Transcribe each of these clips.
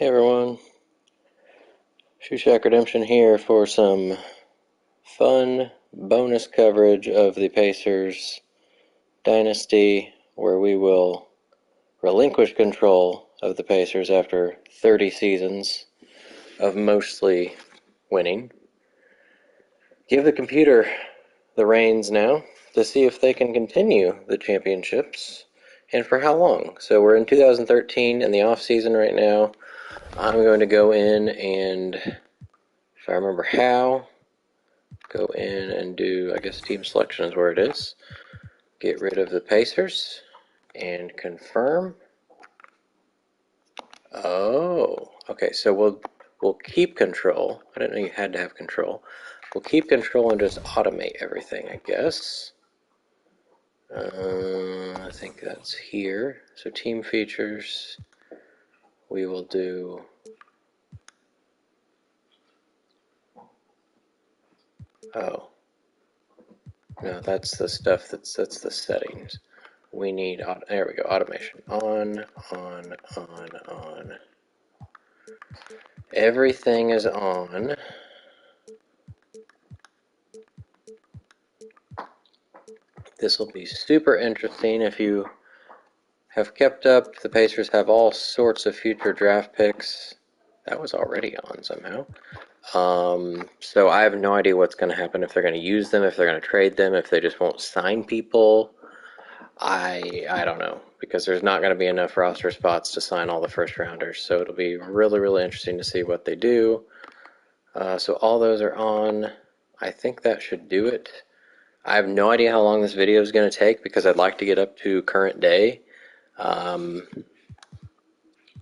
Hey everyone, Shoe Shack Redemption here for some fun bonus coverage of the Pacers Dynasty, where we will relinquish control of the Pacers after 30 seasons of mostly winning. Give the computer the reins now to see if they can continue the championships and for how long. So we're in 2013 in the off season right now. I'm going to go in and, if I remember how, go in and do, I guess team selection is where it is. Get rid of the Pacers and confirm. Oh, okay, so we'll keep control. I didn't know you had to have control. We'll keep control and just automate everything, I guess. I think that's here. So team features, we will do. Oh, no, that's the stuff that's the settings. We need, there we go, automation. On. Everything is on. This will be super interesting if you have kept up. The Pacers have all sorts of future draft picks. That was already on somehow. So I have no idea what's going to happen, if they're going to use them, if they're going to trade them, if they just won't sign people. I don't know, because there's not going to be enough roster spots to sign all the first rounders. So it'll be really, really interesting to see what they do. So all those are on. I think that should do it. I have no idea how long this video is going to take because I'd like to get up to current day.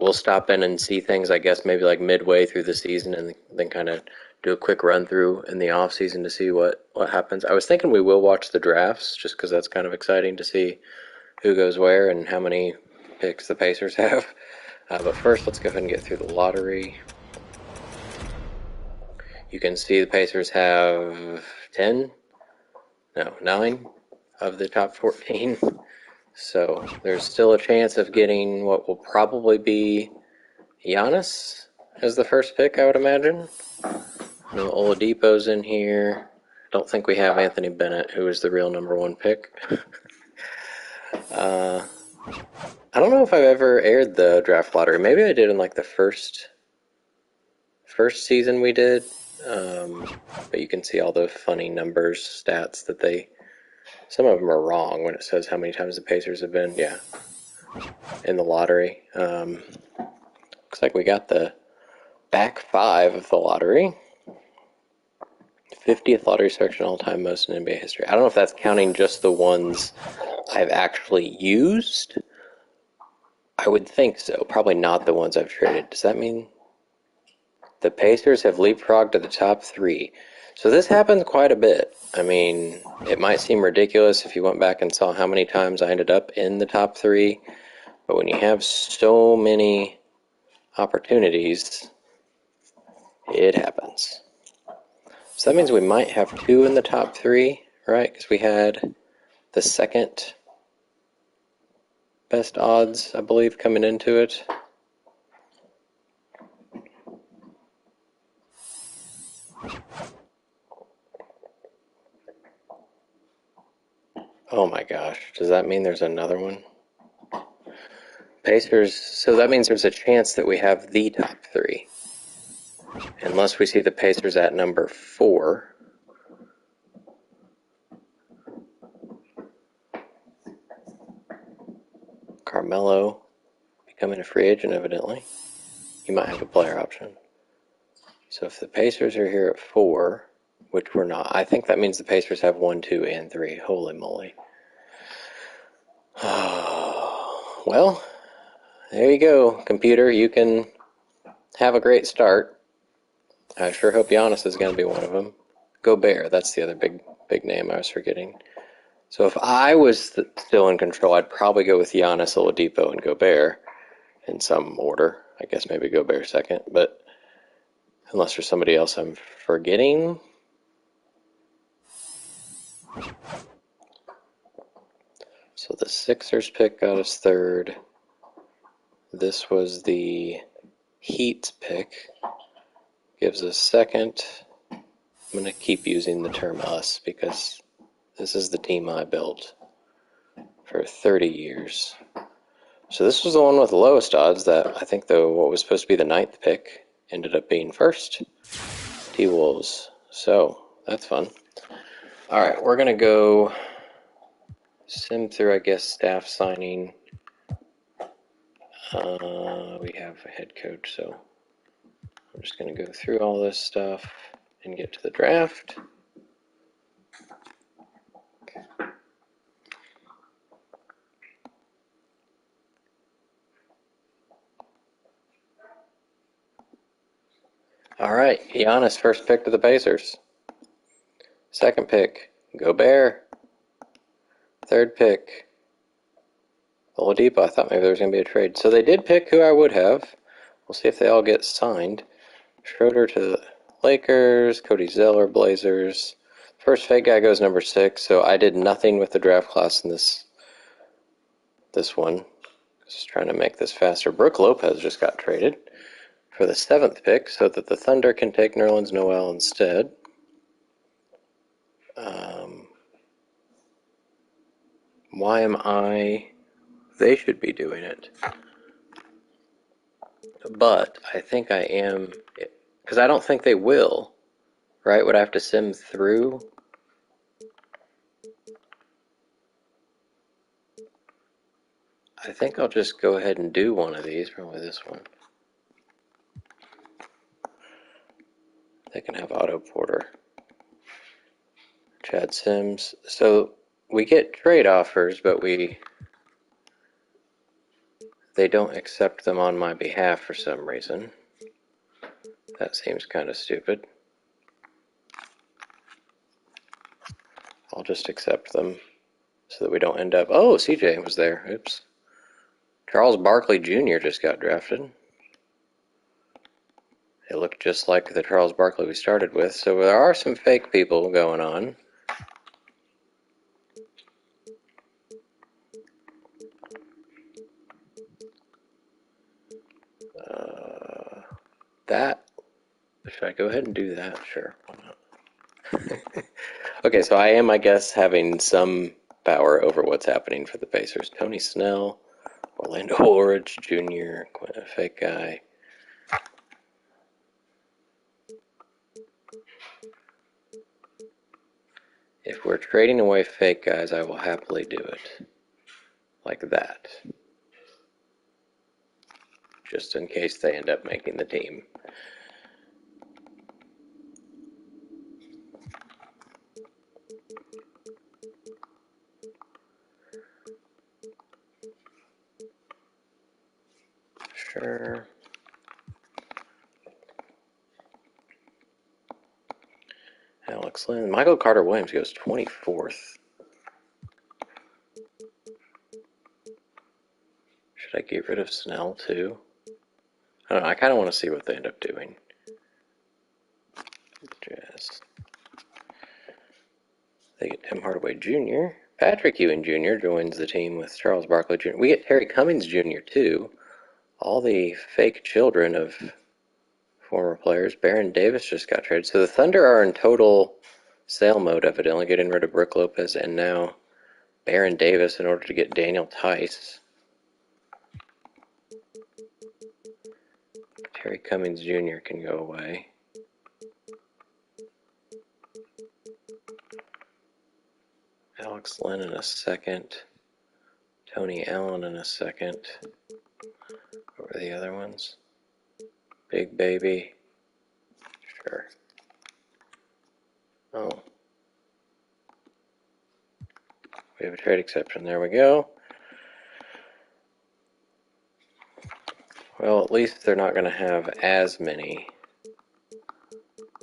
We'll stop in and see things, I guess, maybe like midway through the season, and then kind of do a quick run through in the off season to see what happens. I was thinking we will watch the drafts just because that's kind of exciting to see who goes where and how many picks the Pacers have. But first, let's go ahead and get through the lottery. You can see the Pacers have 9 of the top 14. So there's still a chance of getting what will probably be Giannis as the first pick, I would imagine. No Oladipo's in here. Don't think we have Anthony Bennett, who is the real #1 pick. I don't know if I've ever aired the draft lottery. Maybe I did in like the first season we did. But you can see all the funny numbers, stats that some of them are wrong when it says how many times the Pacers have been, in the lottery. Looks like we got the back 5 of the lottery. 50th lottery selection all-time most in NBA history. I don't know if that's counting just the ones I've actually used. I would think so. Probably not the ones I've traded. Does that mean the Pacers have leapfrogged to the top 3? So this happens quite a bit. I mean, it might seem ridiculous if you went back and saw how many times I ended up in the top 3, but when you have so many opportunities, it happens. So that means we might have 2 in the top 3, right? Because we had the second best odds, I believe, coming into it. Oh my gosh, does that mean there's another one? Pacers, so that means there's a chance that we have the top 3. Unless we see the Pacers at number 4. Carmelo becoming a free agent, evidently. He might have a player option. So if the Pacers are here at 4, which we're not, I think that means the Pacers have 1, 2, and 3. Holy moly. Well, there you go, computer. You can have a great start. I sure hope Giannis is going to be one of them. Gobert, that's the other big name I was forgetting. So if I was still in control, I'd probably go with Giannis, Oladipo, and Gobert in some order. I guess maybe Gobert second, but unless there's somebody else I'm forgetting. So the Sixers pick got us 3rd. This was the Heat's pick gives us second. I'm going to keep using the term us because this is the team I built for 30 years. So this was the one with the lowest odds that I think what was supposed to be the 9th pick ended up being first. T-Wolves. So that's fun. Alright, we're going to go sim through, I guess, staff signing. We have a head coach, so I'm just going to go through all this stuff and get to the draft. Alright, Giannis first pick to the Pacers. Second pick, Gobert. Third pick, Oladipo. I thought maybe there was going to be a trade. So they did pick who I would have. We'll see if they all get signed. Schroeder to the Lakers, Cody Zeller, Blazers. First fake guy goes number 6, so I did nothing with the draft class in this one. Just trying to make this faster. Brooke Lopez just got traded for the 7th pick so that the Thunder can take Nerlens Noel instead. Why am I? They should be doing it. But I think I am, because I don't think they will, right? Would I have to sim through? I think I'll just go ahead and do one of these, probably this one. They can have Otto Porter. Chad Sims. So we get trade offers, but they don't accept them on my behalf for some reason. That seems kind of stupid. I'll just accept them so that we don't end up... Oh, CJ was there. Oops. Charles Barkley Jr. just got drafted. It looked just like the Charles Barkley we started with. So there are some fake people going on. Should I go ahead and do that? Sure, why not? Okay, so I am, I guess, having some power over what's happening for the Pacers. Tony Snell, Orlando Woolridge Jr., a fake guy. If we're trading away fake guys, I will happily do it. Like that. Just in case they end up making the team. Sure. Alex Lynn. Michael Carter Williams goes 24th. Should I get rid of Snell too? I don't know. I kind of want to see what they end up doing. Jazz. They get Tim Hardaway Jr. Patrick Ewing Jr. joins the team with Charles Barkley Jr. We get Terry Cummings Jr. too. All the fake children of former players. Baron Davis just got traded. So the Thunder are in total sale mode, evidently, getting rid of Brooke Lopez and now Baron Davis in order to get Daniel Tice. Terry Cummings Jr. can go away. Alex Lynn in a second. Tony Allen in a second. What were the other ones? Big Baby. Sure. Oh. We have a trade exception. There we go. Well, at least they're not going to have as many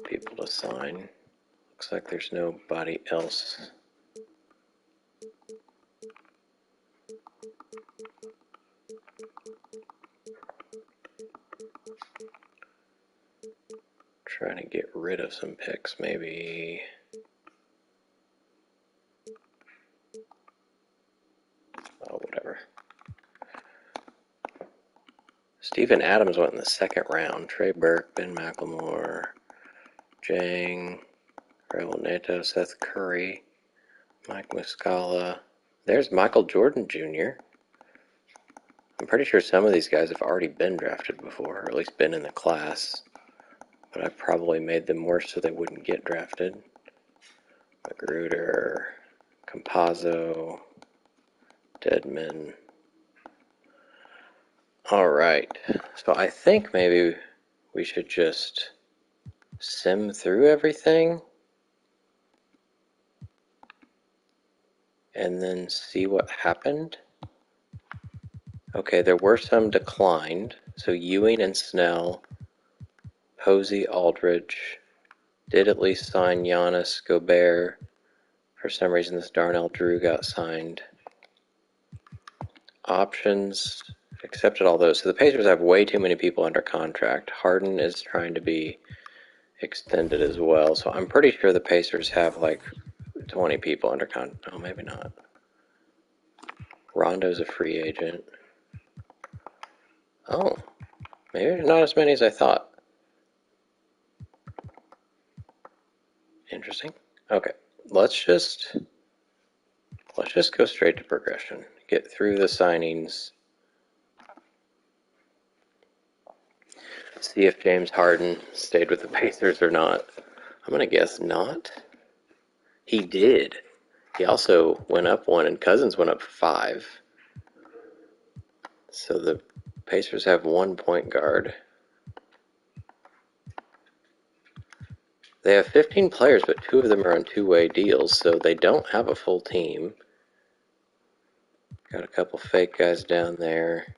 people to sign. Looks like there's nobody else. Trying to get rid of some picks, maybe. Oh, whatever. Let's Steven Adams went in the second round. Trey Burke, Ben McLemore, Jang, Raul Neto, Seth Curry, Mike Muscala. There's Michael Jordan Jr. I'm pretty sure some of these guys have already been drafted before, or at least been in the class. But I probably made them worse so they wouldn't get drafted. Magruder, Campazzo, Deadman. Alright, so I think maybe we should just sim through everything and then see what happened. Okay, there were some declined. So Ewing and Snell, Posey, Aldridge, did at least sign Giannis, Gobert. For some reason, this Darnell Drew got signed. Options, accepted all those. So the Pacers have way too many people under contract. Harden is trying to be extended as well. So I'm pretty sure the Pacers have like 20 people under contract. Oh, maybe not. Rondo's a free agent. Oh, maybe not as many as I thought. Interesting. Okay, let's just go straight to progression. Get through the signings. See if James Harden stayed with the Pacers or not. I'm gonna guess not. He did. He also went up one, and Cousins went up 5. So the Pacers have 1 point guard. They have 15 players, but 2 of them are on two-way deals, so they don't have a full team. Got a couple fake guys down there.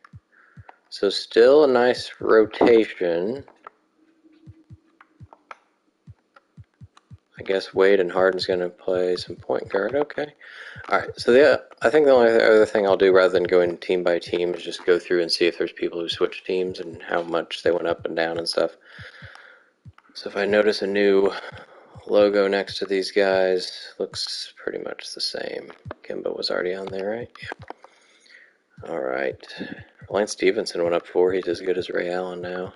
So still a nice rotation. I guess Wade and Harden's going to play some point guard. Okay. All right. So I think the only other thing I'll do rather than going team by team is just go through and see if there's people who switch teams and how much they went up and down and stuff. So if I notice a new logo next to these guys, looks pretty much the same. Kimba was already on there, right? Yeah. All right. Lance Stevenson went up 4. He's as good as Ray Allen now.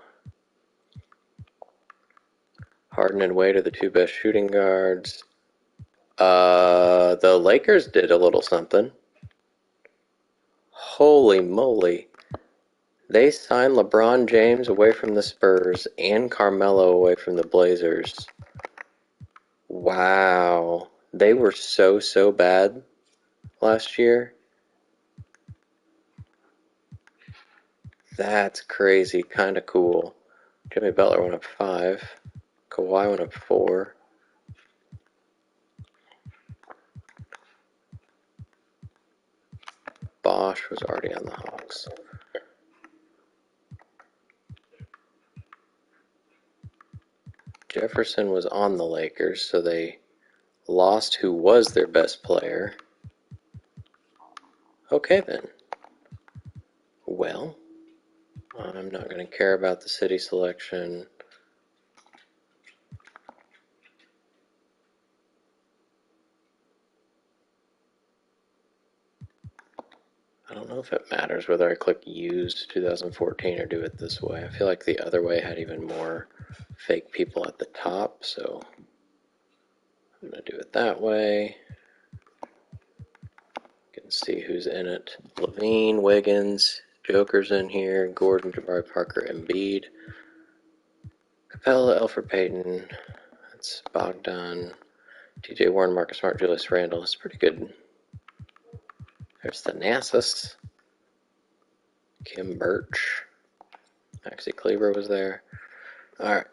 Harden and Wade are the 2 best shooting guards. The Lakers did a little something. Holy moly. They signed LeBron James away from the Spurs and Carmelo away from the Blazers. Wow. They were so bad last year. That's crazy. Kind of cool. Jimmy Butler went up 5. Kawhi went up 4. Bosch was already on the Hawks. Jefferson was on the Lakers, so they lost who was their best player. Okay then. Well, I'm not going to care about the city selection. I don't know if it matters whether I click use 2014 or do it this way. I feel like the other way had even more fake people at the top, so I'm going to do it that way. You can see who's in it. Levine, Wiggins, Joker's in here, Gordon, Jabari Parker, Embiid, Capella, Elfrid Payton, that's Bogdan, TJ Warren, Marcus Smart, Julius Randle. It's pretty good. There's the Thanasis, Kim Birch, Maxi Kleber was there. All right.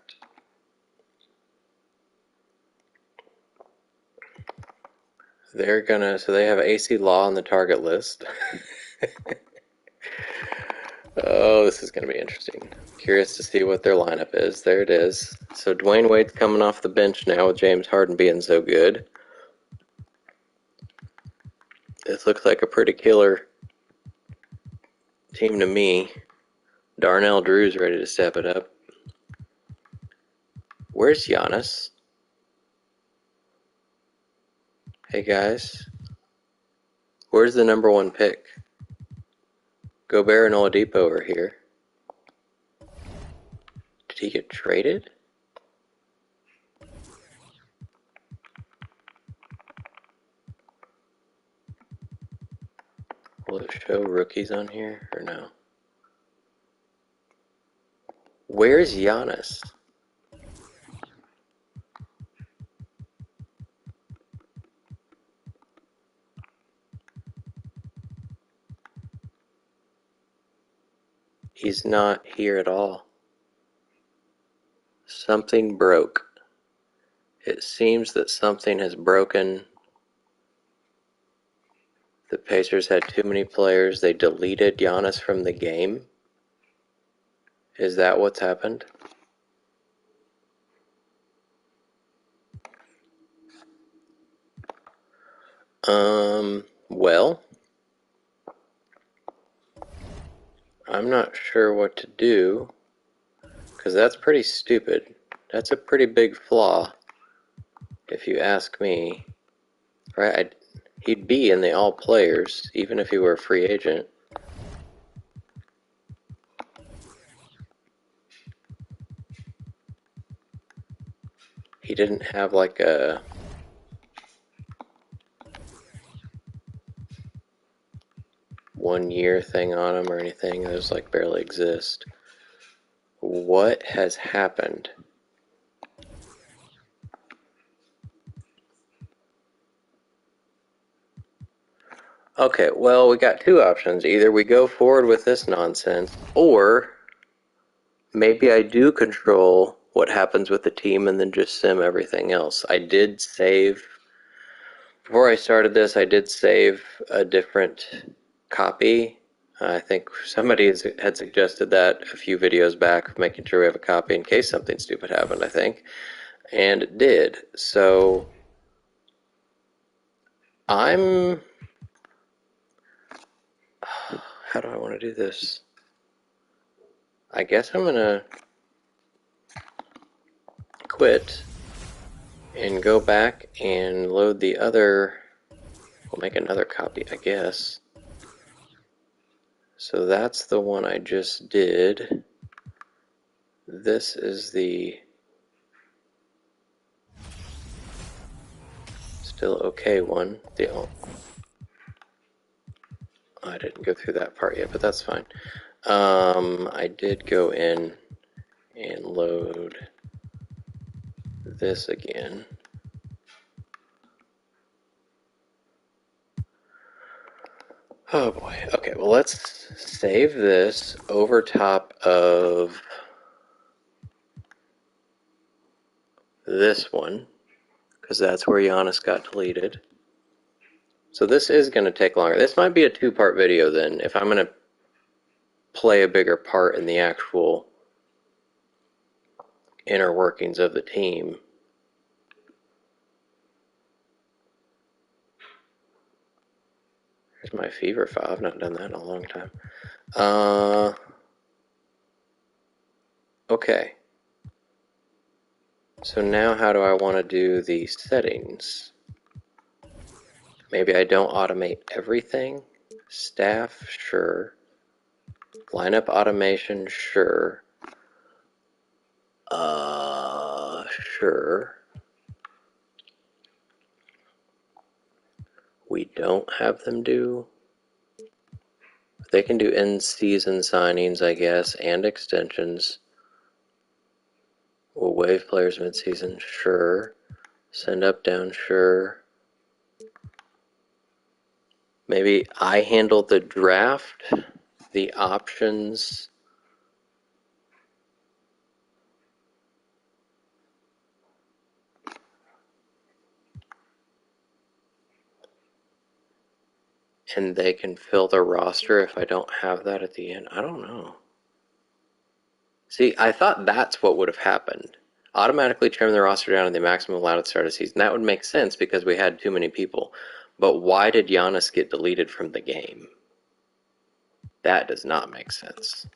So they have AC Law on the target list. Oh, this is gonna be interesting. Curious to see what their lineup is. There it is. So Dwayne Wade's coming off the bench now with James Harden being so good. This looks like a pretty killer team to me. Darnell Drew's ready to step it up. Where's Giannis? Hey guys. Where's the number 1 pick? Gobert and Oladipo are here. Did he get traded? Will it show rookies on here or no? Where's Giannis? He's not here at all. Something broke. It seems that something has broken. The Pacers had too many players. They deleted Giannis from the game. Is that what's happened? Well, I'm not sure what to do, because that's pretty stupid. That's a pretty big flaw, if you ask me. Right? He'd be in the all players, even if he were a free agent. He didn't have like a one-year thing on him or anything. Those like barely exist. What has happened? Okay, well, we got two options. Either we go forward with this nonsense, or maybe I do control what happens with the team and then just sim everything else. I did save, before I started this, I did save a different copy. I think somebody had suggested that a few videos back, making sure we have a copy in case something stupid happened, I think. And it did. So I'm... How do I want to do this? I guess I'm going to quit and go back and load the other. We'll make another copy, I guess. So that's the one I just did. This is the still okay one. I didn't go through that part yet, but that's fine. I did go in and load this again. Oh boy. Okay, well, let's save this over top of this one, because that's where Giannis got deleted. So this is going to take longer. This might be a two-part video then, if I'm going to play a bigger part in the actual inner workings of the team. Here's my fever file. I've not done that in a long time. Okay. So now how do I want to do the settings? Maybe I don't automate everything. Staff, sure. Lineup automation, sure. Sure. We don't have them do. They can do in-season signings, I guess, and extensions. We'll waive players mid-season, sure. Send up, down, sure. Maybe I handle the draft, the options. And they can fill the roster if I don't have that at the end. I don't know. See, I thought that's what would have happened. Automatically trim the roster down to the maximum allowed at the start of the season. That would make sense because we had too many people. But why did Giannis get deleted from the game? That does not make sense.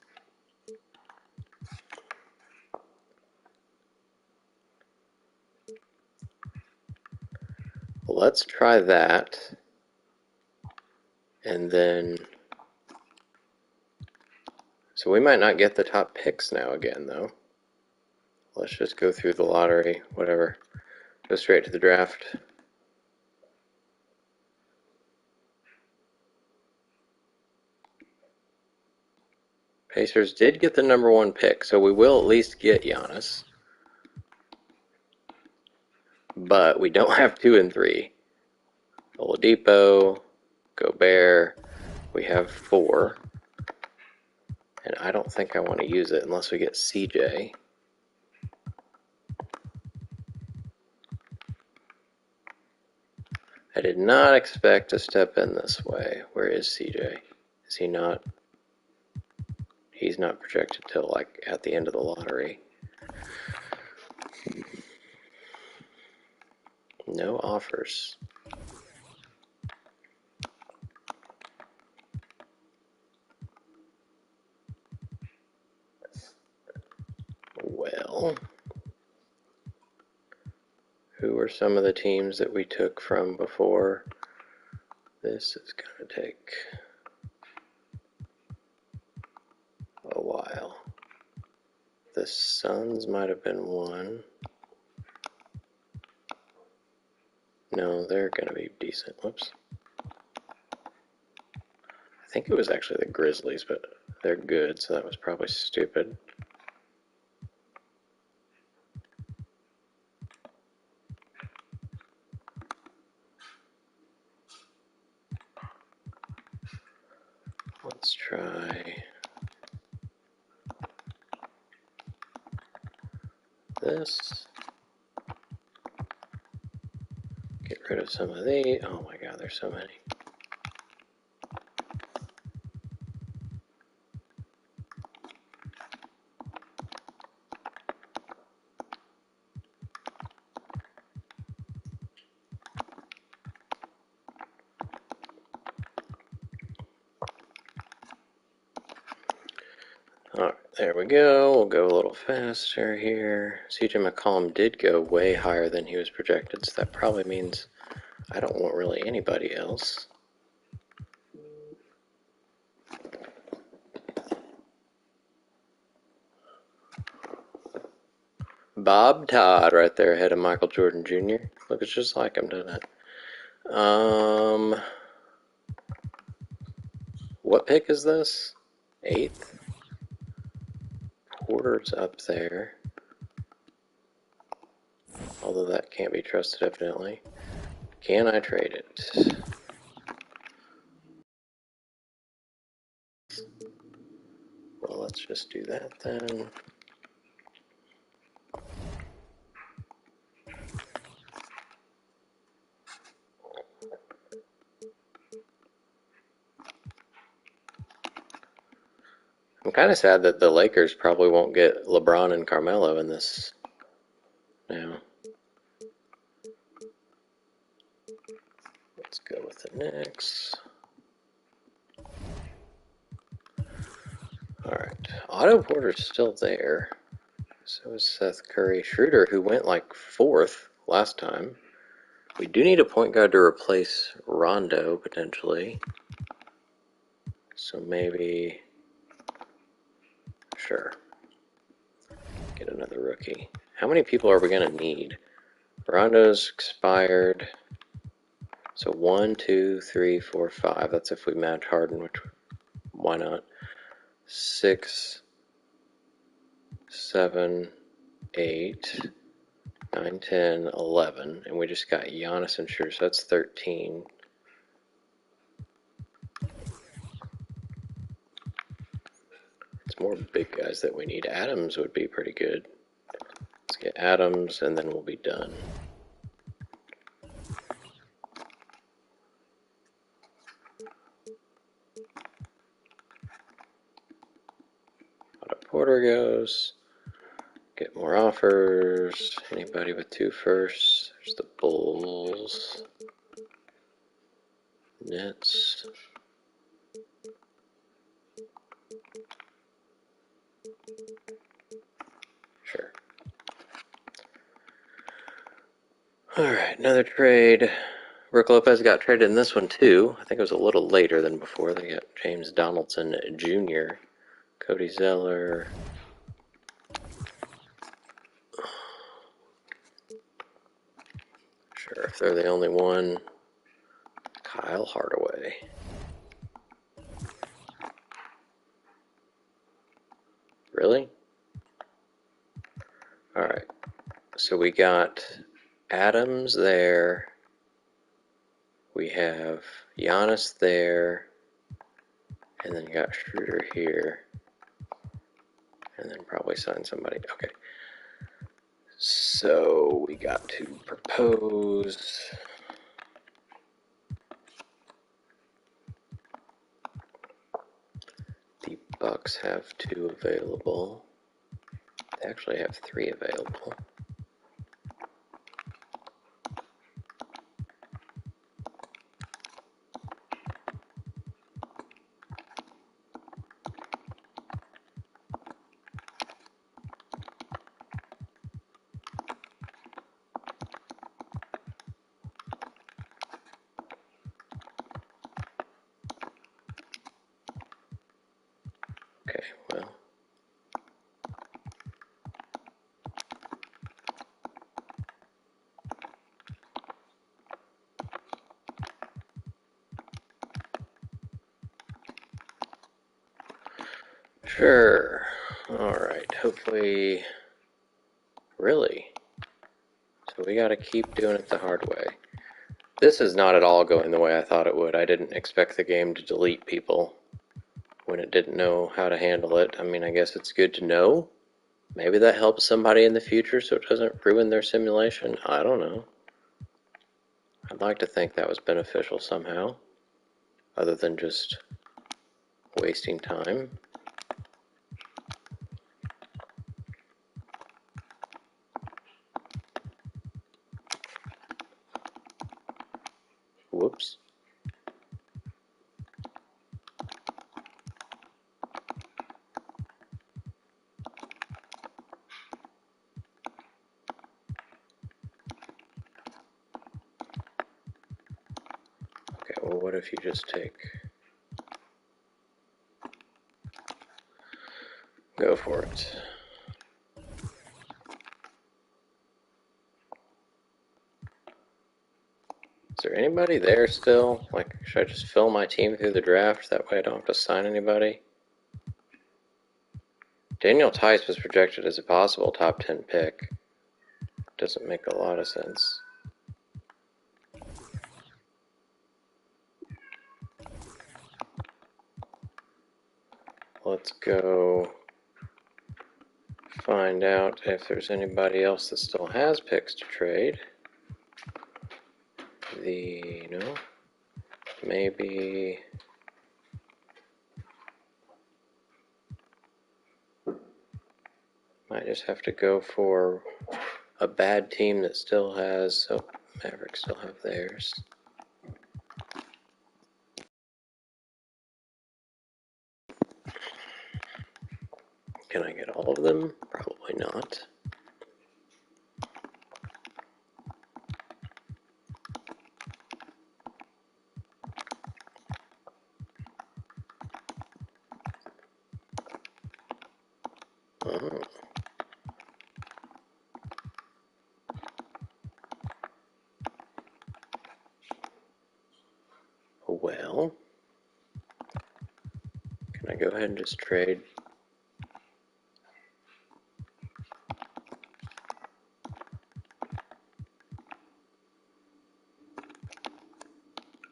Let's try that. And then... So we might not get the top picks now again, though. let's just go through the lottery, whatever. Go straight to the draft. Pacers did get the #1 pick, so we will at least get Giannis. But we don't have 2 and 3. Oladipo, Gobert, we have 4. And I don't think I want to use it unless we get CJ. I did not expect to step in this way. Where is CJ? Is he not? He's not projected till like at the end of the lottery. No offers. Well, who are some of the teams that we took from before? This is going to take a while. The Suns might have been one. No, they're going to be decent. Whoops. I think it was actually the Grizzlies, but they're good, so that was probably stupid. Let's try this. Get rid of some of these. Oh my god, there's so many. Alright, there we go. We'll go a little faster here. CJ McCollum did go way higher than he was projected, so that probably means I don't want really anybody else. Bob Todd right there ahead of Michael Jordan Jr. Looks just like him, doesn't it? What pick is this? 8th? Porter's up there. Although that can't be trusted, evidently. Can I trade it? Well, let's just do that then. I'm kind of sad that the Lakers probably won't get LeBron and Carmelo in this now. Let's go with the Knicks. Alright, Otto Porter's still there. So is Seth Curry. Schroeder, who went like 4th last time. We do need a point guard to replace Rondo, potentially. So maybe... Sure. Get another rookie. How many people are we going to need? Rondo's expired. So 1, 2, 3, 4, 5. That's if we match Harden, which why not? 6, 7, 8, 9, 10, 11. And we just got Giannis and Schroeder, so that's 13. It's more big guys that we need. Adams would be pretty good. Let's get Adams, and then we'll be done. Otto Porter goes. Get more offers. Anybody with 2 firsts? There's the Bulls. Nets. Sure. Alright, another trade. Brook Lopez got traded in this one too. I think it was a little later than before. They got James Donaldson Jr., Cody Zeller. Sure, if they're the only one. Kyle Hardaway. Really? Alright. So we got Adams there. We have Giannis there. And then you got Schroeder here. And then probably sign somebody. Okay. So we got to propose. The Bucks have 2 available. They actually have 3 available. Okay, well. Sure. Alright, hopefully. Really? So we gotta keep doing it the hard way. This is not at all going the way I thought it would. I didn't expect the game to delete people when it didn't know how to handle it. I mean, I guess it's good to know. Maybe that helps somebody in the future so it doesn't ruin their simulation. I don't know. I'd like to think that was beneficial somehow, other than just wasting time. Whoops. Okay, well, what if you just take... Go for it. Is there anybody there still? Like, should I just fill my team through the draft? That way I don't have to sign anybody? Daniel Tice was projected as a possible top 10 pick. Doesn't make a lot of sense. Let's go find out if there's anybody else that still has picks to trade. Maybe... Might just have to go for a bad team that still has... Oh, Mavericks still have theirs. Can I get all of them? Probably not. Oh. Well, can I go ahead and just trade?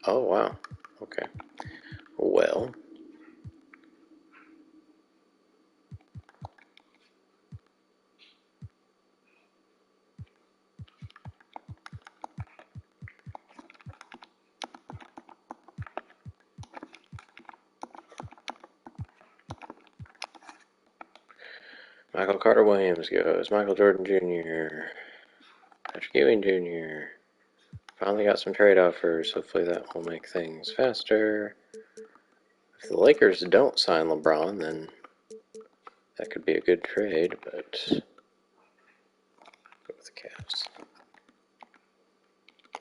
Oh, wow. Okay. Well. Michael Carter Williams goes. Michael Jordan Jr. Patrick Ewing Jr. Finally got some trade offers. Hopefully that will make things faster. If the Lakers don't sign LeBron, then that could be a good trade, but go with the Cavs.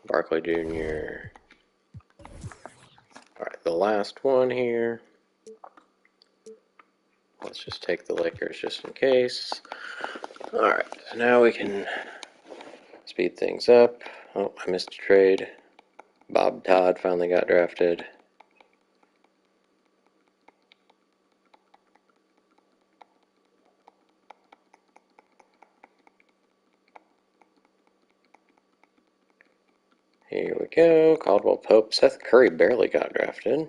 Barkley Jr. Alright, the last one here. Let's just take the Lakers just in case. Alright, so now we can speed things up. Oh, I missed a trade. Bob Todd finally got drafted. Here we go. Caldwell Pope. Seth Curry barely got drafted.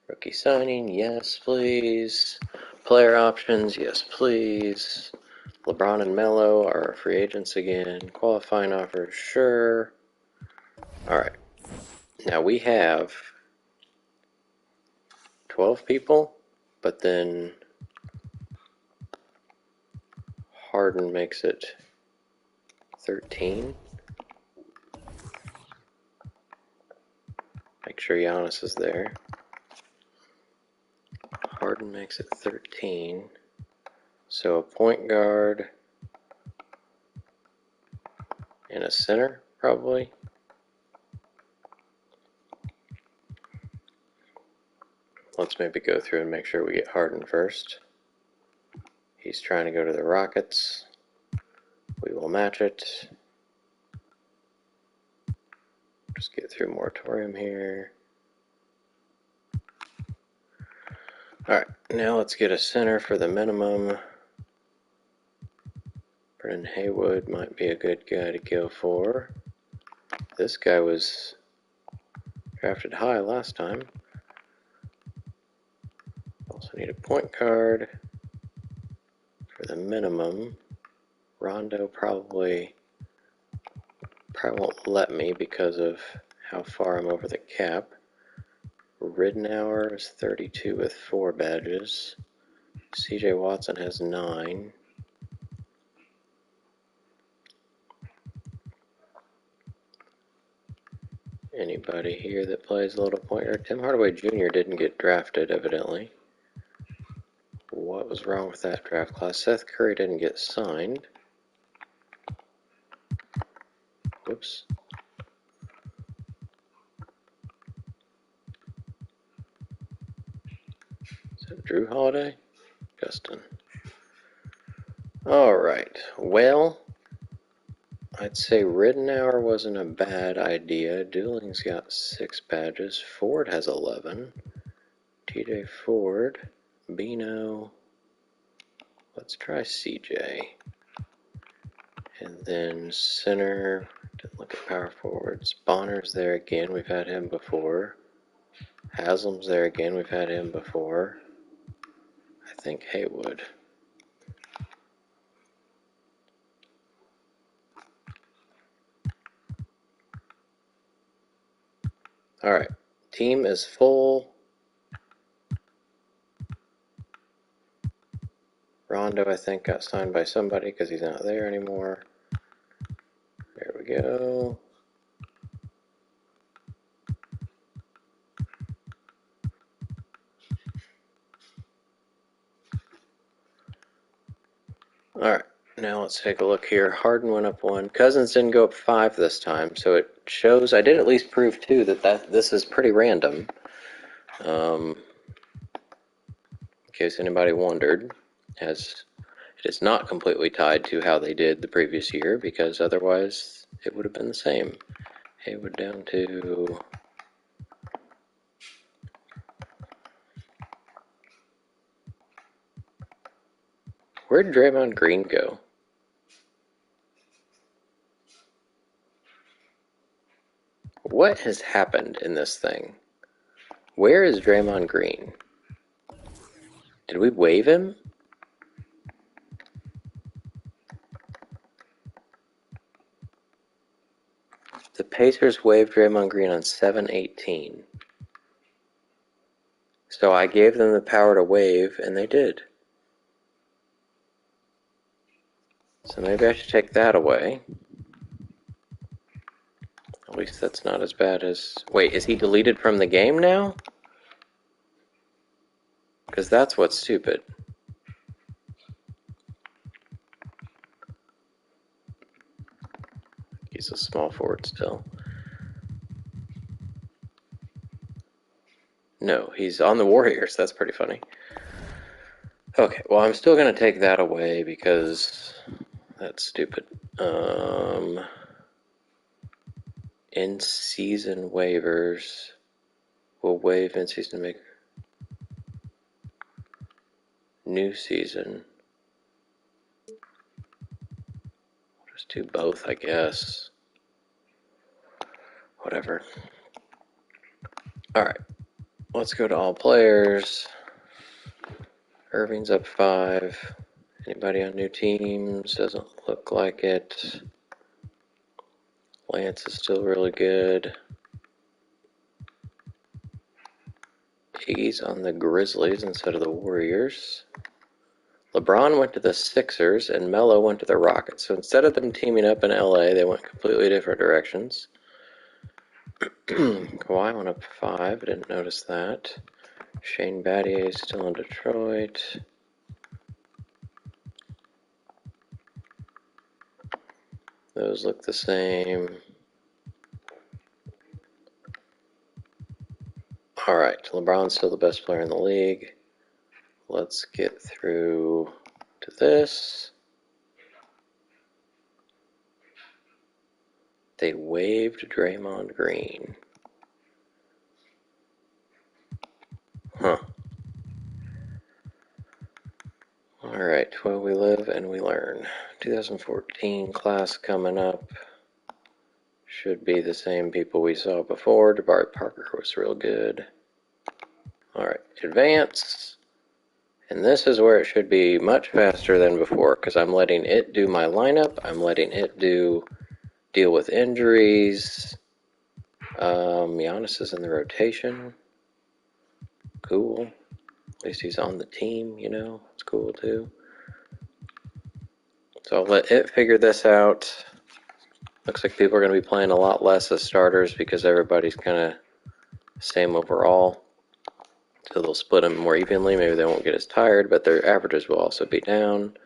Rookie signing, yes, please. Player options, yes, please. LeBron and Melo are free agents again. Qualifying offers, sure. Alright. Now we have 12 people, but then Harden makes it 13. Make sure Giannis is there. Harden makes it 13. So a point guard and a center, probably. Let's maybe go through and make sure we get Harden first. He's trying to go to the Rockets. We will match it. Just get through moratorium here. Alright, now let's get a center for the minimum. Brendan Haywood might be a good guy to go for. This guy was drafted high last time. Also need a point guard for the minimum. Rondo probably won't let me because of how far I'm over the cap. Ridnour is 32 with 4 badges. CJ Watson has 9. Anybody here that plays a little point guard? Tim Hardaway Jr. didn't get drafted, evidently. What was wrong with that draft class? Seth Curry didn't get signed. Whoops. Is that Drew Holiday? Justin. Alright, well, I'd say Ridnour wasn't a bad idea. Dooling's got 6 badges. Ford has 11. TJ Ford. Bino. Let's try CJ. And then center. Didn't look at power forwards. Bonner's there again. We've had him before. Haslam's there again. We've had him before. I think Haywood. Alright. Team is full. Rondo, I think, got signed by somebody because he's not there anymore. There we go. Alright, now let's take a look here. Harden went up 1. Cousins didn't go up 5 this time, so it shows, I did at least prove too that this is pretty random. In case anybody wondered, as it is not completely tied to how they did the previous year, because otherwise it would have been the same. Haywood down to... Where'd Draymond Green go? What has happened in this thing? Where is Draymond Green? Did we waive him? The Pacers waived Draymond Green on 7/18. So I gave them the power to waive, and they did. So maybe I should take that away. At least that's not as bad as... Wait, is he deleted from the game now? Because that's what's stupid. He's a small forward still. No, he's on the Warriors. That's pretty funny. Okay, well, I'm still going to take that away because That's stupid. In-season waivers. We'll waive in-season to make new season. We'll just do both, I guess. Whatever. Alright. Let's go to all players. Irving's up 5. Anybody on new teams? Doesn't look like it. Lance is still really good. He's on the Grizzlies instead of the Warriors. LeBron went to the Sixers and Melo went to the Rockets. So instead of them teaming up in LA, they went completely different directions. Kawhi went up 5. I didn't notice that. Shane Battier is still in Detroit. Those look the same. Alright, LeBron's still the best player in the league. Let's get through to this. They waived Draymond Green. Huh. Alright, well, we live and we learn. 2014 class coming up. Should be the same people we saw before. Jabari Parker was real good. Alright, advance. And this is where it should be much faster than before, because I'm letting it do my lineup. I'm letting it deal with injuries. Giannis is in the rotation. Cool. At least he's on the team, you know. It's cool too. So I'll let it figure this out. Looks like people are going to be playing a lot less as starters because everybody's kind of same overall. So they'll split them more evenly. Maybe they won't get as tired, but their averages will also be down.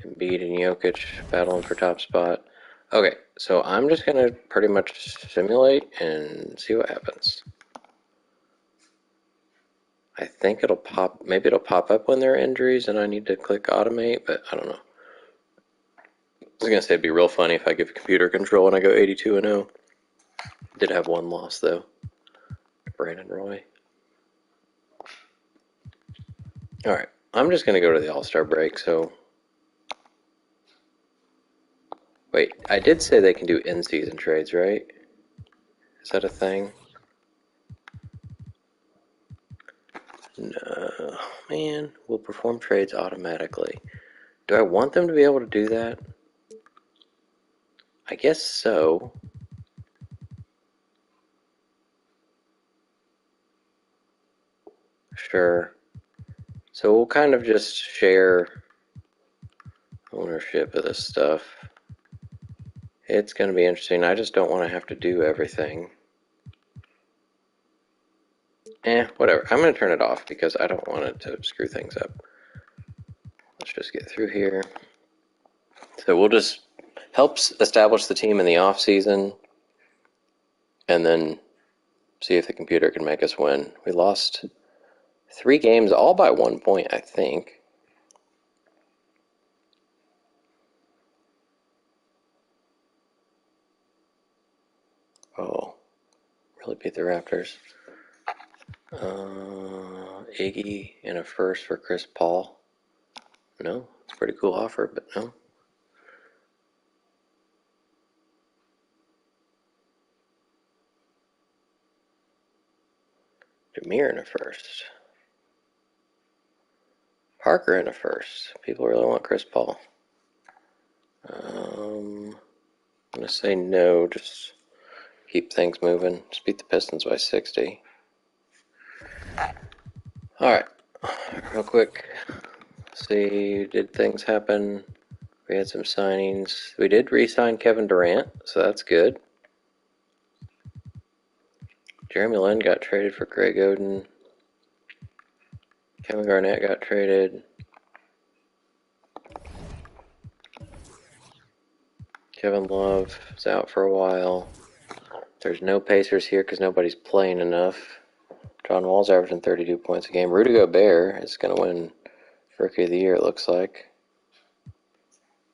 Embiid and Jokic battling for top spot. Okay, so I'm just going to pretty much simulate and see what happens. I think it'll pop, maybe it'll pop up when there are injuries and I need to click automate, but I don't know. I was going to say it'd be real funny if I give computer control and I go 82-0. Did have one loss though. Brandon Roy. Alright, I'm just going to go to the All-Star break, so... Wait, I did say they can do in-season trades, right? Is that a thing? No, man, we'll perform trades automatically. Do I want them to be able to do that? I guess so. Sure. So we'll kind of just share ownership of this stuff. It's going to be interesting. I just don't want to have to do everything. Whatever. I'm going to turn it off because I don't want it to screw things up. Let's just get through here. So we'll just help establish the team in the off season and then see if the computer can make us win. We lost 3 games, all by 1 point, I think. Oh, really beat the Raptors. Iggy and a first for Chris Paul. No, it's a pretty cool offer, but no. Jameer in a first. Parker in a first. People really want Chris Paul. I'm going to say no, just keep things moving. Just beat the Pistons by 60. Alright, real quick. See, did things happen? We had some signings. We did re-sign Kevin Durant, so that's good. Jeremy Lin got traded for Greg Oden. Kevin Garnett got traded. Kevin Love is out for a while. There's no Pacers here because nobody's playing enough. John Wall's averaging 32 points a game. Rudy Gobert is going to win Rookie of the Year, it looks like.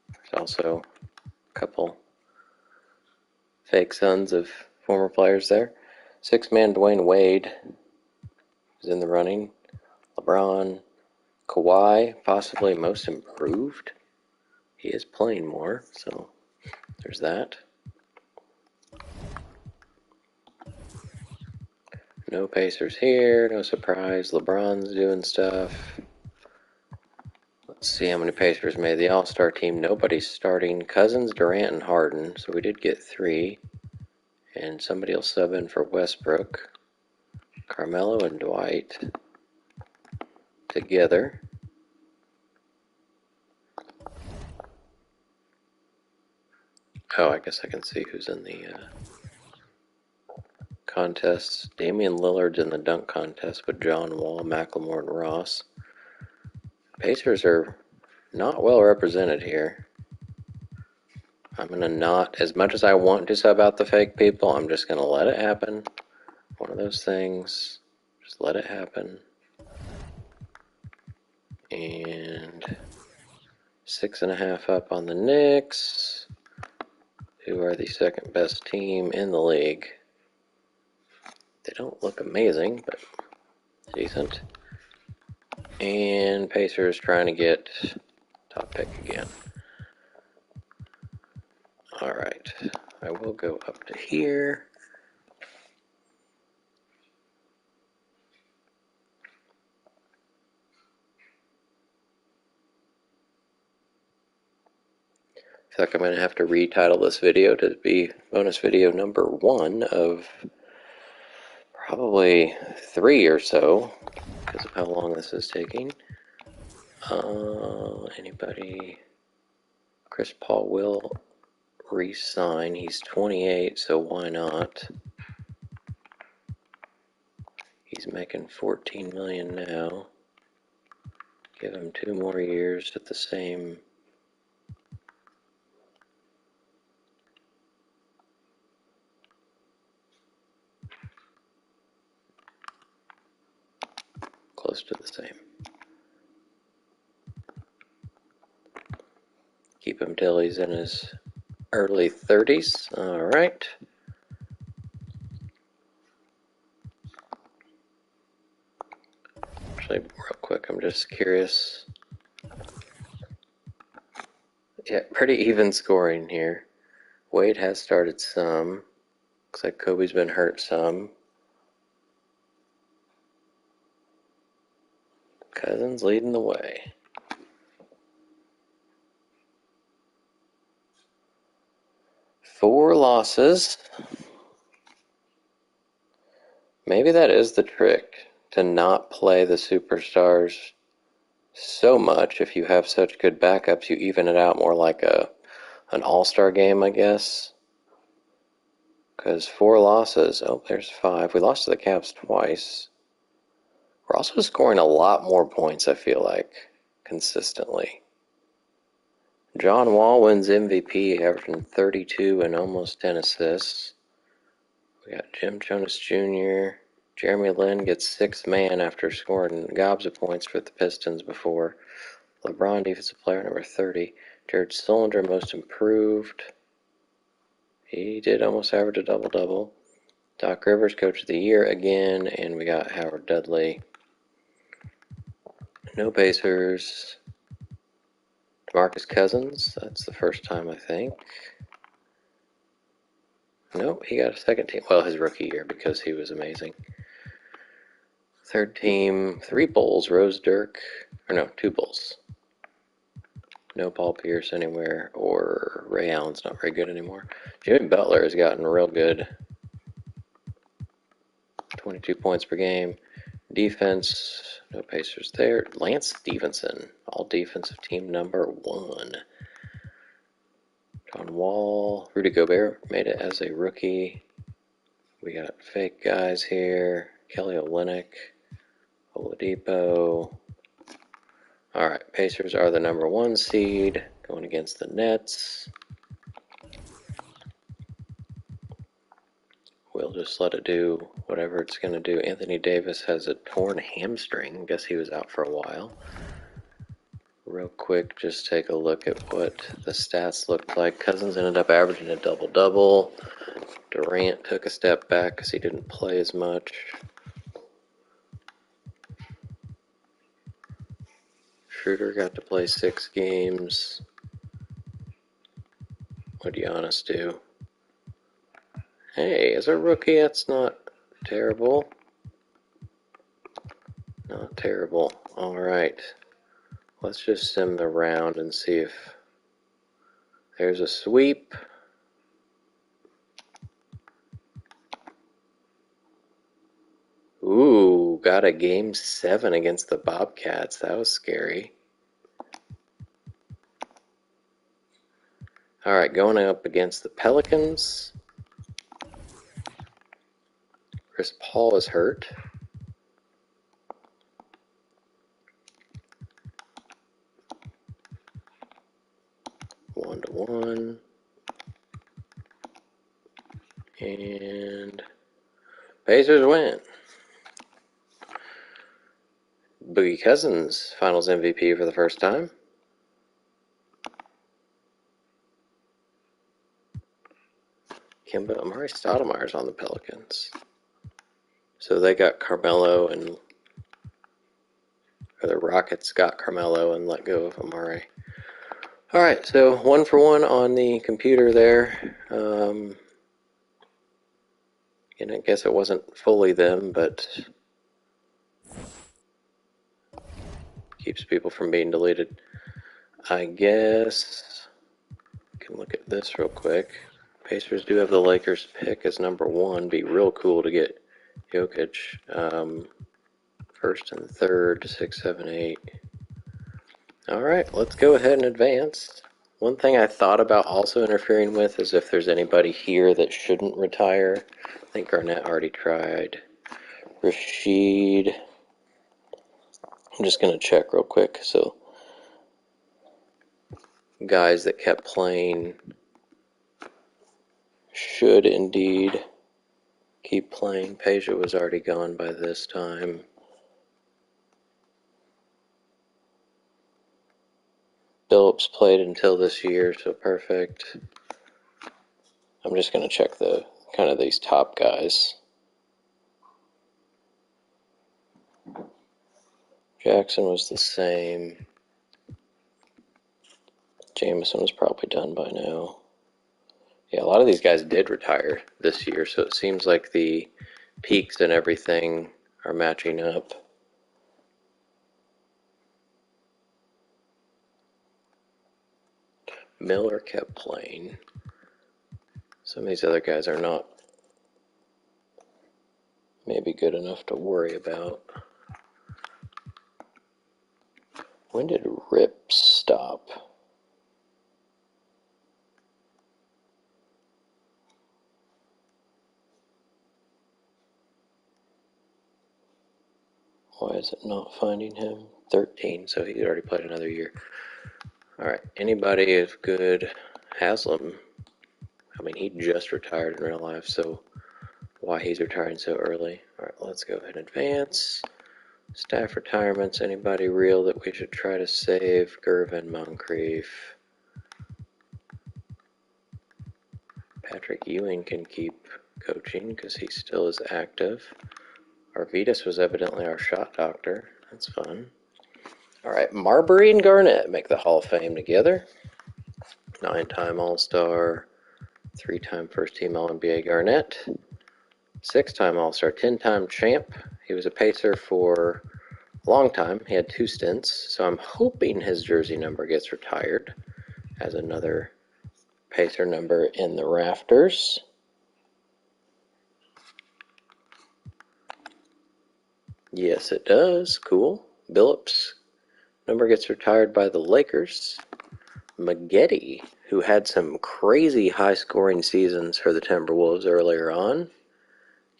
There's also a couple fake sons of former players there. Six-man Dwayne Wade is in the running. LeBron, Kawhi, possibly most improved. He is playing more, so there's that. No Pacers here, no surprise. LeBron's doing stuff. Let's see how many Pacers made the All-Star team. Nobody's starting. Cousins, Durant, and Harden, so we did get 3. And somebody will sub in for Westbrook. Carmelo and Dwight together. Oh, I guess I can see who's in the contests. Damian Lillard's in the dunk contest with John Wall, McLemore, and Ross. Pacers are not well represented here. I'm going to not, as much as I want to sub out the fake people, I'm just going to let it happen. One of those things. Just let it happen. And 6.5 up on the Knicks, who are the second best team in the league. They don't look amazing, but decent. And Pacers trying to get top pick again. Alright, I will go up to here. I feel like I'm going to have to retitle this video to be bonus video number 1 of probably 3 or so, because of how long this is taking. Anybody? Chris Paul will re-sign. He's 28, so why not? He's making $14 million now. Give him 2 more years at the same. Close to the same. Keep him till he's in his early 30s. All right. Actually, real quick, I'm just curious. Yeah, pretty even scoring here. Wade has started some. Looks like Kobe's been hurt some. Cousins leading the way. Four losses. Maybe that is the trick, to not play the superstars so much. If you have such good backups, you even it out more like an all-star game, I guess. Because 4 losses, oh, there's 5. We lost to the Cavs twice. We're also scoring a lot more points, I feel like, consistently. John Wall wins MVP, averaging 32 and almost 10 assists. We got Jim Jonas Jr. Jeremy Lin gets 6th man after scoring gobs of points for the Pistons before. LeBron, defensive player number 30. Jared Sullinger, most improved. He did almost average a double-double. Doc Rivers, coach of the year again. And we got Howard Dudley. No Pacers. DeMarcus Cousins, that's the first time, I think. Nope, he got a second team. Well, his rookie year, because he was amazing. Third team, 3 Bulls, Rose Dirk. Or no, 2 Bulls. No Paul Pierce anywhere, or Ray Allen's not very good anymore. Jimmy Butler has gotten real good. 22 points per game. Defense, no Pacers there. Lance Stevenson, all defensive team number 1. John Wall, Rudy Gobert made it as a rookie. We got fake guys here. Kelly Olynyk, Oladipo. All right, Pacers are the number 1 seed, going against the Nets. We'll just let it do whatever it's going to do. Anthony Davis has a torn hamstring. I guess he was out for a while. real quick, just take a look at what the stats looked like. Cousins ended up averaging a double-double. Durant took a step back because he didn't play as much. Schroeder got to play 6 games. What did Giannis do? Hey, as a rookie, that's not terrible. Not terrible. Alright. Let's just sim the round and see if there's a sweep. Ooh, got a game 7 against the Bobcats. That was scary. Alright, going up against the Pelicans. Chris Paul is hurt. One to one. And Pacers win. Boogie Cousins, Finals MVP for the first time. Kemba Amari Stoudemire's on the Pelicans. So they got Carmelo and... or the Rockets got Carmelo and let go of Amari. Alright, so 1 for 1 on the computer there. And I guess it wasn't fully them, but keeps people from being deleted. I guess we can look at this real quick. Pacers do have the Lakers pick as number 1. Be real cool to get Jokic. First and third, 6, 7, 8. Alright, let's go ahead and advance. One thing I thought about also interfering with is if there's anybody here that shouldn't retire. I think Garnett already tried. Rashid. I'm just going to check real quick. So, guys that kept playing should indeed keep playing. Peja was already gone by this time. Phillips played until this year, so perfect. I'm just going to check the kind of these top guys. Jackson was the same. Jameson was probably done by now. Yeah, a lot of these guys did retire this year, so it seems like the peaks and everything are matching up. Miller kept playing. Some of these other guys are not maybe good enough to worry about. When did Rip stop? Why is it not finding him? 13, so he's already played another year. Alright, anybody is good? Haslam. I mean, he just retired in real life, so why he's retiring so early. Alright, let's go ahead and advance. Staff retirements, anybody real that we should try to save? Gervin, Moncrief. Patrick Ewing can keep coaching because he still is active. Arvidas was evidently our shot doctor. That's fun. Alright, Marbury and Garnett make the Hall of Fame together. 9-time All-Star, 3-time first-team All-NBA Garnett, 6-time All-Star, 10-time champ. He was a Pacer for a long time. He had 2 stints, so I'm hoping his jersey number gets retired as another Pacer number in the rafters. Yes, it does. Cool. Billups number gets retired by the Lakers. Maggette, who had some crazy high-scoring seasons for the Timberwolves earlier on,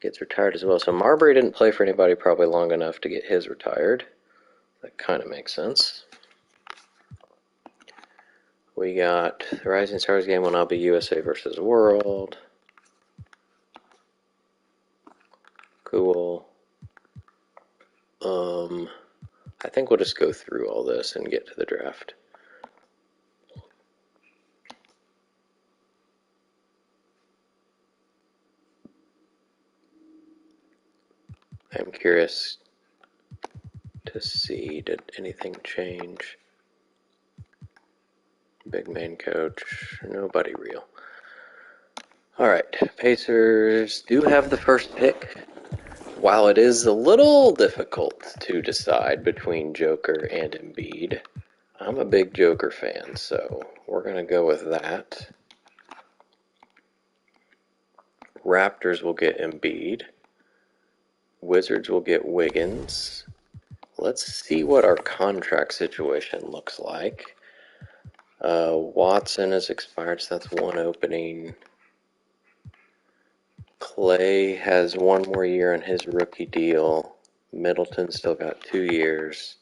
gets retired as well. So Marbury didn't play for anybody probably long enough to get his retired. That kind of makes sense. We got the Rising Stars game will now be USA versus World. Cool. I think we'll just go through all this and get to the draft. I'm curious to see, did anything change? Big man coach, nobody real. Alright, Pacers do have the first pick. While it is a little difficult to decide between Joker and Embiid, I'm a big Joker fan, so we're going to go with that. Raptors will get Embiid. Wizards will get Wiggins. Let's see what our contract situation looks like. Watson is expired, so that's one opening. Clay has one more year on his rookie deal. Middleton still got 2 years.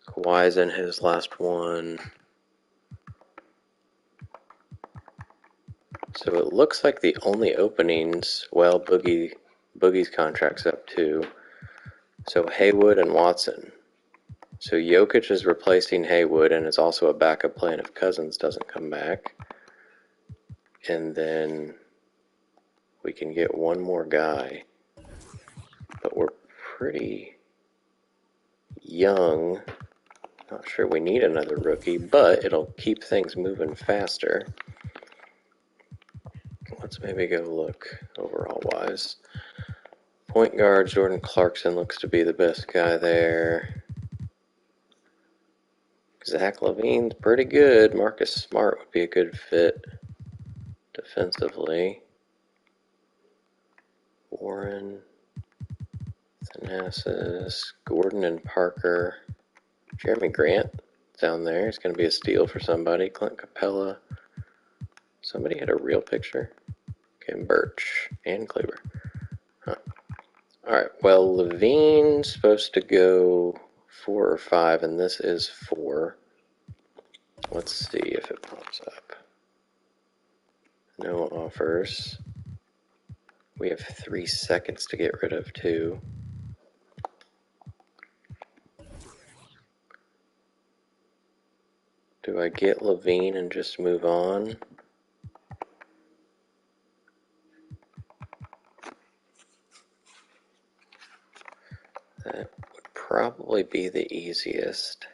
Kawhi's in his last one. So it looks like the only openings, well, Boogie's contract's up too. So Haywood and Watson. So Jokic is replacing Haywood and is also a backup plan if Cousins doesn't come back. And then we can get one more guy. But we're pretty young. Not sure we need another rookie, but it'll keep things moving faster. Let's maybe go look overall wise. Point guard, Jordan Clarkson looks to be the best guy there. Zach LaVine's pretty good. Marcus Smart would be a good fit defensively. Warren, Thanasis, Gordon and Parker. Jeremy Grant down there. He's going to be a steal for somebody. Clint Capella. Somebody had a real picture. Okay, Birch and Kleber. Huh. Alright, well, Levine's supposed to go 4 or 5, and this is 4. Let's see if it pops up. No offers. We have 3 seconds to get rid of 2. Do I get Levine and just move on? That would probably be the easiest.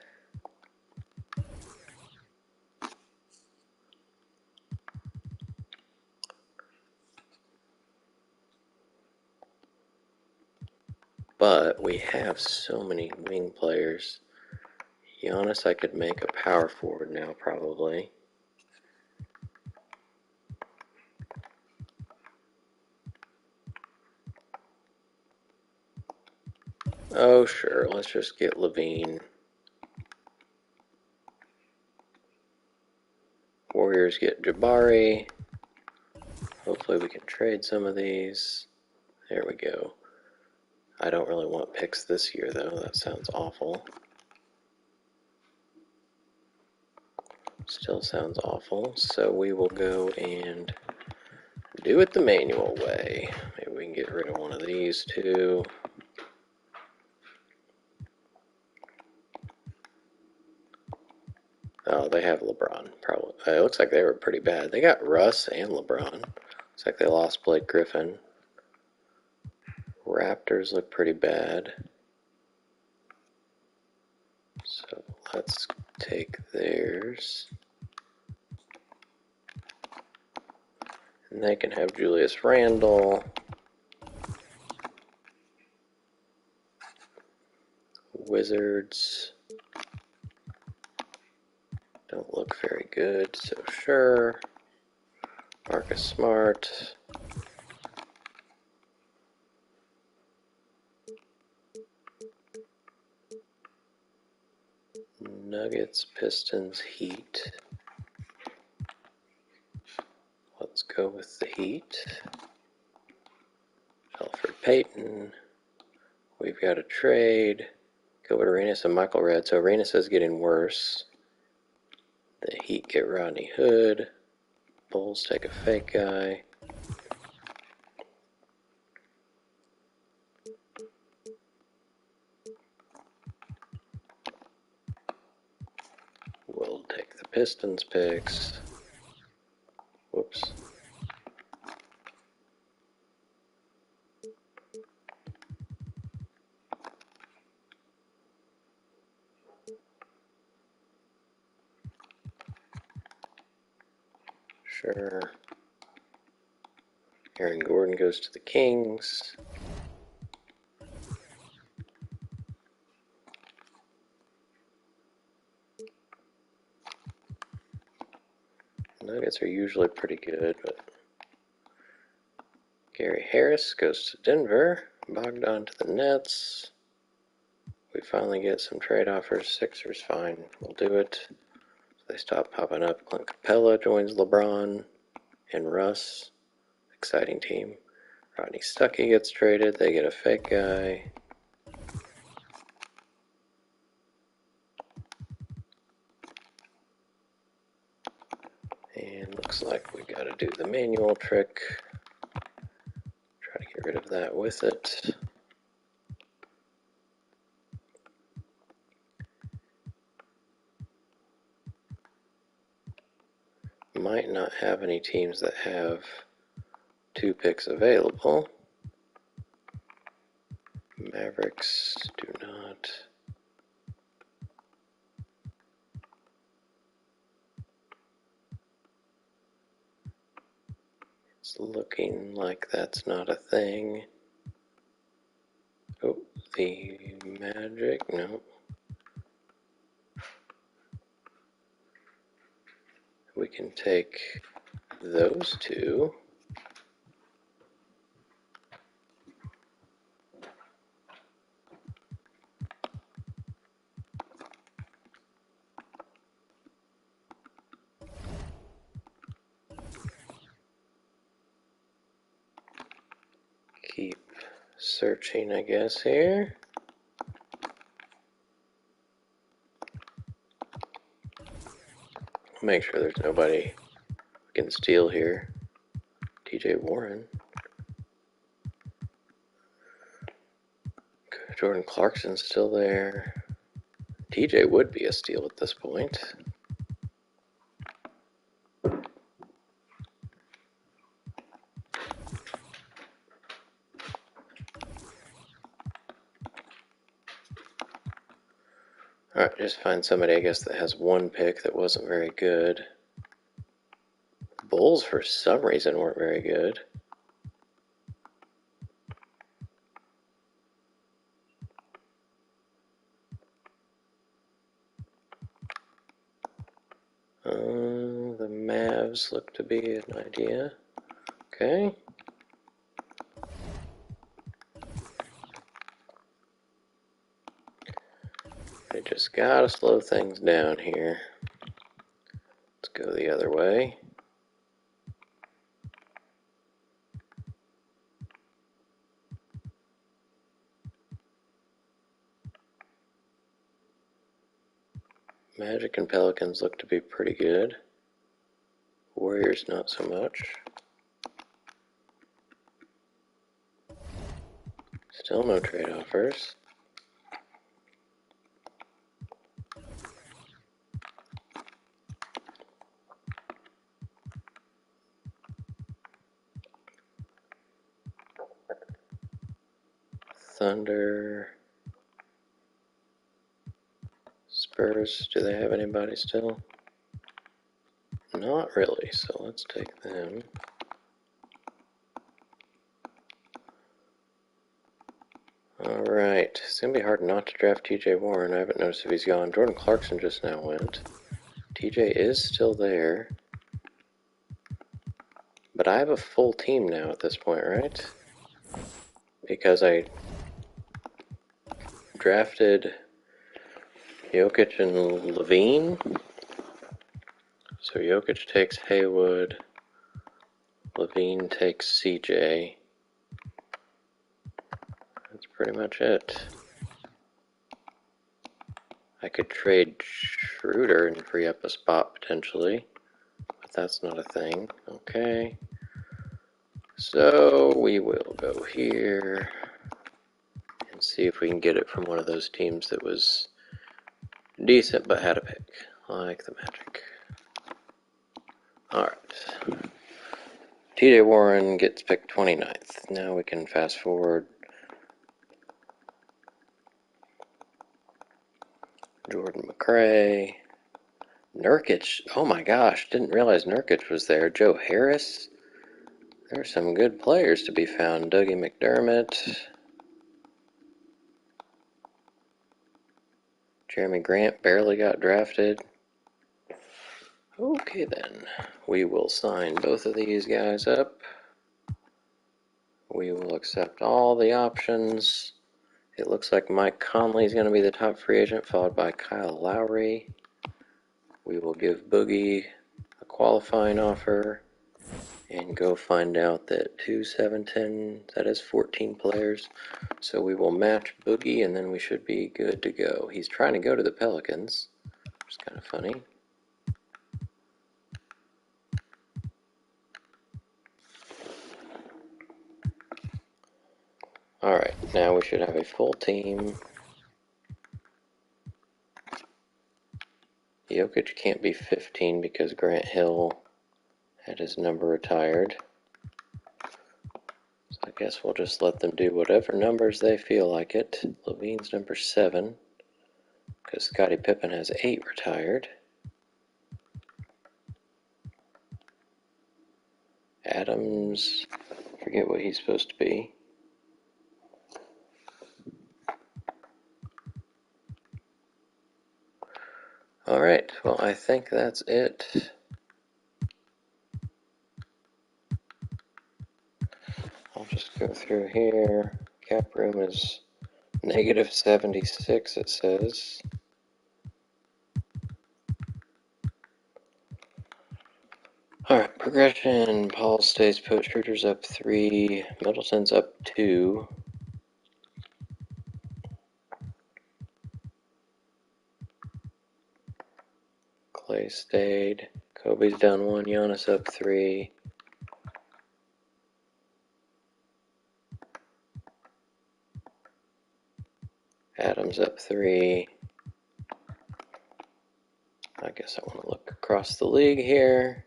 But we have so many wing players. Giannis I could make a power forward now, probably. Oh, sure, let's just get Levine. Warriors get Jabari. Hopefully we can trade some of these. There we go. I don't really want picks this year, though. That sounds awful. Still sounds awful. So we will go and do it the manual way. Maybe we can get rid of one of these, too. Oh, they have LeBron. Probably. It looks like they were pretty bad. They got Russ and LeBron. Looks like they lost Blake Griffin. Raptors look pretty bad. So let's take theirs. And they can have Julius Randle. Wizards don't look very good, so sure. Marcus Smart. Nuggets, Pistons, Heat. Let's go with the Heat. Alfred Payton. We've got a trade. Go with Arenas and Michael Redd. So Arenas is getting worse. The Heat get Rodney Hood. Bulls take a fake guy. Pistons picks. Whoops. Sure. Aaron Gordon goes to the Kings. Nuggets are usually pretty good, but Gary Harris goes to Denver. Bogdan to the Nets. We finally get some trade offers. Sixers, fine, we'll do it. They stop popping up. Clint Capella joins LeBron and Russ. Exciting team. Rodney Stuckey gets traded. They get a fake guy. And looks like we gotta do the manual trick. Try to get rid of that with it. Might not have any teams that have 2 picks available. Mavericks do not. It's looking like that's not a thing. Oh, the Magic, no. We can take those 2. Keep searching, I guess, here. Make sure there's nobody we can steal here. TJ Warren. Jordan Clarkson's still there. TJ would be a steal at this point. Alright, just find somebody, I guess, that has 1 pick that wasn't very good. Bulls, for some reason, weren't very good. The Mavs look to be an idea. Okay. I just gotta slow things down here. Let's go the other way. Magic and Pelicans look to be pretty good. Warriors not so much. Still no trade offers. Thunder. Spurs, do they have anybody still? Not really, so let's take them. Alright, it's going to be hard not to draft TJ Warren. I haven't noticed if he's gone. Jordan Clarkson just now went. TJ is still there. But I have a full team now at this point, right? Because I drafted Jokic and Levine. So Jokic takes Haywood. Levine takes CJ. That's pretty much it. I could trade Schroeder and free up a spot potentially, but that's not a thing. Okay. So we will go here and see if we can get it from one of those teams that was decent but had a pick, like the Magic. TJ Warren gets picked 29th. Now we can fast forward. Jordan McRae. Nurkic. Oh my gosh, didn't realize Nurkic was there. Joe Harris. There are some good players to be found. Dougie McDermott. Jeremy Grant barely got drafted. Okay then, we will sign both of these guys up. We will accept all the options. It looks like Mike Conley is going to be the top free agent, followed by Kyle Lowry. We will give Boogie a qualifying offer and go find out that 2, 7, 10, that is 14 players. So we will match Boogie and then we should be good to go. He's trying to go to the Pelicans, which is kind of funny. Alright, now we should have a full team. Jokic can't be 15 because Grant Hill had his number retired. So I guess we'll just let them do whatever numbers they feel like it. Levine's number 7 because Scottie Pippen has 8 retired. Adams, forget what he's supposed to be. Alright, well I think that's it. I'll just go through here. Cap room is negative 76, it says. Alright, progression. Paul stays put. Schroeder's up 3. Middleton's up 2. Clay stayed. Kobe's down 1. Giannis up 3. Adams up 3. I guess I want to look across the league here.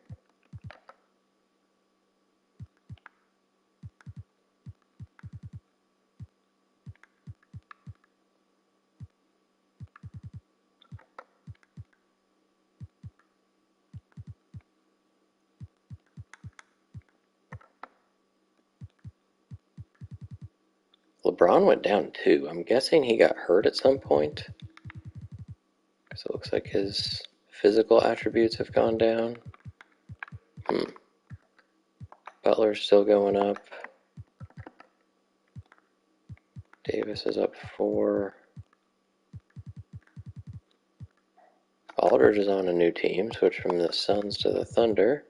LeBron went down 2. I'm guessing he got hurt at some point, because it looks like his physical attributes have gone down. Butler's still going up. Davis is up 4. Aldridge is on a new team, switched from the Suns to the Thunder.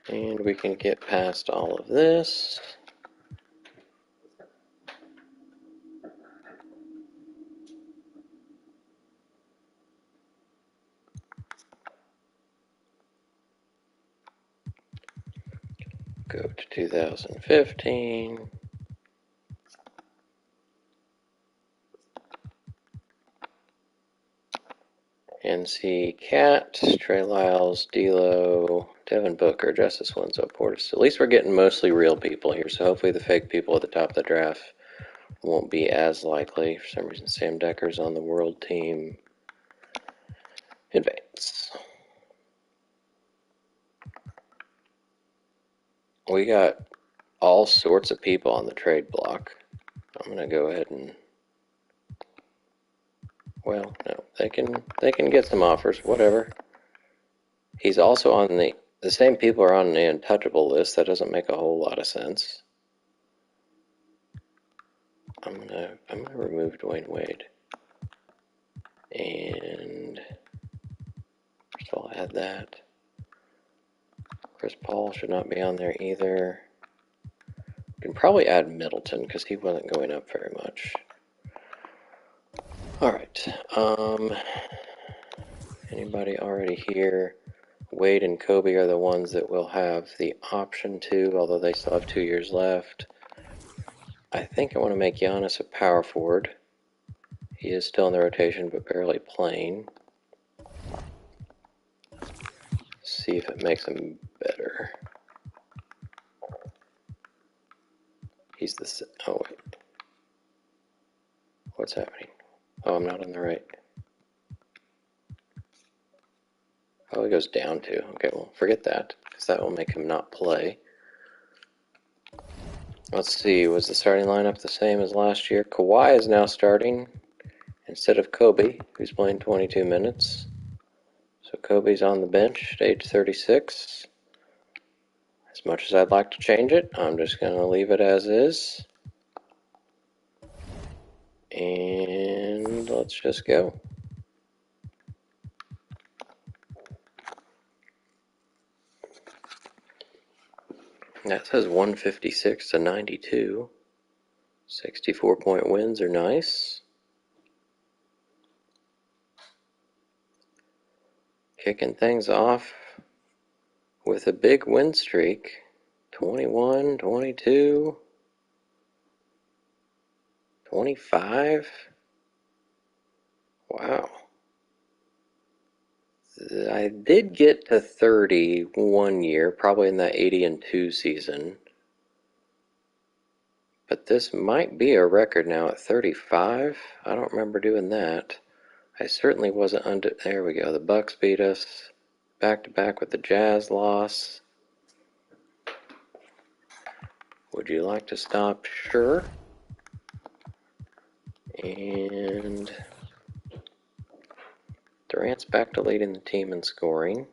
And we can get past all of this. Go to 2015. NC Cat, Trey Lyles, D'Lo, Devin Booker, Justice Winslow, Portis. At least we're getting mostly real people here, so hopefully the fake people at the top of the draft won't be as likely. For some reason, Sam Decker's on the world team. Advance. We got all sorts of people on the trade block. I'm going to go ahead and... Well, no, they can get some offers, whatever. He's also on the same people are on the untouchable list. That doesn't make a whole lot of sense. I'm gonna remove Dwayne Wade. And first of all, add that. Chris Paul should not be on there either. We can probably add Middleton because he wasn't going up very much. Alright. Anybody already here? Wade and Kobe are the ones that will have the option to, although they still have 2 years left. I think I want to make Giannis a power forward. He is still in the rotation, but barely playing. See if it makes him better. He's the... Oh, wait. What's happening? Oh, I'm not on the right. Oh, he goes down too. Okay, well, forget that, because that will make him not play. Let's see, was the starting lineup the same as last year? Kawhi is now starting instead of Kobe, who's playing 22 minutes. So Kobe's on the bench at age 36. As much as I'd like to change it, I'm just going to leave it as is. And let's just go. That says 156 to 92. 64-point wins are nice. Kicking things off with a big win streak. 21, 22, 25. Wow. I did get to 30 one year, probably in that 80-2 season. But this might be a record now at 35. I don't remember doing that. I certainly wasn't under... There we go. The Bucks beat us. Back-to-back with the Jazz loss. Would you like to stop? Sure. And Durant's back to leading the team in scoring.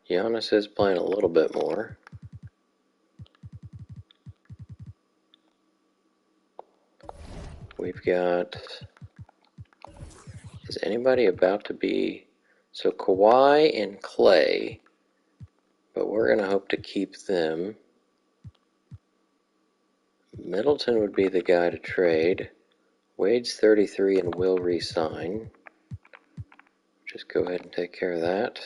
Giannis is playing a little bit more. We've got... Is anybody about to be... So Kawhi and Clay, but we're going to hope to keep them. Middleton would be the guy to trade. Wade's 33 and will re-sign. Just go ahead and take care of that.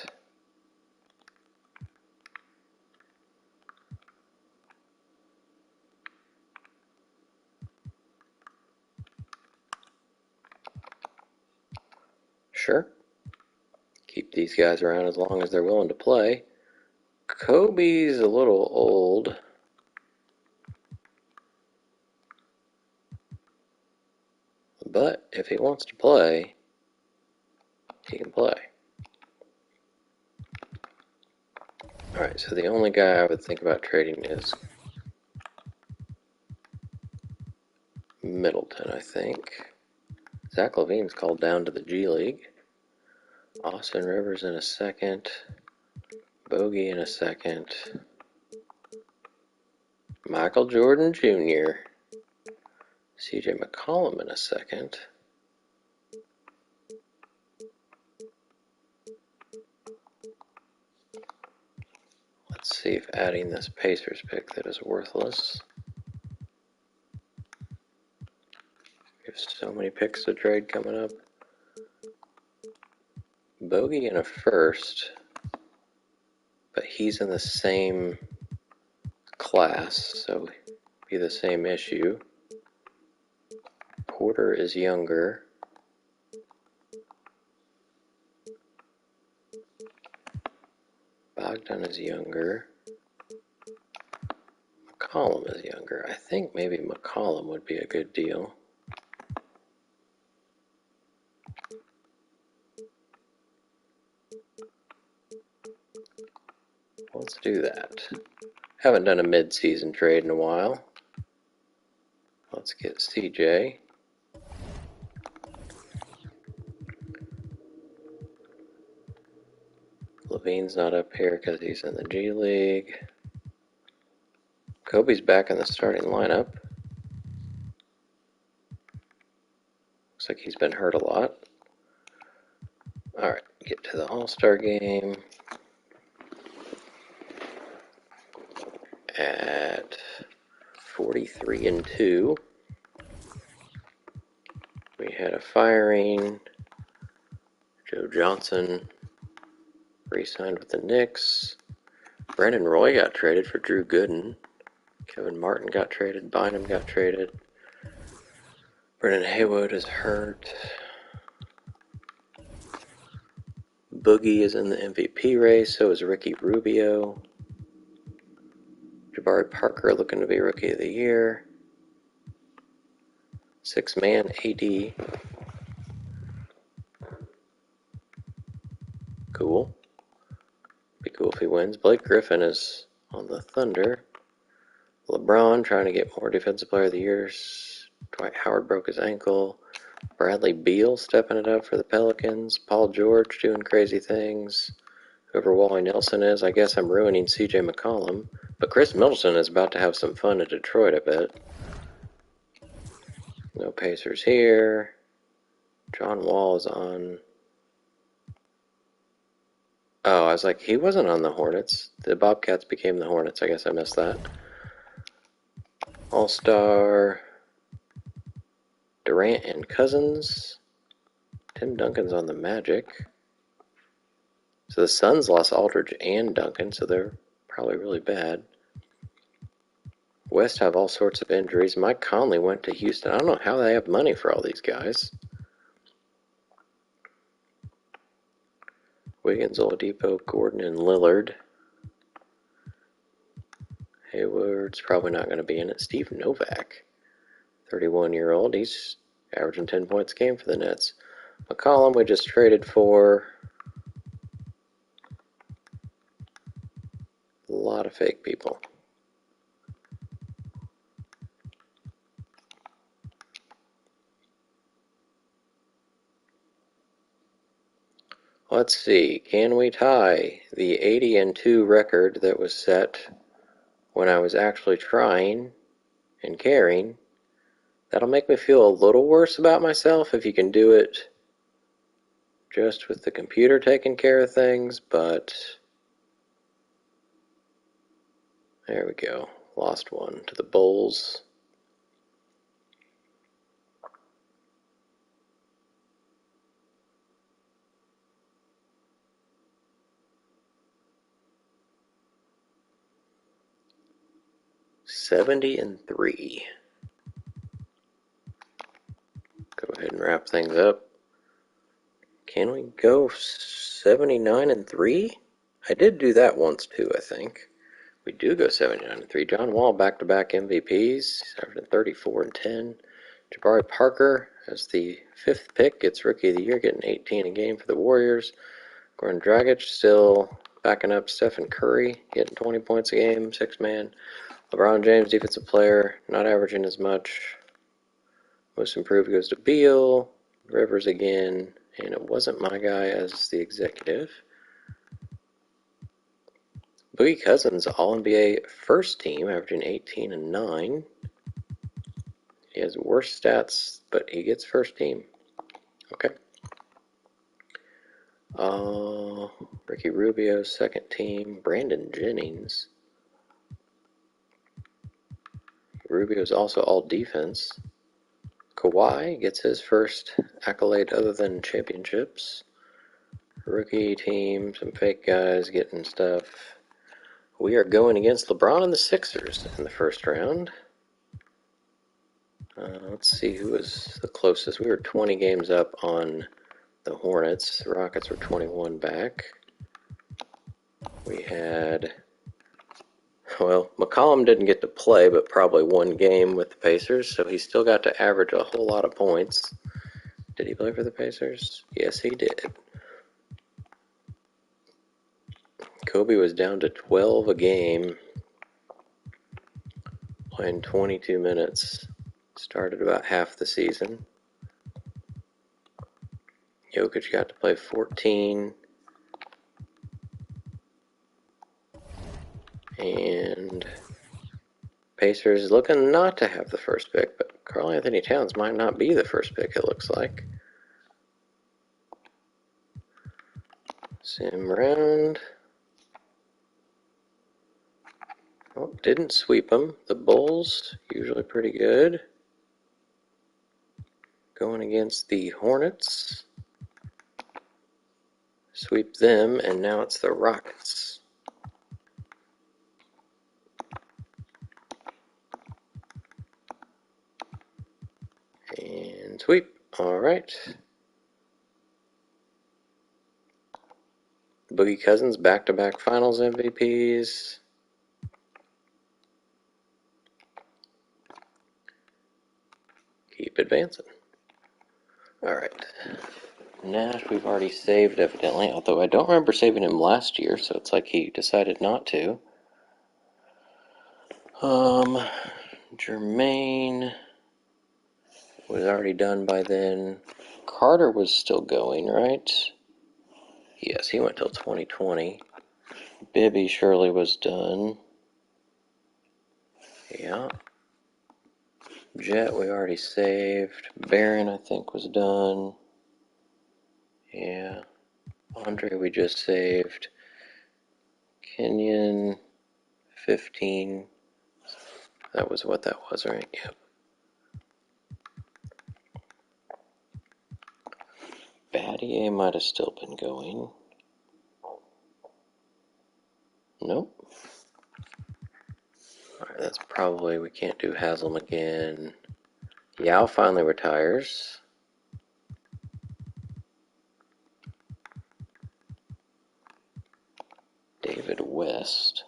Sure. Keep these guys around as long as they're willing to play. Kobe's a little old. But if he wants to play, he can play. Alright, so the only guy I would think about trading is Middleton, I think. Zach LaVine's called down to the G League. Austin Rivers in a second. Bogey in a second. Michael Jordan Jr. CJ McCollum in a second. Let's see if adding this Pacers pick that is worthless. We have so many picks to trade coming up. Bogey in a first, but he's in the same class, so be the same issue. Porter is younger. Bogdan is younger. McCollum is younger. I think maybe McCollum would be a good deal. Let's do that. Haven't done a mid-season trade in a while. Let's get CJ. Levine's not up here because he's in the G League. Kobe's back in the starting lineup. Looks like he's been hurt a lot. Alright, get to the All-Star game. At 43-2. We had a firing. Joe Johnson re-signed with the Knicks. Brandon Roy got traded for Drew Gooden. Kevin Martin got traded. Bynum got traded. Brennan Haywood is hurt. Boogie is in the MVP race, so is Ricky Rubio. Jabari Parker looking to be Rookie of the Year. Six-man AD. Cool. Be cool if he wins. Blake Griffin is on the Thunder. LeBron trying to get more Defensive Player of the Years. Dwight Howard broke his ankle. Bradley Beal stepping it up for the Pelicans. Paul George doing crazy things. Whoever Wally Nelson is, I guess I'm ruining CJ McCollum. But Chris Middleton is about to have some fun in Detroit, I bet. No Pacers here. John Wall is on. Oh, I was like, he wasn't on the Hornets. The Bobcats became the Hornets. I guess I missed that. All-Star. Durant and Cousins. Tim Duncan's on the Magic. So the Suns lost Aldridge and Duncan, so they're probably really bad. West have all sorts of injuries. Mike Conley went to Houston. I don't know how they have money for all these guys. Wiggins, Oladipo, Gordon, and Lillard. Hayward's probably not going to be in it. Steve Novak, 31-year-old. He's averaging 10 points a game for the Nets. McCollum we just traded for. A lot of fake people. Let's see, can we tie the 80-2 record that was set when I was actually trying and caring? That'll make me feel a little worse about myself if you can do it just with the computer taking care of things, but there we go. Lost one to the Bulls. $70-3. Go ahead and wrap things up. Can we go 79-3? I did do that once too, I think. We do go 79-3. John Wall back-to-back MVPs, averaging 34 and 10. Jabari Parker as the 5th pick gets Rookie of the Year, getting 18 a game for the Warriors. Goran Dragic still backing up Stephen Curry, getting 20 points a game, 6-man. LeBron James, Defensive Player, not averaging as much. Most Improved goes to Beal. Rivers again, and it wasn't my guy as the executive. Boogie Cousins, All-NBA first team, averaging 18 and 9. He has worse stats, but he gets first team. Okay. Ricky Rubio, second team. Brandon Jennings. Rubio's also all defense. Kawhi gets his first accolade other than championships. Rookie team, some fake guys getting stuff. We are going against LeBron and the Sixers in the first round. Let's see who was the closest. We were 20 games up on the Hornets. The Rockets were 21 back. We had, well, McCollum didn't get to play, but probably one game with the Pacers, so he still got to average a whole lot of points. Did he play for the Pacers? Yes, he did. Kobe was down to 12 a game, playing 22 minutes. Started about half the season. Jokic got to play 14. And Pacers looking not to have the first pick, but Karl Anthony Towns might not be the first pick, it looks like. Sim round. Oh, didn't sweep them. The Bulls, usually pretty good. Going against the Hornets. Sweep them, and now it's the Rockets. And And sweep. All right. Boogie Cousins, back-to-back finals MVPs. Keep advancing. All right. Nash we've already saved, evidently, although I don't remember saving him last year, so it's like he decided not to. Jermaine was already done by then. Carter was still going, right? Yes, he went till 2020. Bibby surely was done. Yeah. Jet we already saved. Barron I think was done. Yeah. Andre we just saved. Kenyon 15. That was what that was, right? Yep. Battier might have still been going. Nope. Alright, that's probably, we can't do Haslam again. Yao finally retires. David West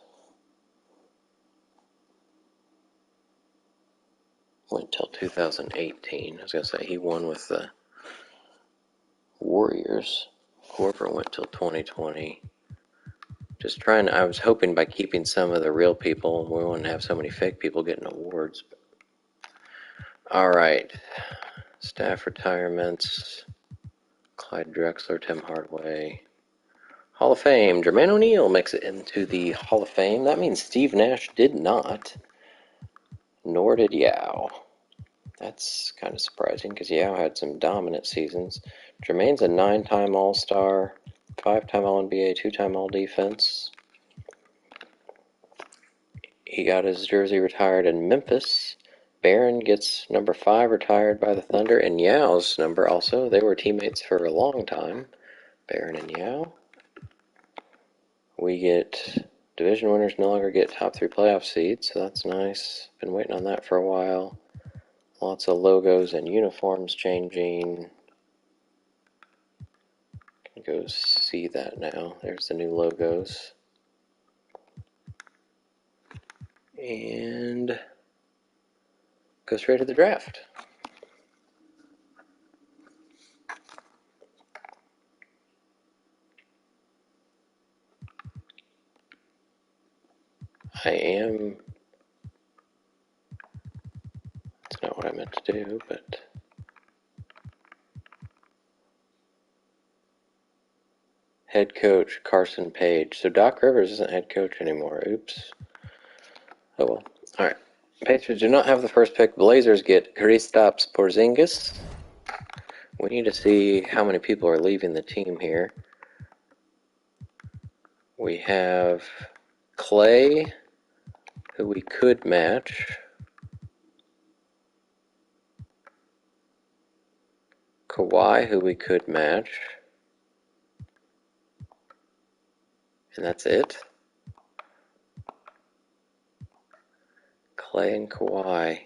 went till 2018. I was going to say he won with the Warriors. Corver went till 2020. Just trying, I was hoping by keeping some of the real people, we wouldn't have so many fake people getting awards. Alright. Staff retirements. Clyde Drexler, Tim Hardaway. Hall of Fame. Jermaine O'Neal makes it into the Hall of Fame. That means Steve Nash did not. Nor did Yao. That's kind of surprising because Yao had some dominant seasons. Jermaine's a 9-time All-Star, 5-time All-NBA, 2-time All-Defense. He got his jersey retired in Memphis. Barron gets number 5 retired by the Thunder, and Yao's number also. They were teammates for a long time, Barron and Yao. We get division winners no longer get top 3 playoff seeds, so that's nice. Been waiting on that for a while. Lots of logos and uniforms changing. Can go see that now. There's the new logos. And go straight to the draft. That's not what I meant to do, but head coach Carson Page. So Doc Rivers isn't head coach anymore. Oops. Oh well. Alright. Pacers do not have the first pick. Blazers get Kristaps Porzingis. We need to see how many people are leaving the team here. We have Clay, who we could match. Kawhi, who we could match. And that's it. Clay and Kawhi.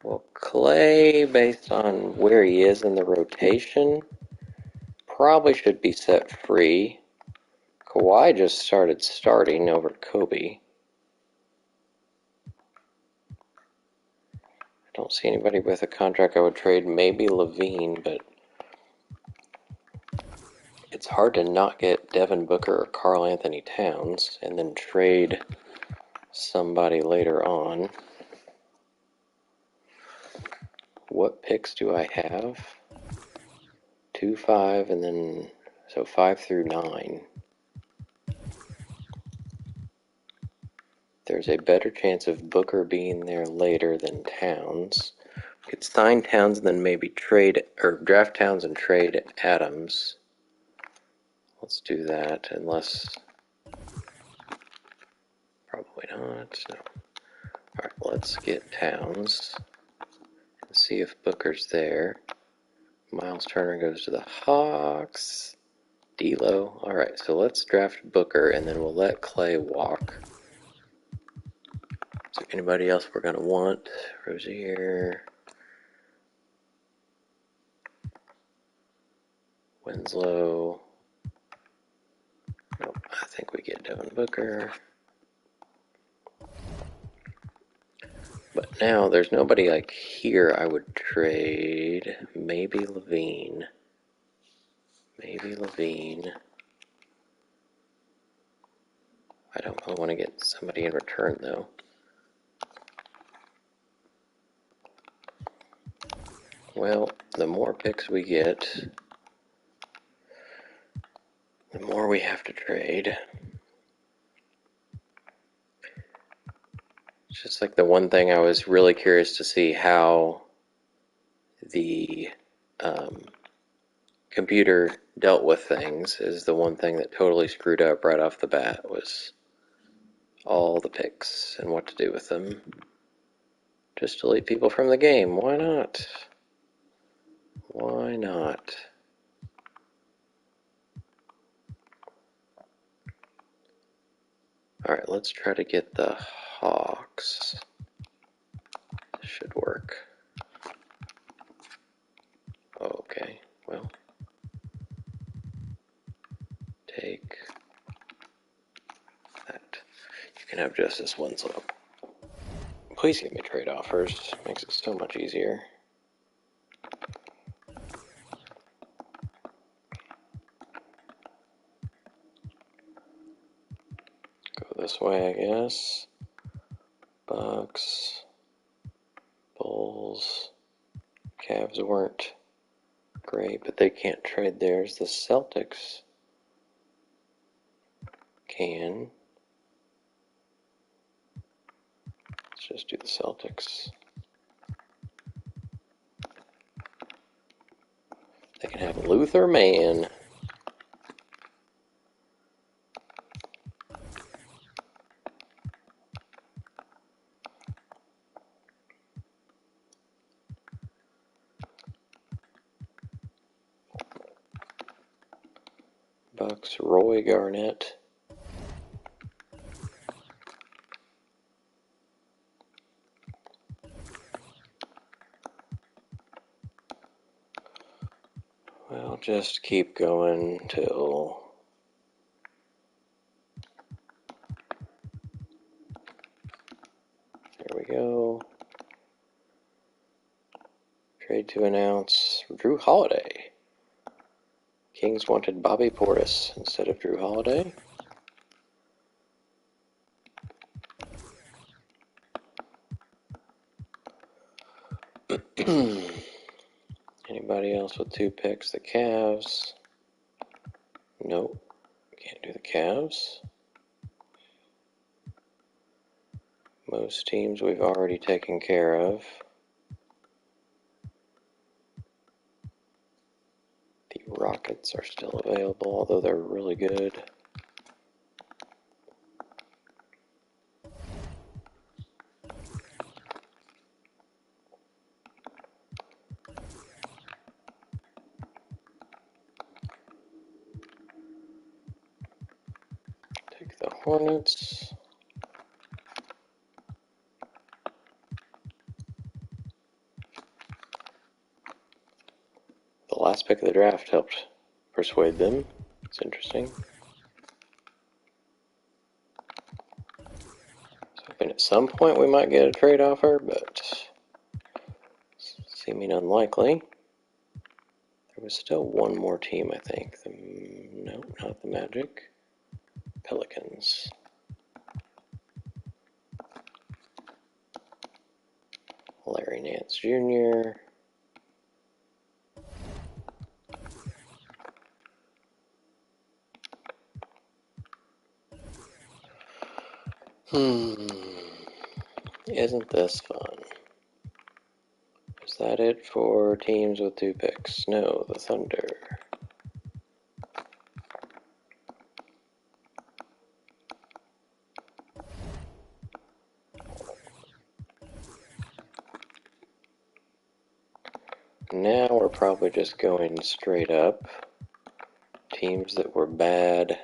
Well, Clay, based on where he is in the rotation, probably should be set free. Kawhi just starting over Kobe. I don't see anybody with a contract I would trade. Maybe Levine, but it's hard to not get Devin Booker or Karl Anthony Towns and then trade somebody later on. What picks do I have? 2, 5, and then, so 5 through 9. There's a better chance of Booker being there later than Towns. We could sign Towns and then maybe trade, or draft Towns and trade Adams. Let's do that, unless, probably not, no. Alright, let's get Towns and see if Booker's there. Miles Turner goes to the Hawks. D'Lo. Alright, so let's draft Booker and then we'll let Clay walk. So anybody else we're going to want? Rozier, Winslow. Nope, I think we get Devin Booker. But now there's nobody like here I would trade. Maybe Levine. Maybe Levine. I don't really want to get somebody in return though. Well, the more picks we get, the more we have to trade. It's just like the one thing I was really curious to see how the computer dealt with things is the one thing that totally screwed up right off the bat was all the picks and what to do with them. Just delete people from the game. Why not? Why not? Alright, let's try to get the Hawks. This should work. Okay, well. Take that. You can have just this Winslow. Please give me trade offers. Makes it so much easier. Go this way, I guess. Bucks. Bulls. Cavs weren't great, but they can't trade theirs. The Celtics can. Let's just do the Celtics. They can have Luther Mann. Bucks, Roy Garnett. Well, just keep going till there we go. Trade to announce Drew Holiday. Kings wanted Bobby Portis instead of Drew Holiday. Anybody else with 2 picks? The Cavs. Nope. Can't do the Cavs. Most teams we've already taken care of. The Rockets are still available, although they're really good. Take the Hornets. The last pick of the draft helped persuade them. It's interesting. So hoping at some point we might get a trade offer, but seeming unlikely. There was still one more team, I think. No, not the Magic. Pelicans. Larry Nance Jr. Isn't this fun? Is that it for teams with 2 picks? No, the Thunder. Now we're probably just going straight up. Teams that were bad.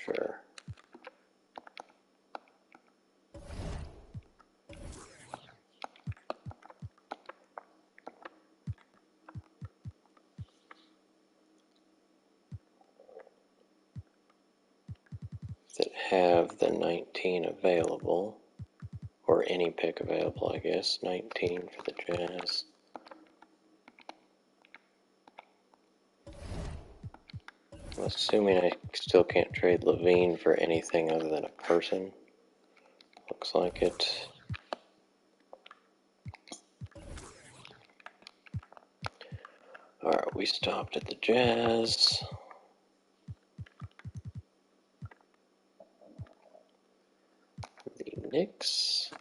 Sure. That have the 19 available, or any pick available, I guess. 19 for the Jazz. I'm assuming I still can't trade Levine for anything other than a person. Looks like it. Alright, we stopped at the Jazz. The Knicks.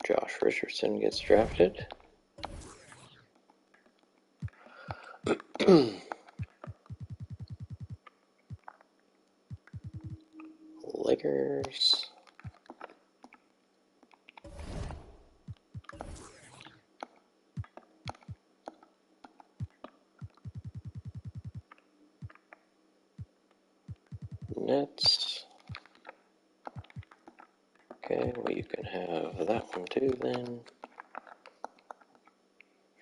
Josh Richardson gets drafted. Lakers. Nets. Okay, well you can have that one too then.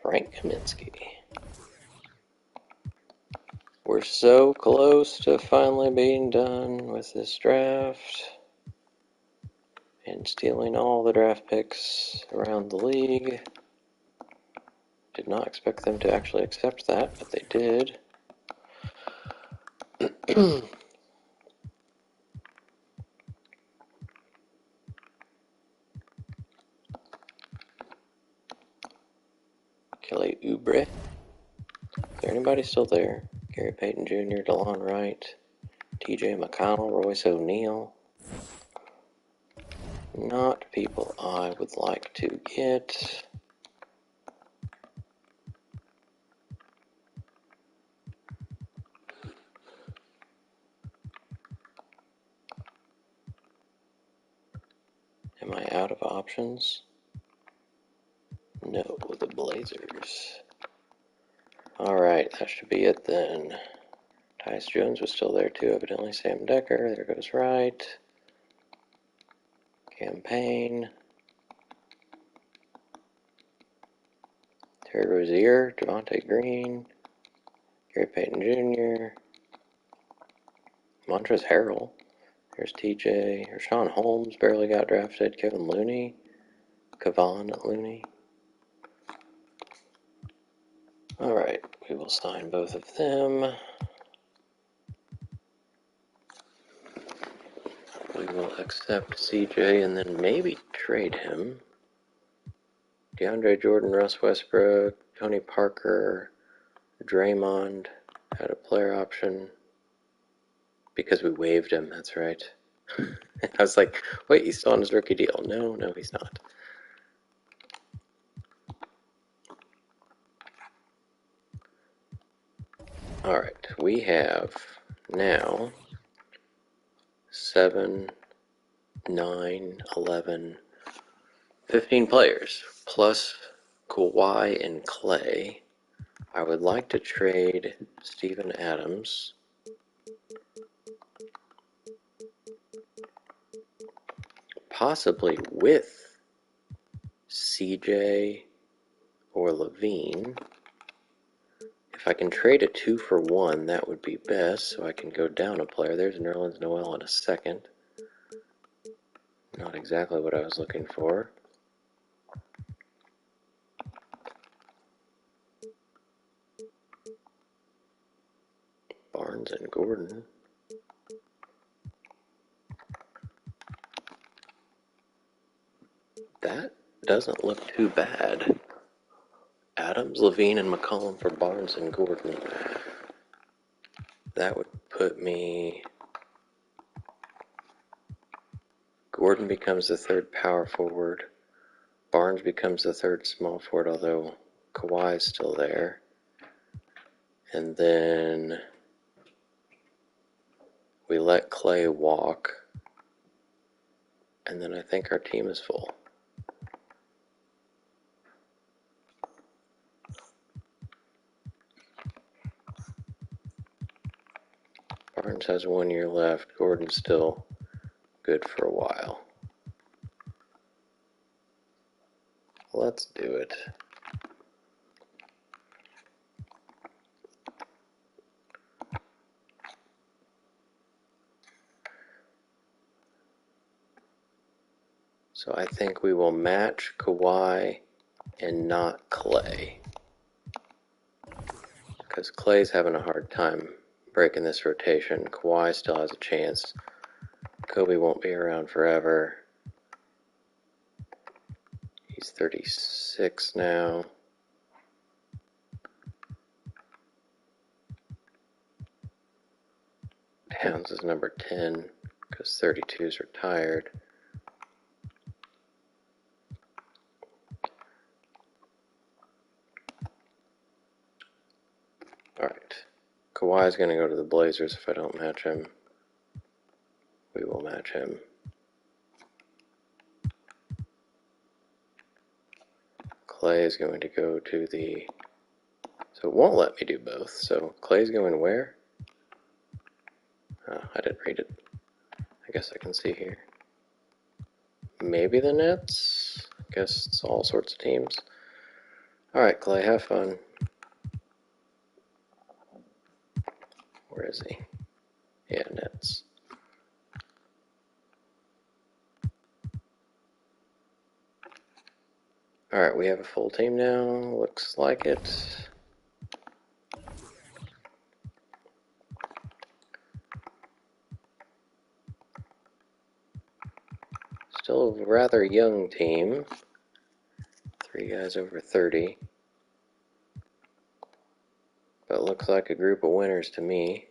Frank Kaminsky. We're so close to finally being done with this draft and stealing all the draft picks around the league. Did not expect them to actually accept that, but they did. Kelly Oubre. Is there anybody still there? Gary Payton Jr., DeLon Wright, TJ McConnell, Royce O'Neal. Not people I would like to get. Am I out of options? No, the Blazers. Alright, that should be it then. Tyus Jones was still there too, evidently. Sam Decker, there goes Wright. Campaign. Terry Rozier, Javonte Green, Gary Payton Jr., Montrezl Harrell. There's TJ. Rashawn Holmes barely got drafted. Kevin Looney. Kevon Looney. Alright, we will sign both of them. We will accept CJ and then maybe trade him. DeAndre Jordan, Russ Westbrook, Tony Parker, Draymond had a player option because we waived him, that's right. I was like, wait, he's still on his rookie deal. No, he's not. Alright, we have now 7, 9, 11, 15 players, plus Kawhi and Clay. I would like to trade Steven Adams. Possibly with CJ or Levine. If I can trade a 2-for-1, that would be best, so I can go down a player. There's Nerlens Noel in a second. Not exactly what I was looking for. Barnes and Gordon. That doesn't look too bad. Adams, Levine, and McCollum for Barnes and Gordon. That would put me... Gordon becomes the third power forward. Barnes becomes the third small forward, although Kawhi is still there. And then we let Clay walk. And then I think our team is full. Barnes has 1 year left. Gordon's still good for a while. Let's do it. So I think we will match Kawhi and not Clay, because Clay's having a hard time breaking this rotation. Kawhi still has a chance. Kobe won't be around forever. He's 36 now. Towns is number 10 because 32 is retired. Alright. Kawhi's going to go to the Blazers if I don't match him. We will match him. Clay is going to go to the... So it won't let me do both. So Clay's going where? Oh, I didn't read it. I guess I can see here. Maybe the Nets? I guess it's all sorts of teams. Alright, Clay, have fun. Where is he? Yeah, Nets. Alright, we have a full team now. Looks like it. Still a rather young team. 3 guys over 30. But looks like a group of winners to me.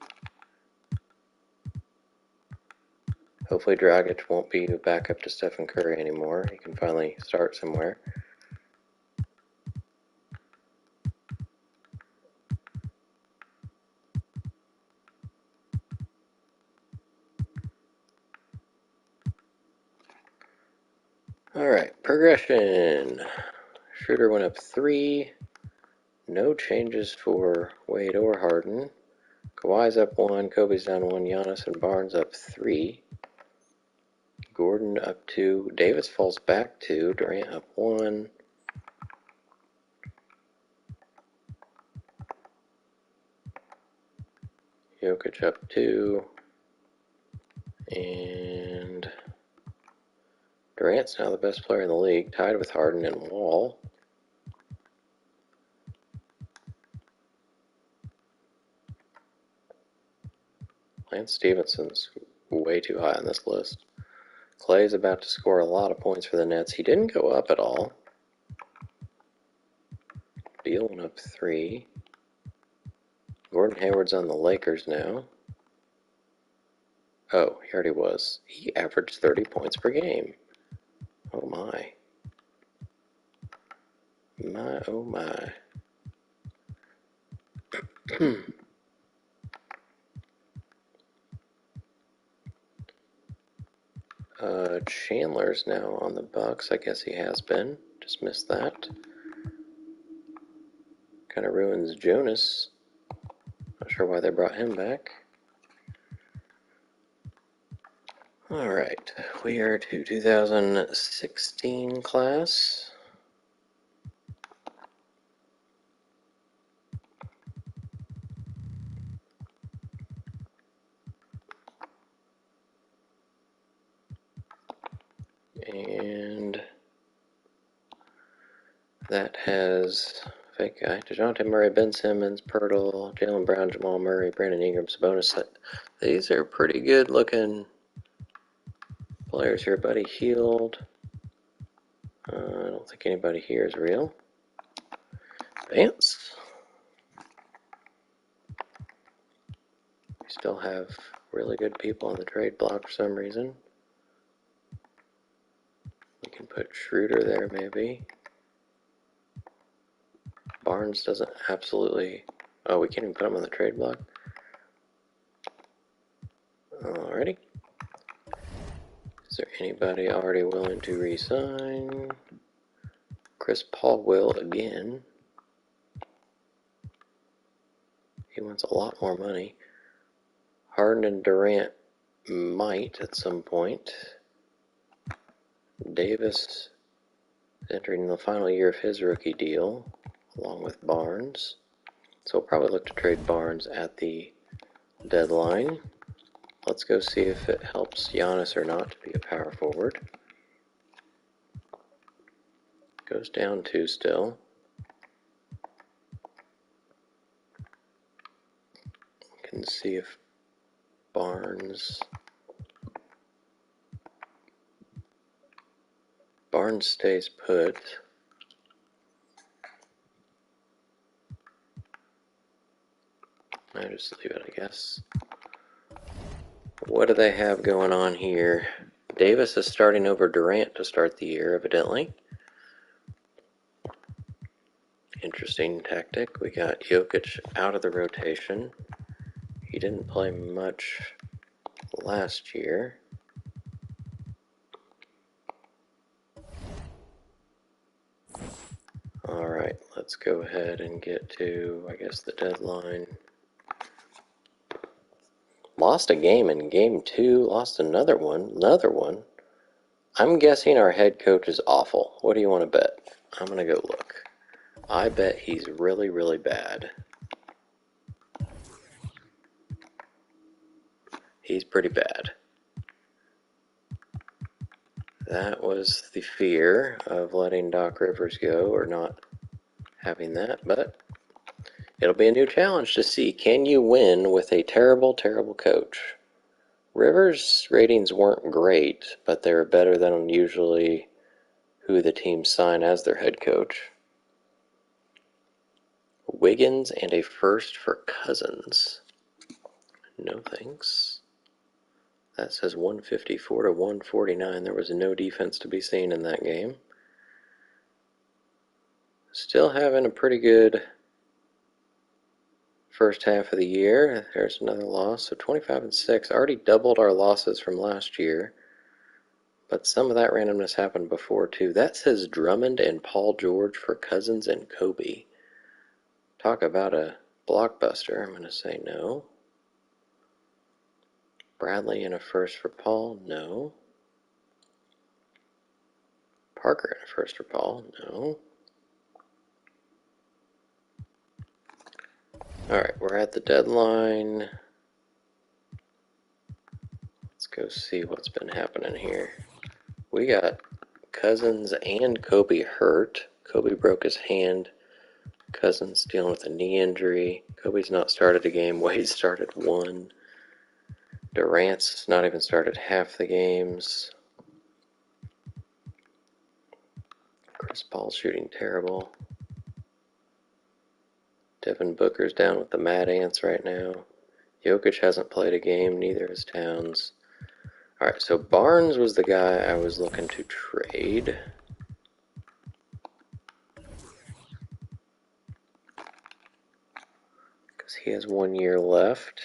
Hopefully Dragic won't be a backup to Stephen Curry anymore. He can finally start somewhere. Alright, progression. Schroeder went up 3. No changes for Wade or Harden. Kawhi's up 1, Kobe's down 1, Giannis and Barnes up 3. Gordon up 2, Davis falls back 2, Durant up 1. Jokic up 2. And Durant's now the best player in the league, tied with Harden and Wall. Lance Stephenson's way too high on this list. Clay's about to score a lot of points for the Nets. He didn't go up at all. Beal went up 3. Gordon Hayward's on the Lakers now. Oh, he already was. He averaged 30 points per game. Oh my. My, oh my. Chandler's now on the Bucks. I guess he has been. Just missed that. Kind of ruins Jonas. Not sure why they brought him back. Alright, we are to 2016 class. And that has fake guy, DeJounte Murray, Ben Simmons, Pirtle, Jaylen Brown, Jamal Murray, Brandon Ingram, Sabonis. These are pretty good looking players here. Buddy Hield. I don't think anybody here is real. Vance. We still have really good people on the trade block for some reason. We can put Schroeder there maybe. Barnes doesn't absolutely... Oh, we can't even put him on the trade block. Alrighty. Is there anybody already willing to re-sign? Chris Paul will again. He wants a lot more money. Harden and Durant might at some point. Davis entering the final year of his rookie deal, along with Barnes. So we'll probably look to trade Barnes at the deadline. Let's go see if it helps Giannis or not to be a power forward. Goes down 2 still. Can see if Barnes stays put. I just leave it, I guess. What do they have going on here? Davis is starting over Durant to start the year, evidently. Interesting tactic. We got Jokic out of the rotation. He didn't play much last year. Alright, let's go ahead and get to, I guess, the deadline. Lost a game in game 2, lost another one. I'm guessing our head coach is awful. What do you want to bet? I'm going to go look. I bet he's really, really bad. He's pretty bad. That was the fear of letting Doc Rivers go, or not having that, but it'll be a new challenge to see, can you win with a terrible, terrible coach? Rivers' ratings weren't great, but they were better than usually who the teams sign as their head coach. Wiggins and a first for Cousins. No thanks. That says 154 to 149. There was no defense to be seen in that game. Still having a pretty good first half of the year. There's another loss. So 25-6. Already doubled our losses from last year. But some of that randomness happened before too. That says Drummond and Paul George for Cousins and Kobe. Talk about a blockbuster. I'm going to say no. Bradley and a first for Paul? No. Parker and a first for Paul? No. Alright, we're at the deadline. Let's go see what's been happening here. We got Cousins and Kobe hurt. Kobe broke his hand. Cousins dealing with a knee injury. Kobe's not started a game. Wade started one. Durant's not even started half the games. Chris Paul's shooting terrible. Devin Booker's down with the Mad Ants right now. Jokic hasn't played a game, neither has Towns. Alright, so Barnes was the guy I was looking to trade. Because he has 1 year left.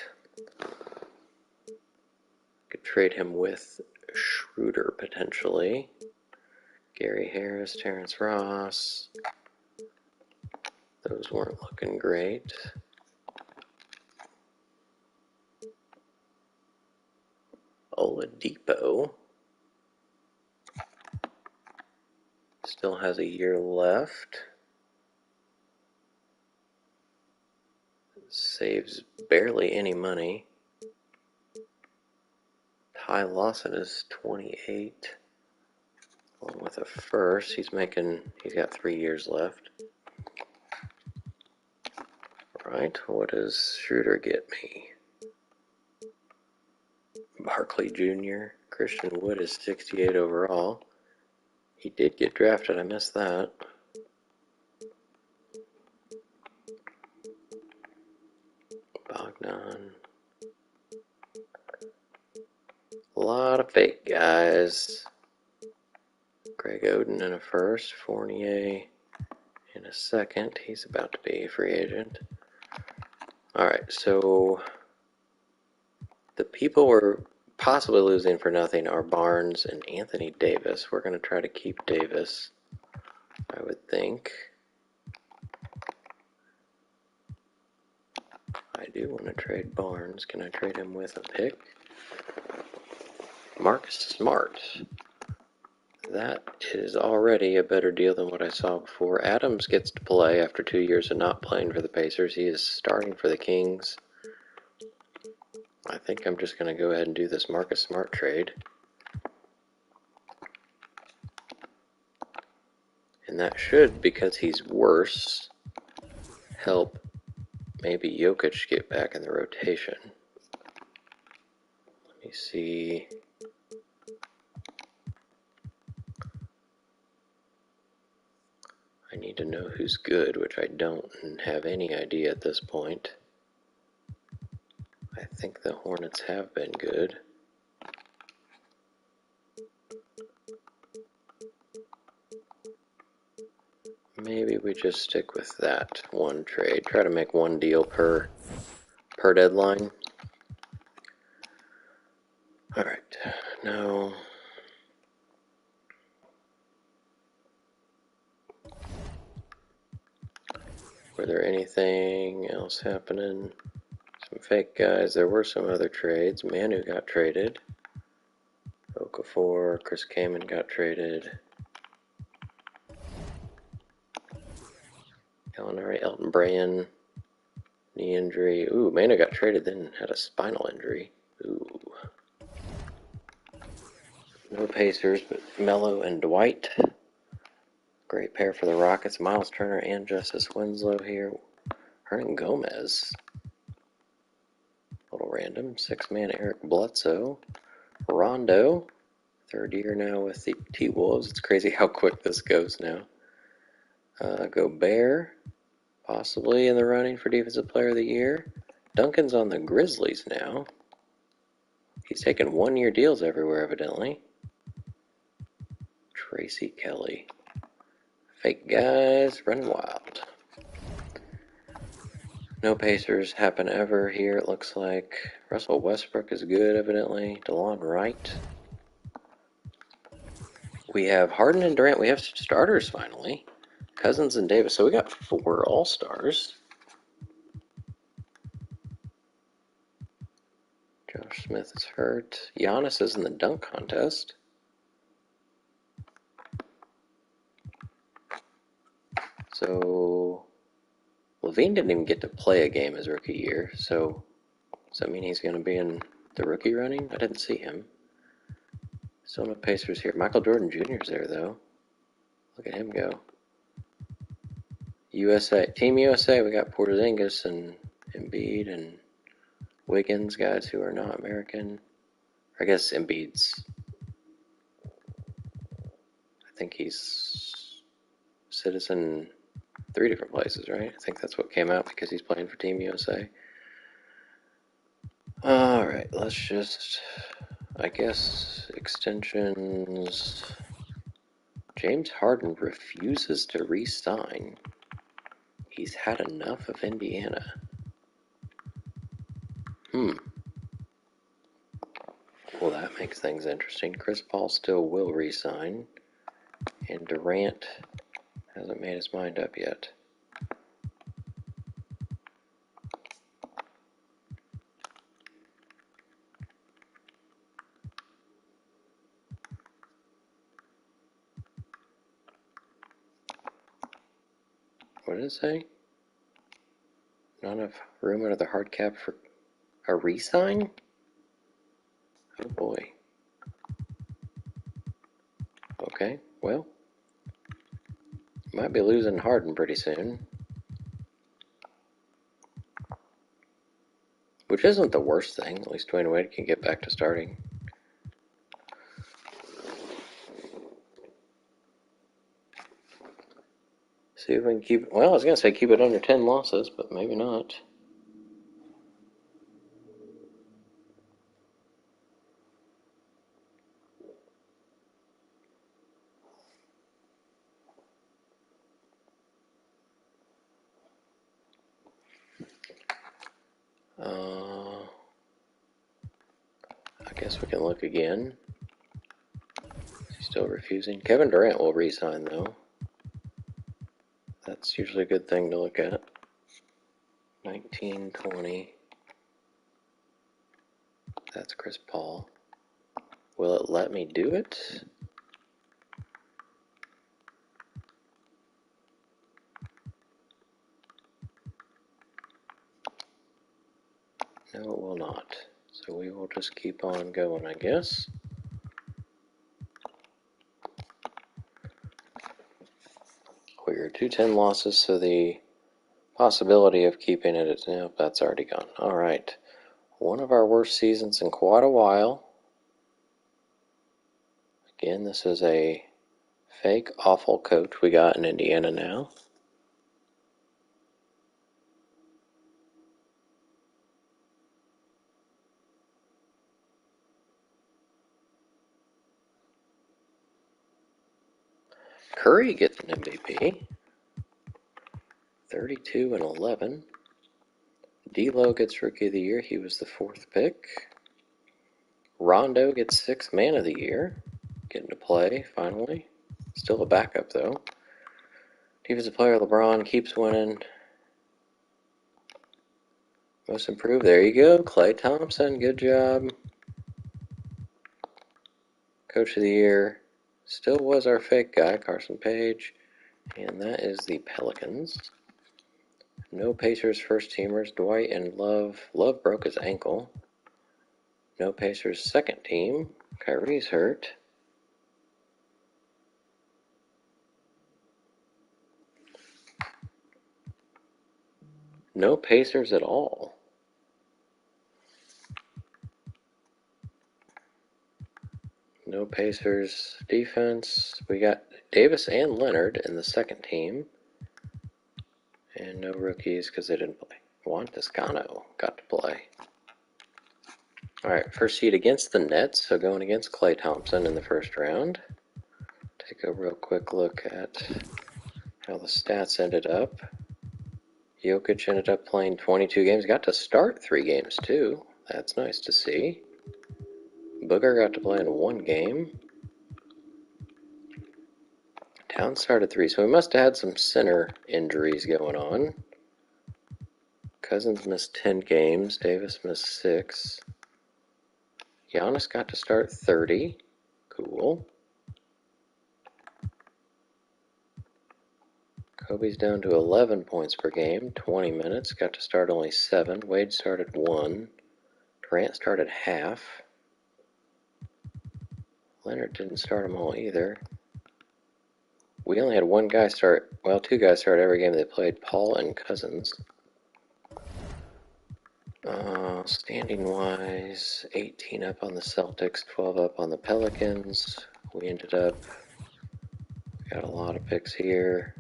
Could trade him with Schroeder potentially. Gary Harris, Terrence Ross. Those weren't looking great. Oladipo still has a year left. Saves barely any money. Ty Lawson is 28. Along with a first, he's got 3 years left. Right, what does Schroeder get me? Barkley Jr. Christian Wood is 68 overall. He did get drafted, I missed that. Bogdan. A lot of fake guys. Greg Oden in a first, Fournier in a second. He's about to be a free agent. Alright, so the people we're possibly losing for nothing are Barnes and Anthony Davis. We're going to try to keep Davis, I would think. I I do want to trade Barnes. Can I trade him with a pick? Marcus Smart. That is already a better deal than what I saw before. Adams gets to play after 2 years of not playing for the Pacers. He is starting for the Kings. I think I'm just going to go ahead and do this Marcus Smart trade. And that should, because he's worse, help maybe Jokic get back in the rotation. Let me see. I need to know who's good, which I don't have any idea at this point. I think the Hornets have been good. Maybe we just stick with that one trade. Try to make one deal per deadline. Alright, now were there anything else happening? Some fake guys. There were some other trades. Manu got traded. Okafor, Chris Kaman got traded. Gallinari, Elton Brand, knee injury. Ooh, Manu got traded, then had a spinal injury. Ooh. No Pacers, but Melo and Dwight. Great pair for the Rockets. Miles Turner and Justice Winslow here. Hernan Gomez. A little random. 6-man Eric Bledsoe. Rondo. Third year now with the T-Wolves. It's crazy how quick this goes now. Gobert. Possibly in the running for Defensive Player of the Year. Duncan's on the Grizzlies now. He's taking 1-year deals everywhere, evidently. Tracy Kelly. Fake guys running wild. No Pacers happen ever here, it looks like. Russell Westbrook is good, evidently. DeLon Wright. We have Harden and Durant. We have starters, finally. Cousins and Davis. So we got 4 All-Stars. Josh Smith is hurt. Giannis is in the dunk contest. So Levine didn't even get to play a game his rookie year. So does that mean he's going to be in the rookie running? I didn't see him. Still no Pacers here. Michael Jordan Jr. is there, though. Look at him go. USA. Team USA, we got Porzingis and Embiid and Wiggins, guys who are not American. I guess Embiid's... I think he's citizen 3 different places, right? I think that's what came out because he's playing for Team USA. Alright, let's just... I guess extensions... James Harden refuses to re-sign. He's had enough of Indiana. Well, that makes things interesting. Chris Paul still will re-sign. And Durant hasn't made his mind up yet. What did it say? Not enough room under the hard cap for a re-sign? Oh boy. Okay, well. Might be losing Harden pretty soon. Which isn't the worst thing. At least Dwayne Wade can get back to starting. See if we can keep... Well, I was going to say keep it under 10 losses, but maybe not. I guess we can look again. He's still refusing. Kevin Durant will re-sign, though. That's usually a good thing to look at. 19, 20. That's Chris Paul. Will it let me do it? No, it will not. So we will just keep on going, I guess. We're 2-10 losses, so the possibility of keeping it is, nope, that's already gone. All right. One of our worst seasons in quite a while. Again, this is a fake, awful coach we got in Indiana now. Curry gets an MVP. 32 and 11. D'Lo gets Rookie of the Year. He was the 4th pick. Rondo gets 6th Man of the Year. Getting to play, finally. Still a backup, though. Defensive Player LeBron keeps winning. Most Improved, there you go. Klay Thompson, good job. Coach of the Year still was our fake guy, Carson Page. And that is the Pelicans. No Pacers first teamers, Dwight and Love. Love broke his ankle. No Pacers second team. Kyrie's hurt. No Pacers at all. No Pacers defense. We got Davis and Leonard in the second team. And no rookies because they didn't play. Juan Toscano got to play. Alright, first seed against the Nets, so going against Klay Thompson in the first round. Take a real quick look at how the stats ended up. Jokic ended up playing 22 games. Got to start 3 games, too. That's nice to see. Booger got to play in 1 game. Towns started 3, so we must have had some center injuries going on. Cousins missed 10 games. Davis missed 6. Giannis got to start 30. Cool. Kobe's down to 11 points per game, 20 minutes. Got to start only 7. Wade started 1. Durant started half. Leonard didn't start them all either. We only had 1 guy start, well, 2 guys start every game they played, Paul and Cousins. Standing-wise, 18 up on the Celtics, 12 up on the Pelicans. We ended up, got a lot of picks here.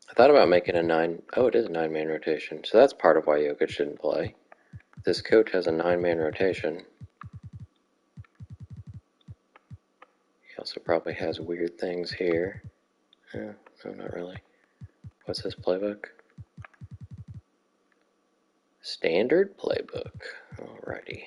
I thought about making a 9, oh, it is a 9-man rotation, so that's part of why Jokic didn't play. This coach has a 9-man rotation. He also probably has weird things here. No, not really. What's this playbook? Standard playbook. Alrighty.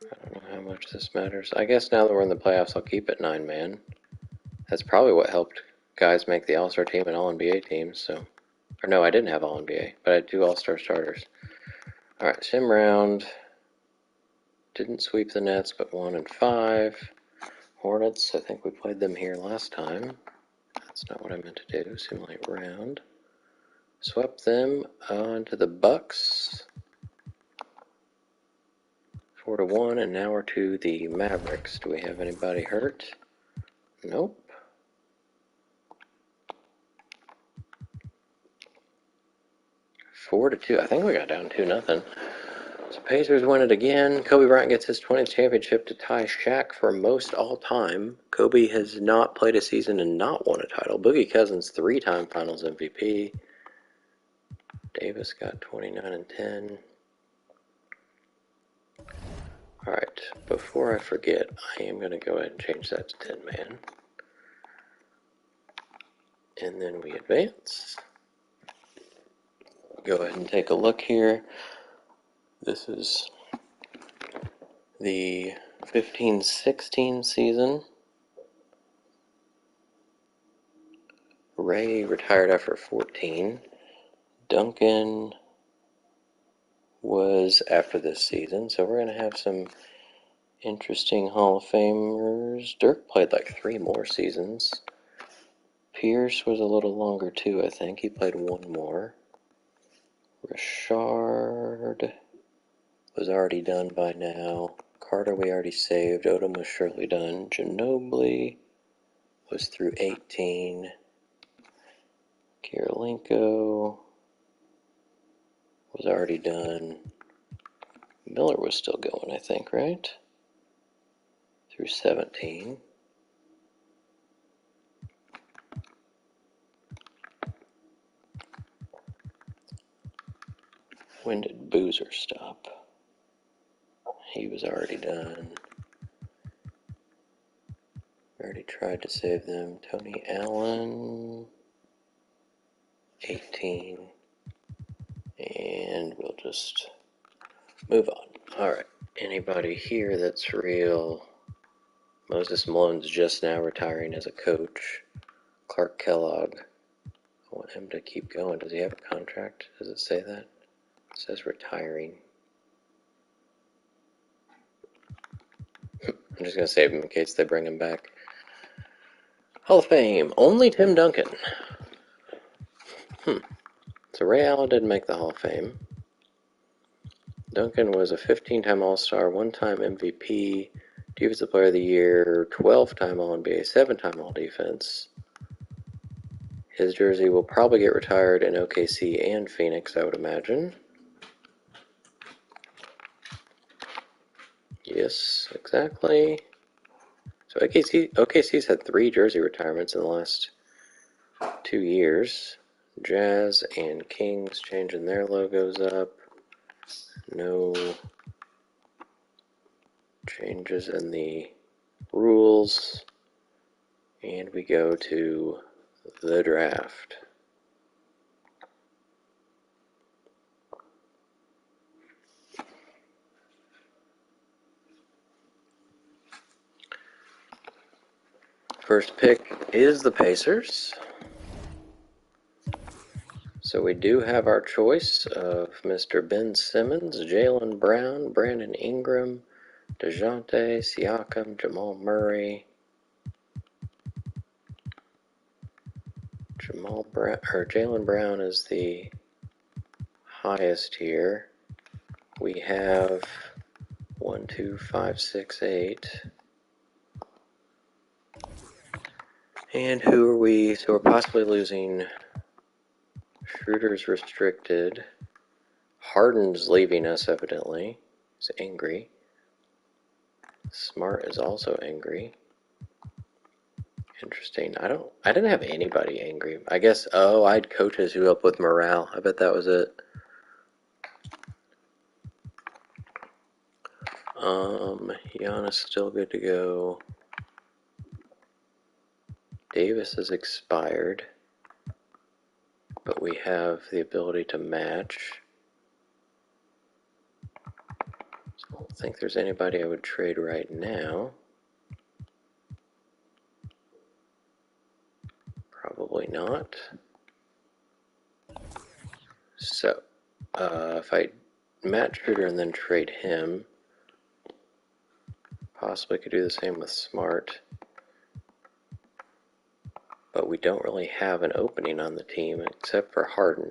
I don't know how much this matters. I guess now that we're in the playoffs, I'll keep it 9-man. That's probably what helped guys make the All-Star team and All-NBA teams, so. Or no, I didn't have All-NBA, but I had 2 All-Star starters. Alright, sim round. Didn't sweep the Nets, but 1 and 5. Hornets, I think we played them here last time. That's not what I meant to do. Simulate round. Swept them onto the Bucks. 4-1, and now we're to the Mavericks. Do we have anybody hurt? Nope. Four to 2. I think we got down 2-0. So Pacers win it again. Kobe Bryant gets his 20th championship to tie Shaq for most all time. Kobe has not played a season and not won a title. Boogie Cousins, 3-time Finals MVP. Davis got 29 and 10. Alright, before I forget, I am going to go ahead and change that to 10-man. And then we advance. Go ahead and take a look here. This is the 15-16 season, Ray retired after 14. Duncan was after this season, so we're going to have some interesting Hall of Famers. Dirk played like 3 more seasons. Pierce was a little longer too, I think. He played 1 more. Richard was already done by now. Carter we already saved. Odom was surely done. Ginobili was through 18. Kirilenko was already done. Miller was still going, I think, right? Through 17. When did Boozer stop? He was already done. We already tried to save them. Tony Allen, 18. And we'll just move on. Alright, anybody here that's real? Moses Malone's just now retiring as a coach. Clark Kellogg. I want him to keep going. Does he have a contract? Does it say that? It says retiring. I'm just going to save him in case they bring him back. Hall of Fame. Only Tim Duncan. So Ray Allen didn't make the Hall of Fame. Duncan was a 15-time All-Star, 1-time MVP, Defensive Player of the Year, 12-time All-NBA, 7-time All-Defense. His jersey will probably get retired in OKC and Phoenix, I would imagine. Yes, exactly. So OKC's had 3 jersey retirements in the last 2 years. Jazz and Kings changing their logos up. No changes in the rules. And we go to the draft. First pick is the Pacers. So we do have our choice of Mr. Ben Simmons, Jaylen Brown, Brandon Ingram, DeJounte, Siakam, Jamal Murray. Jaylen Brown is the highest here. We have 1, 2, 5, 6, 8. And who are we? So we're possibly losing Schroeder's restricted. Harden's leaving us, evidently. He's angry. Smart is also angry. Interesting. I didn't have anybody angry. I guess, I had coaches who helped with morale. I bet that was it. Giannis still good to go. Davis is expired, but we have the ability to match. So I don't think there's anybody I would trade right now. Probably not. So, if I match Schroeder and then trade him, possibly could do the same with Smart. But we don't really have an opening on the team except for Harden.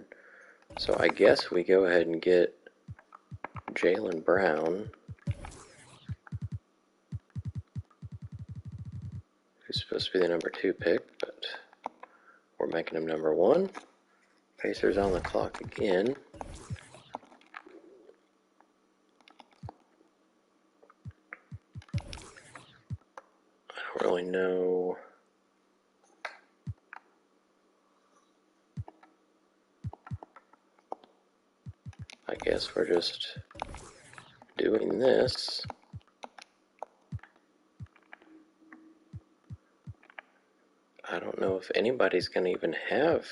So I guess we go ahead and get Jaylen Brown, who's supposed to be the number 2 pick, but we're making him number 1. Pacers on the clock again. I don't really know. I guess we're just doing this. I don't know if anybody's going to even have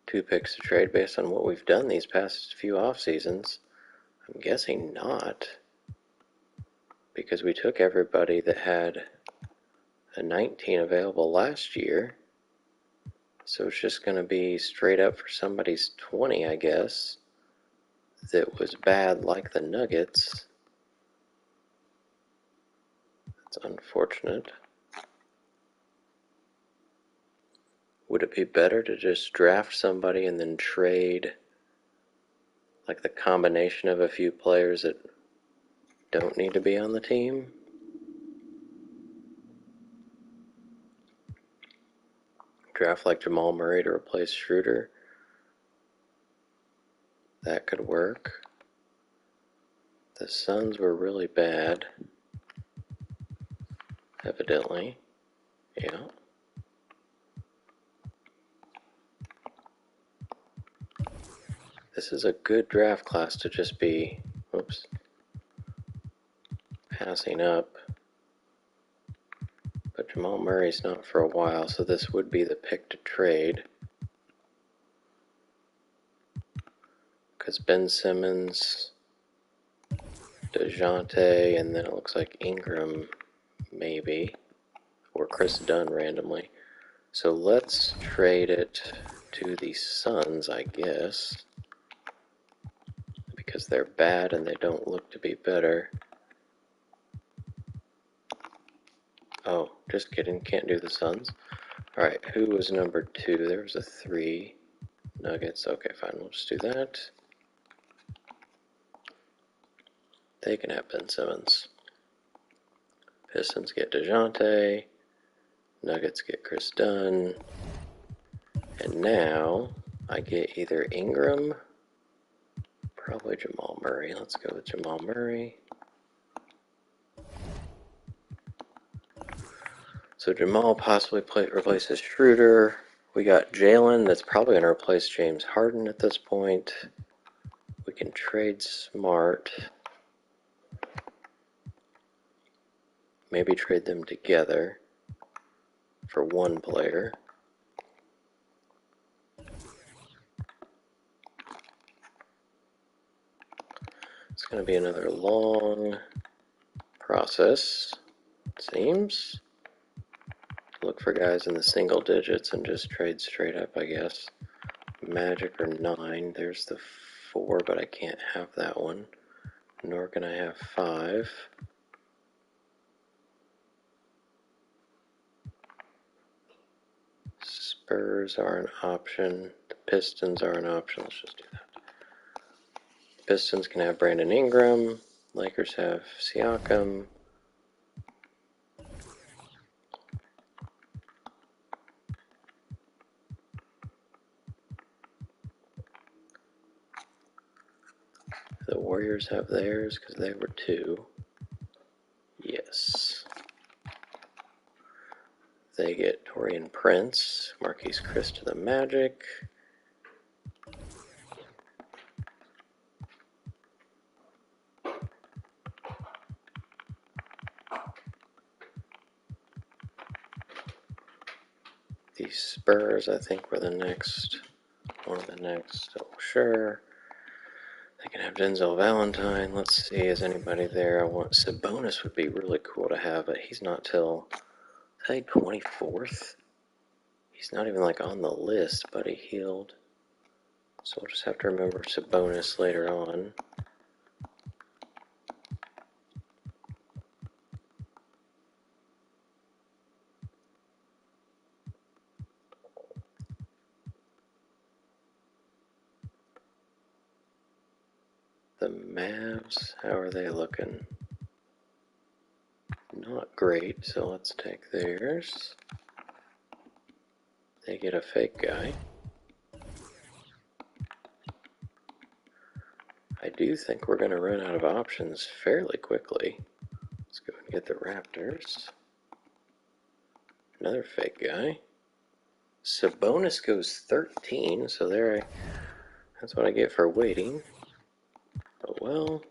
2 picks to trade based on what we've done these past few off seasons. I'm guessing not. because we took everybody that had a 19 available last year. So it's just going to be straight up for somebody's 20, I guess, that was bad like the Nuggets. That's unfortunate. Would it be better to just draft somebody and then trade like the combination of a few players that don't need to be on the team? Draft like Jamal Murray to replace Schroeder. That could work. The Suns were really bad, evidently. Yeah. This is a good draft class to just be, passing up. But Jamal Murray's not for a while, so this would be the pick to trade. Because Ben Simmons, DeJounte, and then it looks like Ingram, maybe. Or Chris Dunn randomly. So let's trade it to the Suns, I guess. Because they're bad and they don't look to be better. Oh, just kidding. Can't do the Suns. Alright, who was number 2? There was a 3. Nuggets. Okay, fine. We'll just do that. They can have Ben Simmons. Pistons get DeJounte. Nuggets get Chris Dunn. And now I get either Ingram, probably Jamal Murray. Let's go with Jamal Murray. So Jamal possibly replaces Schroeder. We got Jalen that's probably going to replace James Harden at this point. We can trade Smart. Maybe trade them together for one player. It's going to be another long process, it seems. Look for guys in the single digits and just trade straight up, I guess. Magic or 9. There's the 4, but I can't have that one. Nor can I have 5. Spurs are an option. The Pistons are an option. Let's just do that. Pistons can have Brandon Ingram. Lakers have Siakam. The Warriors have theirs because they were 2. Yes. They get Taurean Prince, Marquise Chris to the Magic. The Spurs, I think, were the next. One of the next. Oh, sure. They can have Denzel Valentine. Let's see, is anybody there? I want Sabonis would be really cool to have, but he's not till, say, 24th. He's not even like on the list, but he healed. So we'll just have to remember Sabonis later on. The Mavs, how are they looking? Not great, so let's take theirs. They get a fake guy. I do think we're going to run out of options fairly quickly. Let's go and get the Raptors. Another fake guy. Sabonis goes 13, so that's what I get for waiting. Oh well.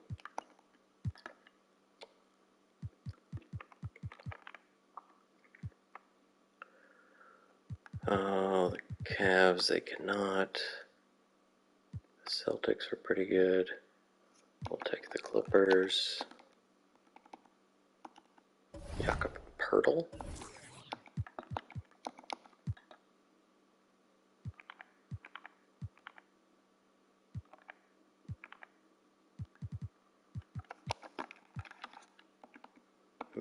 Oh, the Cavs, they cannot. The Celtics are pretty good. We'll take the Clippers. Jakob Pertl.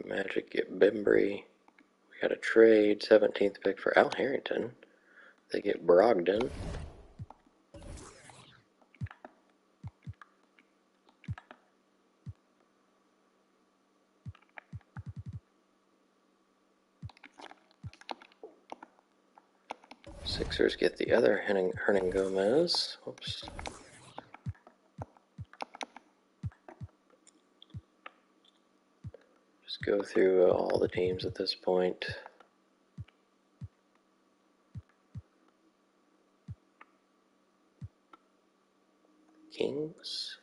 Magic get Bembry. We got a trade, 17th pick for Al Harrington. They get Brogdon. Sixers get the other Hernan Gomez. Oops. Just go through all the teams at this point. Kings.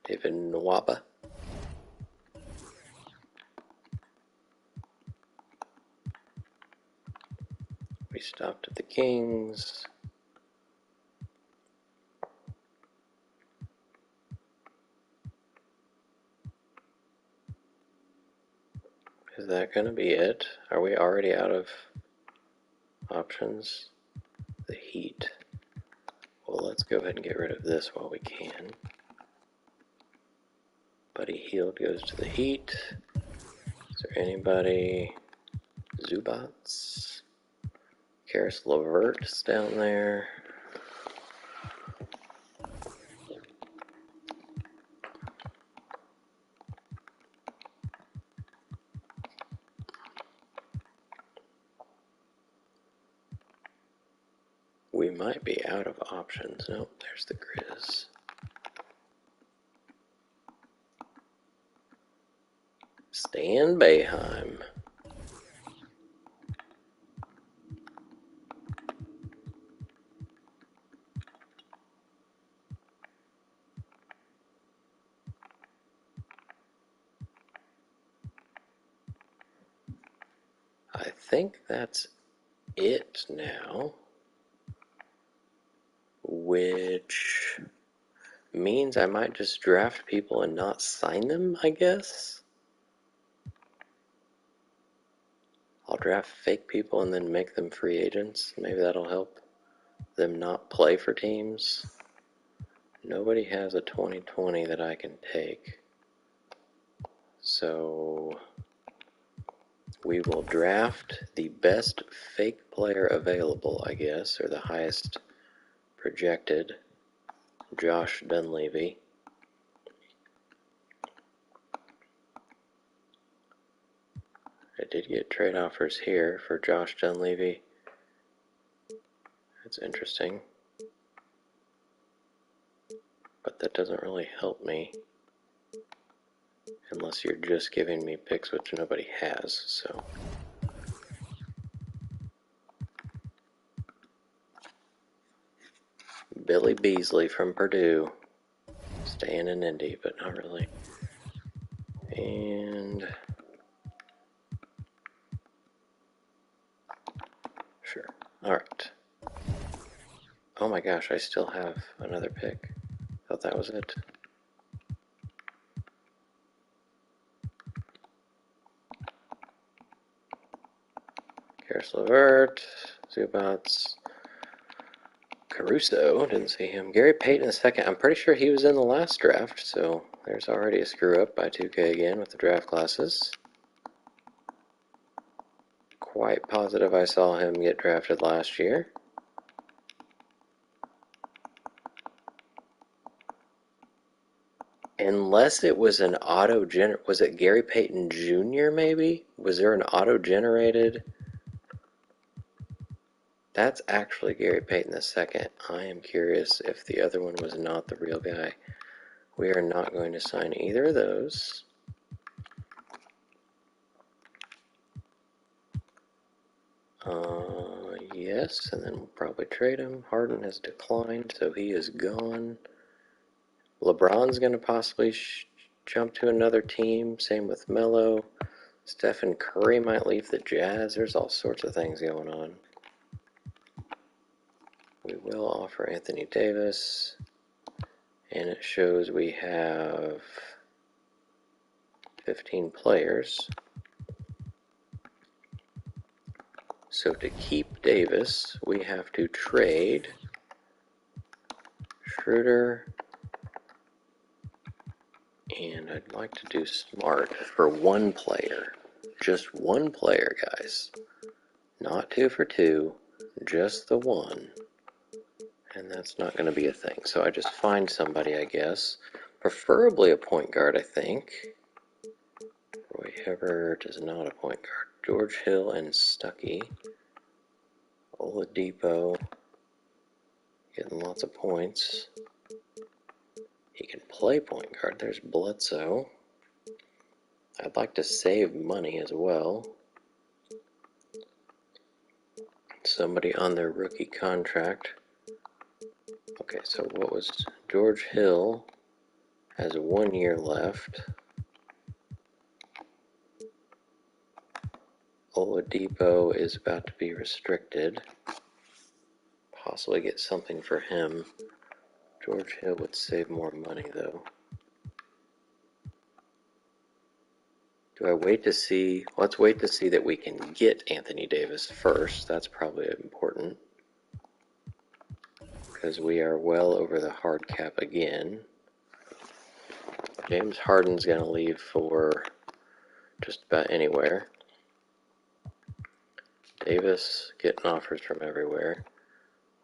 David Nwaba. We stopped at the Kings. Is that going to be it? Are we already out of options? The Heat. Well, let's go ahead and get rid of this while we can. Buddy Hield goes to the Heat. Is there anybody? Zubats. Karis LeVert's down there. We might be out of options. Nope, there's the Grizz. Stan Boeheim. I think that's it now, which means I might just draft people and not sign them, I guess. I'll draft fake people and then make them free agents. Maybe that'll help them not play for teams. Nobody has a 2020 that I can take. So we will draft the best fake player available, I guess, or the highest projected, Josh Dunleavy. I did get trade offers here for Josh Dunleavy. That's interesting. But that doesn't really help me. Unless you're just giving me picks which nobody has, so. Billy Beasley from Purdue. Staying in Indy, but not really. And sure. Alright. Oh my gosh, I still have another pick. Thought that was it. Karis LeVert, Zubats, Caruso, didn't see him. Gary Payton the second. I'm pretty sure he was in the last draft, so there's already a screw up by 2K again with the draft classes. Quite positive I saw him get drafted last year. Unless it was an was it Gary Payton Jr. maybe? Was there an auto-generated? That's actually Gary Payton II. I am curious if the other one was not the real guy. We are not going to sign either of those. Yes, and then we'll probably trade him. Harden has declined, so he is gone. LeBron's going to possibly jump to another team. Same with Melo. Stephen Curry might leave the Jazz. There's all sorts of things going on. We will offer Anthony Davis. And it shows we have 15 players. So to keep Davis, we have to trade Schroeder, and I'd like to do Smart for one player. Just one player, guys. Not 2 for 2, just the one. And that's not going to be a thing. So I just find somebody, I guess. Preferably a point guard, I think. Roy Hibbert is not a point guard. George Hill and Stuckey. Oladipo getting lots of points. He can play point guard. There's Bledsoe. I'd like to save money as well. Somebody on their rookie contract. Okay, so what was George Hill has 1 year left. Oladipo is about to be restricted. Possibly get something for him. George Hill would save more money though. Do I wait to see? Let's wait to see that we can get Anthony Davis first. That's probably important. Because we are well over the hard cap again. James Harden's going to leave for just about anywhere. Davis getting offers from everywhere.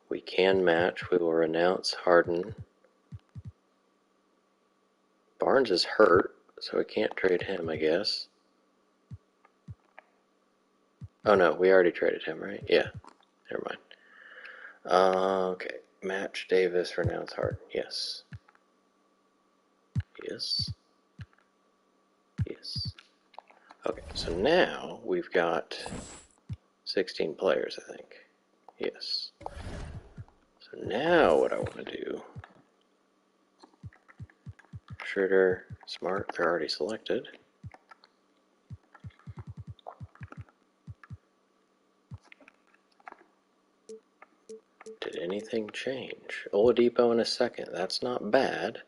We can match. We will renounce Harden. Barnes is hurt, so we can't trade him, I guess. Oh no, we already traded him, right? Yeah, never mind. Okay, match Davis, renounce Harden. Yes. Yes. Yes. Okay, so now we've got 16 players, I think. Yes. So now what I want to do, Schroeder, Smart, they're already selected. Did anything change? Oladipo in a second, that's not bad.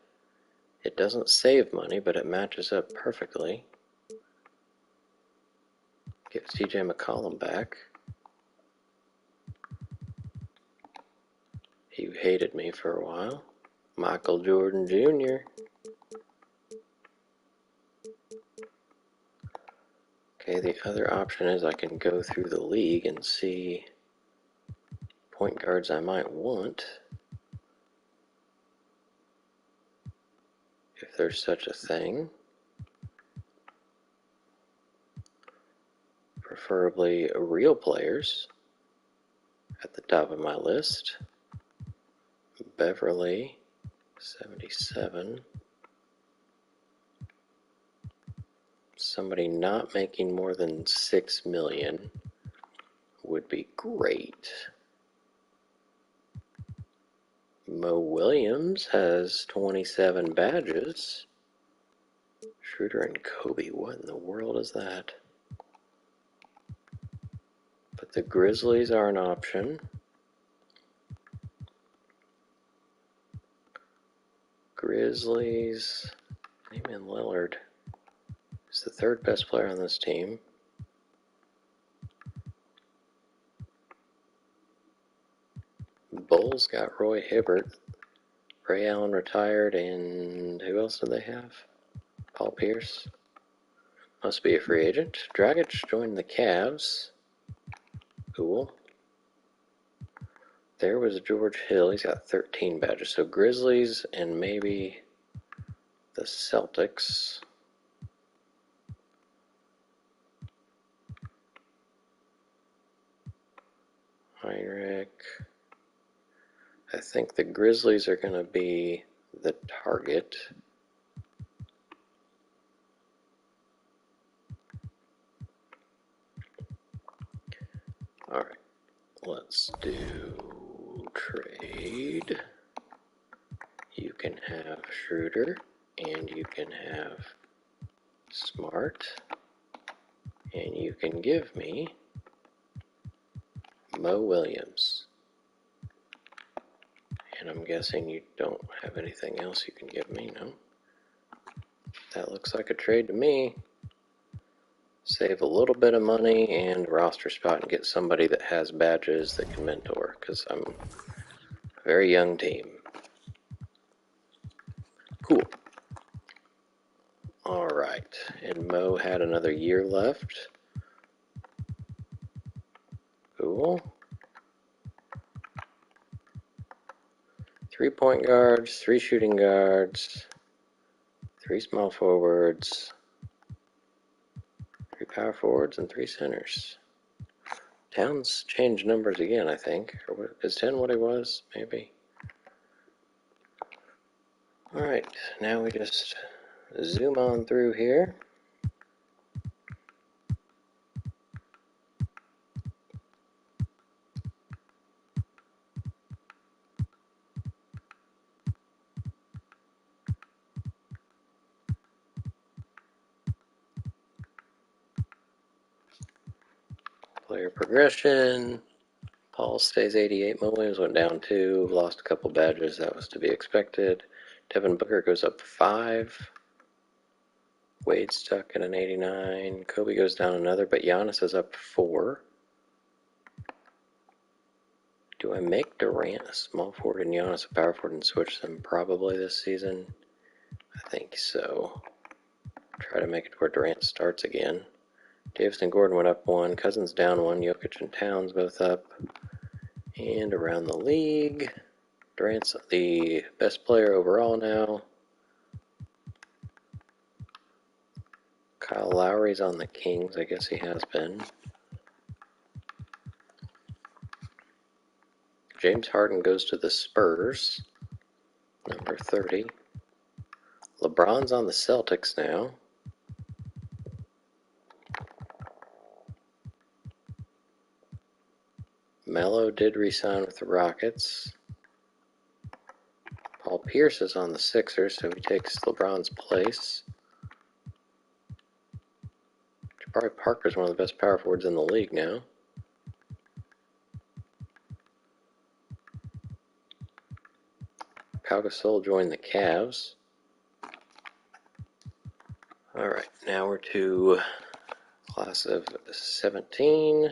It doesn't save money, but it matches up perfectly. Get CJ McCollum back. He hated me for a while. Michael Jordan Jr. Okay, the other option is I can go through the league and see point guards I might want. If there's such a thing. Preferably real players at the top of my list. Beverly, 77. Somebody not making more than $6 million would be great. Mo Williams has 27 badges. Schroeder and Kobe, what in the world is that? But the Grizzlies are an option. Grizzlies, Damian Lillard is the third best player on this team. Bulls got Roy Hibbert. Ray Allen retired, and who else do they have? Paul Pierce. Must be a free agent. Dragic joined the Cavs. Cool. There was George Hill. He's got 13 badges. So Grizzlies and maybe the Celtics. Heinrich. I think the Grizzlies are going to be the target. All right. Let's do trade. You can have Schroeder, and you can have Smart, and you can give me Mo Williams. And I'm guessing you don't have anything else you can give me, no? That looks like a trade to me. save a little bit of money and roster spot and get somebody that has badges that can mentor, because I'm a very young team. Cool. Alright, and Mo had another year left. Cool. 3 point guards, 3 shooting guards, 3 small forwards, 3 power forwards, and 3 centers. Towns changed numbers again, I think. Or is 10 what it was? Maybe. Alright, now we just zoom on through here. Player progression. Paul stays 88. Mo Williams went down 2. Lost a couple badges. That was to be expected. Devin Booker goes up 5. Wade stuck at an 89. Kobe goes down another, but Giannis is up 4. Do I make Durant a small forward and Giannis a power forward and switch them probably this season? I think so. Try to make it where Durant starts again. Davis and Gordon went up 1. Cousins down 1. Jokic and Towns both up. And around the league, Durant's the best player overall now. Kyle Lowry's on the Kings. I guess he has been. James Harden goes to the Spurs, number 30. LeBron's on the Celtics now. Melo did resign with the Rockets. Paul Pierce is on the Sixers, so he takes LeBron's place. Jabari Parker's one of the best power forwards in the league now. Pau Gasol joined the Cavs. Alright, now we're to class of 17.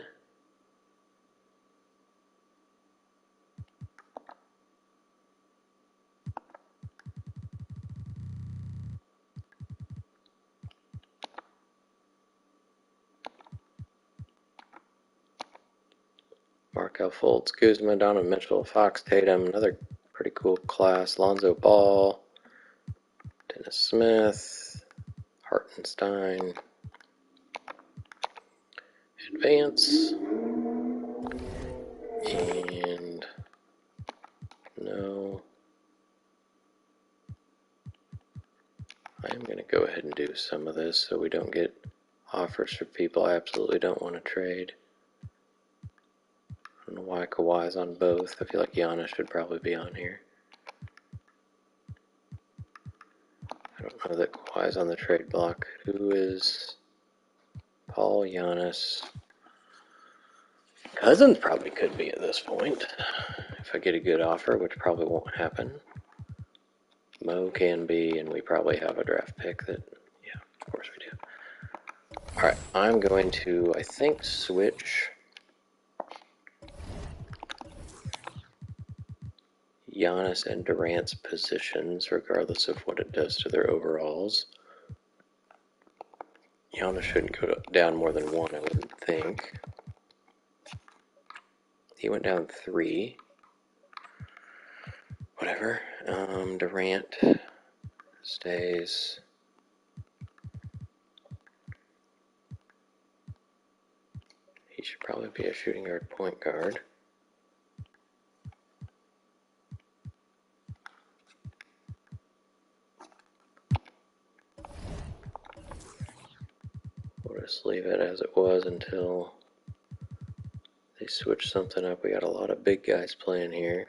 Markel Fultz, Kuzma, Donovan Mitchell, Fox, Tatum, another pretty cool class. Lonzo Ball, Dennis Smith, Hartenstein. Advance. And no. I am going to go ahead and do some of this so we don't get offers for people I absolutely don't want to trade. I don't know why Kawhi's on both. I feel like Giannis should probably be on here. I don't know that Kawhi's on the trade block. Who is Paul, Giannis? Cousins probably could be at this point. If I get a good offer, which probably won't happen. Mo can be, and we probably have a draft pick that, yeah, of course we do. Alright, I'm going to, I think, switch Giannis and Durant's positions, regardless of what it does to their overalls. Giannis shouldn't go down more than 1, I wouldn't think. He went down 3. Whatever. Durant stays. He should probably be a shooting guard, point guard. We'll just leave it as it was until they switch something up. We got a lot of big guys playing here.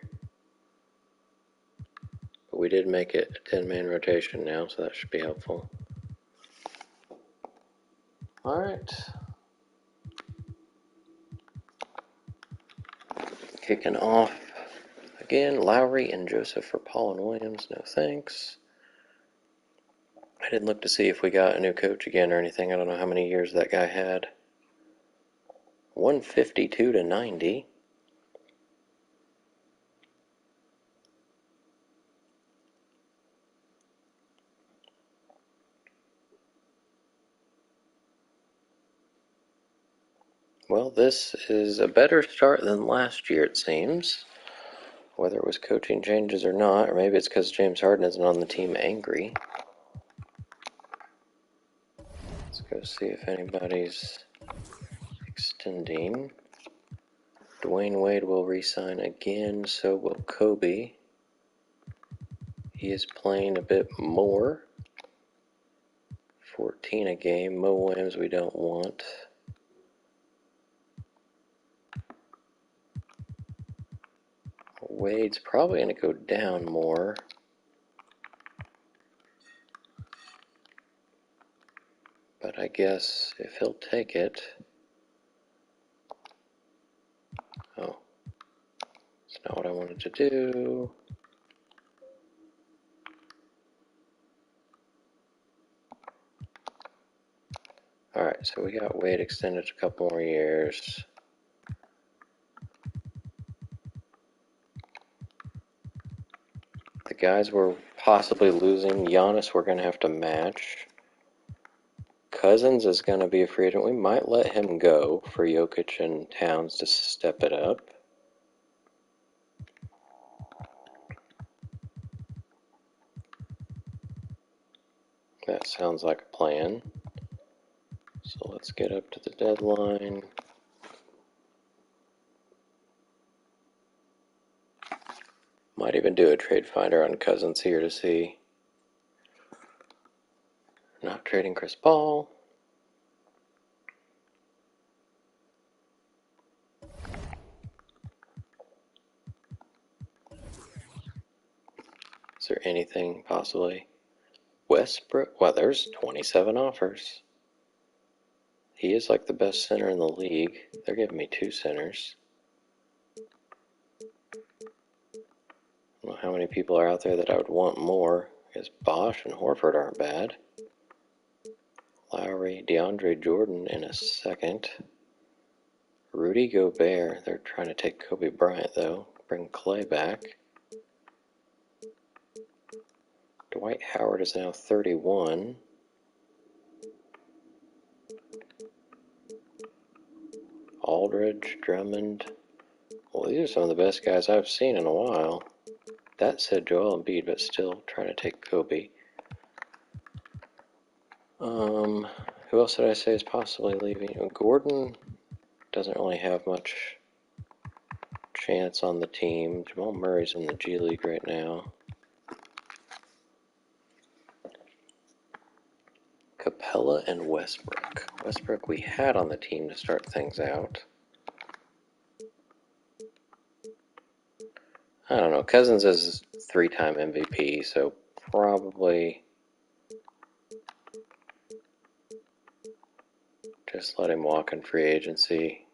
But we did make it a 10-man rotation now, so that should be helpful. Alright. Kicking off again, Lowry and Joseph for Paul and Williams. No thanks. I didn't look to see if we got a new coach again or anything. I don't know how many years that guy had. 152 to 90. Well, this is a better start than last year, it seems. Whether it was coaching changes or not, or maybe it's because James Harden isn't on the team angry. Let's go see if anybody's extending. Dwayne Wade will re-sign again, so will Kobe. He is playing a bit more. 14 a game. Mo Williams we don't want. Wade's probably going to go down more. But I guess if he'll take it... Oh. That's not what I wanted to do. Alright, so we got Wade extended a couple more years. The guys we're possibly losing, Giannis we're going to have to match. Cousins is going to be a free agent. We might let him go for Jokic and Towns to step it up. That sounds like a plan. So let's get up to the deadline. Might even do a trade finder on Cousins here to see. Not trading Chris Paul. Is there anything possibly? Westbrook? Well, there's 27 offers. He is like the best center in the league. They're giving me 2 centers. I don't know how many people are out there that I would want more. I guess Bosch and Horford aren't bad. Lowry, DeAndre Jordan in a second. Rudy Gobert. They're trying to take Kobe Bryant, though. Bring Clay back. Dwight Howard is now 31. Aldridge, Drummond. Well, these are some of the best guys I've seen in a while. That said Joel Embiid, but still trying to take Kobe. Who else did I say is possibly leaving? Gordon doesn't really have much chance on the team. Jamal Murray's in the G League right now. Capella and Westbrook. Westbrook we had on the team to start things out. I don't know. Cousins is 3-time MVP, so probably just let him walk in free agency.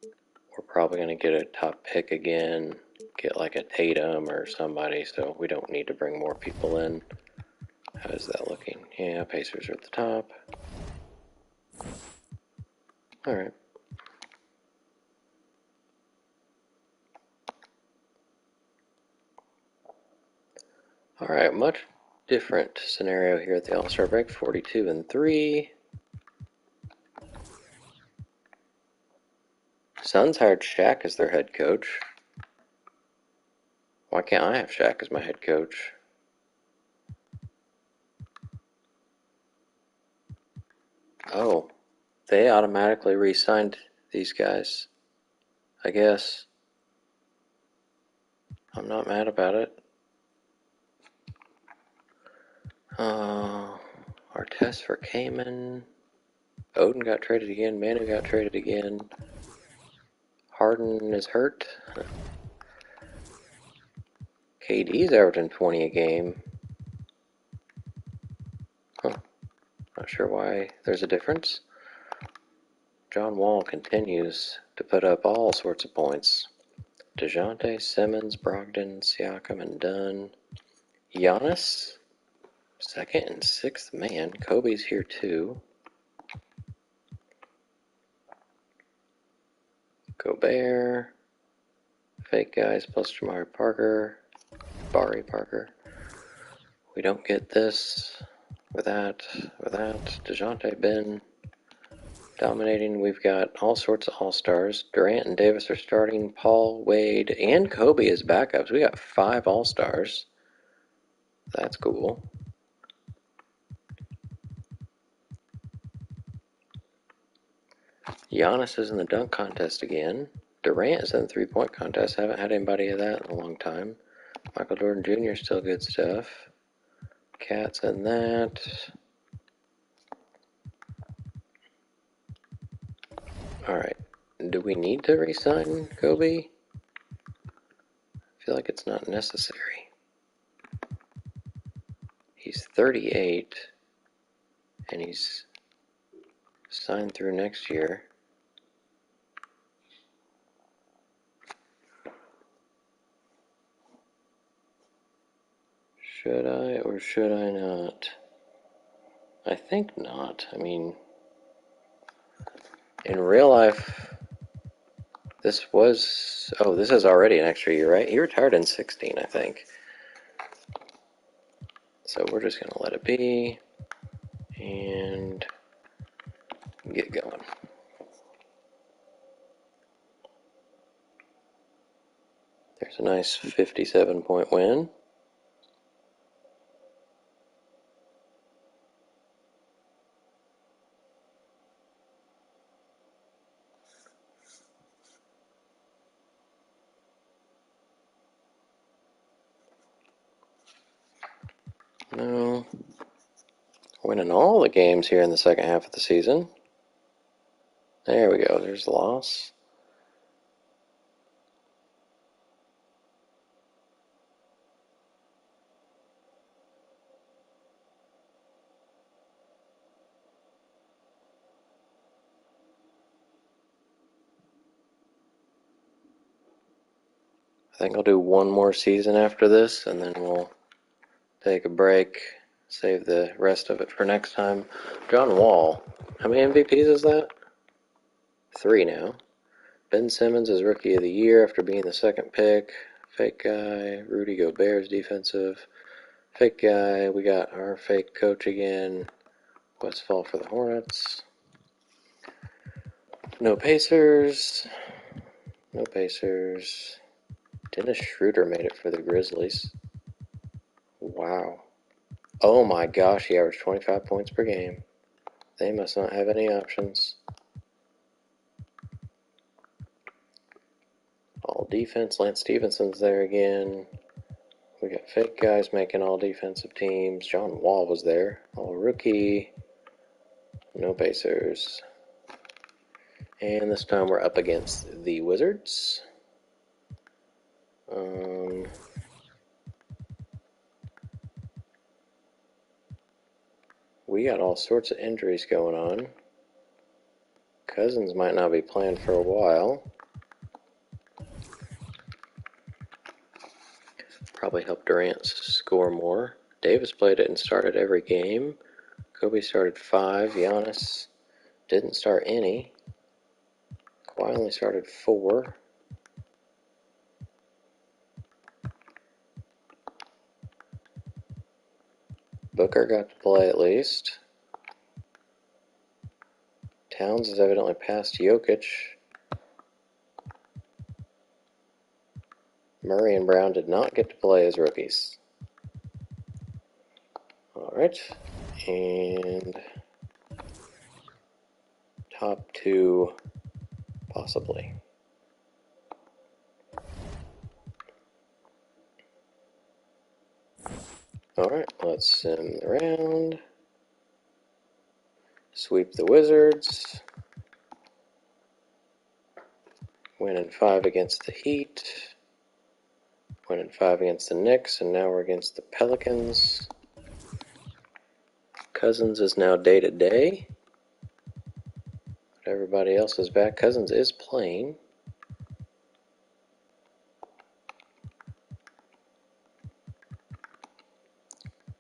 We're probably going to get a top pick again, get like a Tatum or somebody, so we don't need to bring more people in. How is that looking? Yeah, Pacers are at the top. Alright. Alright, much different scenario here at the All-Star break. 42-3. Suns hired Shaq as their head coach. Why can't I have Shaq as my head coach? Oh, they automatically re-signed these guys. I guess. I'm not mad about it. Artest for Kaman. Odin got traded again. Manu got traded again. Harden is hurt. KD's averaging 20 a game. Huh. Not sure why there's a difference. John Wall continues to put up all sorts of points. DeJounte, Simmons, Brogdon, Siakam, and Dunn. Giannis, Second and sixth man. Kobe's here too. Gobert. Fake guys plus Jamari Parker. Bari Parker. We don't get this without DeJounte Ben dominating. We've got all sorts of all-stars. Durant and Davis are starting. Paul, Wade, and Kobe as backups. We got 5 all-stars. That's cool. Giannis is in the dunk contest again. Durant is in the three-point contest. Haven't had anybody of that in a long time. Michael Jordan Jr. is still good stuff. Cat's in that. Alright. Do we need to re-sign Kobe? I feel like it's not necessary. He's 38, and he's signed through next year. Should I or should I not? I think not. I mean, in real life, this was... Oh, this is already an extra year, right? He retired in 16, I think. So we're just going to let it be and get going. There's a nice 57-point win. No. Winning all the games here in the second half of the season. There we go. There's the loss. I think I'll do one more season after this, and then we'll take a break, save the rest of it for next time. John Wall. How many MVPs is that? 3 now. Ben Simmons is Rookie of the Year after being the second pick. Fake guy. Rudy Gobert's defensive. Fake guy. We got our fake coach again. Westfall for the Hornets. No Pacers. No Pacers. Dennis Schroeder made it for the Grizzlies. Wow. Oh my gosh, he averaged 25 points per game. They must not have any options. All defense. Lance Stevenson's there again. We got fake guys making all defensive teams. John Wall was there. All rookie. No Pacers. And this time we're up against the Wizards. We got all sorts of injuries going on. Cousins might not be playing for a while. Probably help Durant score more. Davis played it and started every game. Kobe started 5. Giannis didn't start any. Kawhi only started 4. Booker got to play at least. Towns has evidently passed Jokic. Murray and Brown did not get to play as rookies. Alright, and top 2 possibly. Alright, let's send around. Sweep the Wizards. Winning 5 against the Heat. Winning 5 against the Knicks, and now we're against the Pelicans. Cousins is now day-to-day. But everybody else is back. Cousins is playing.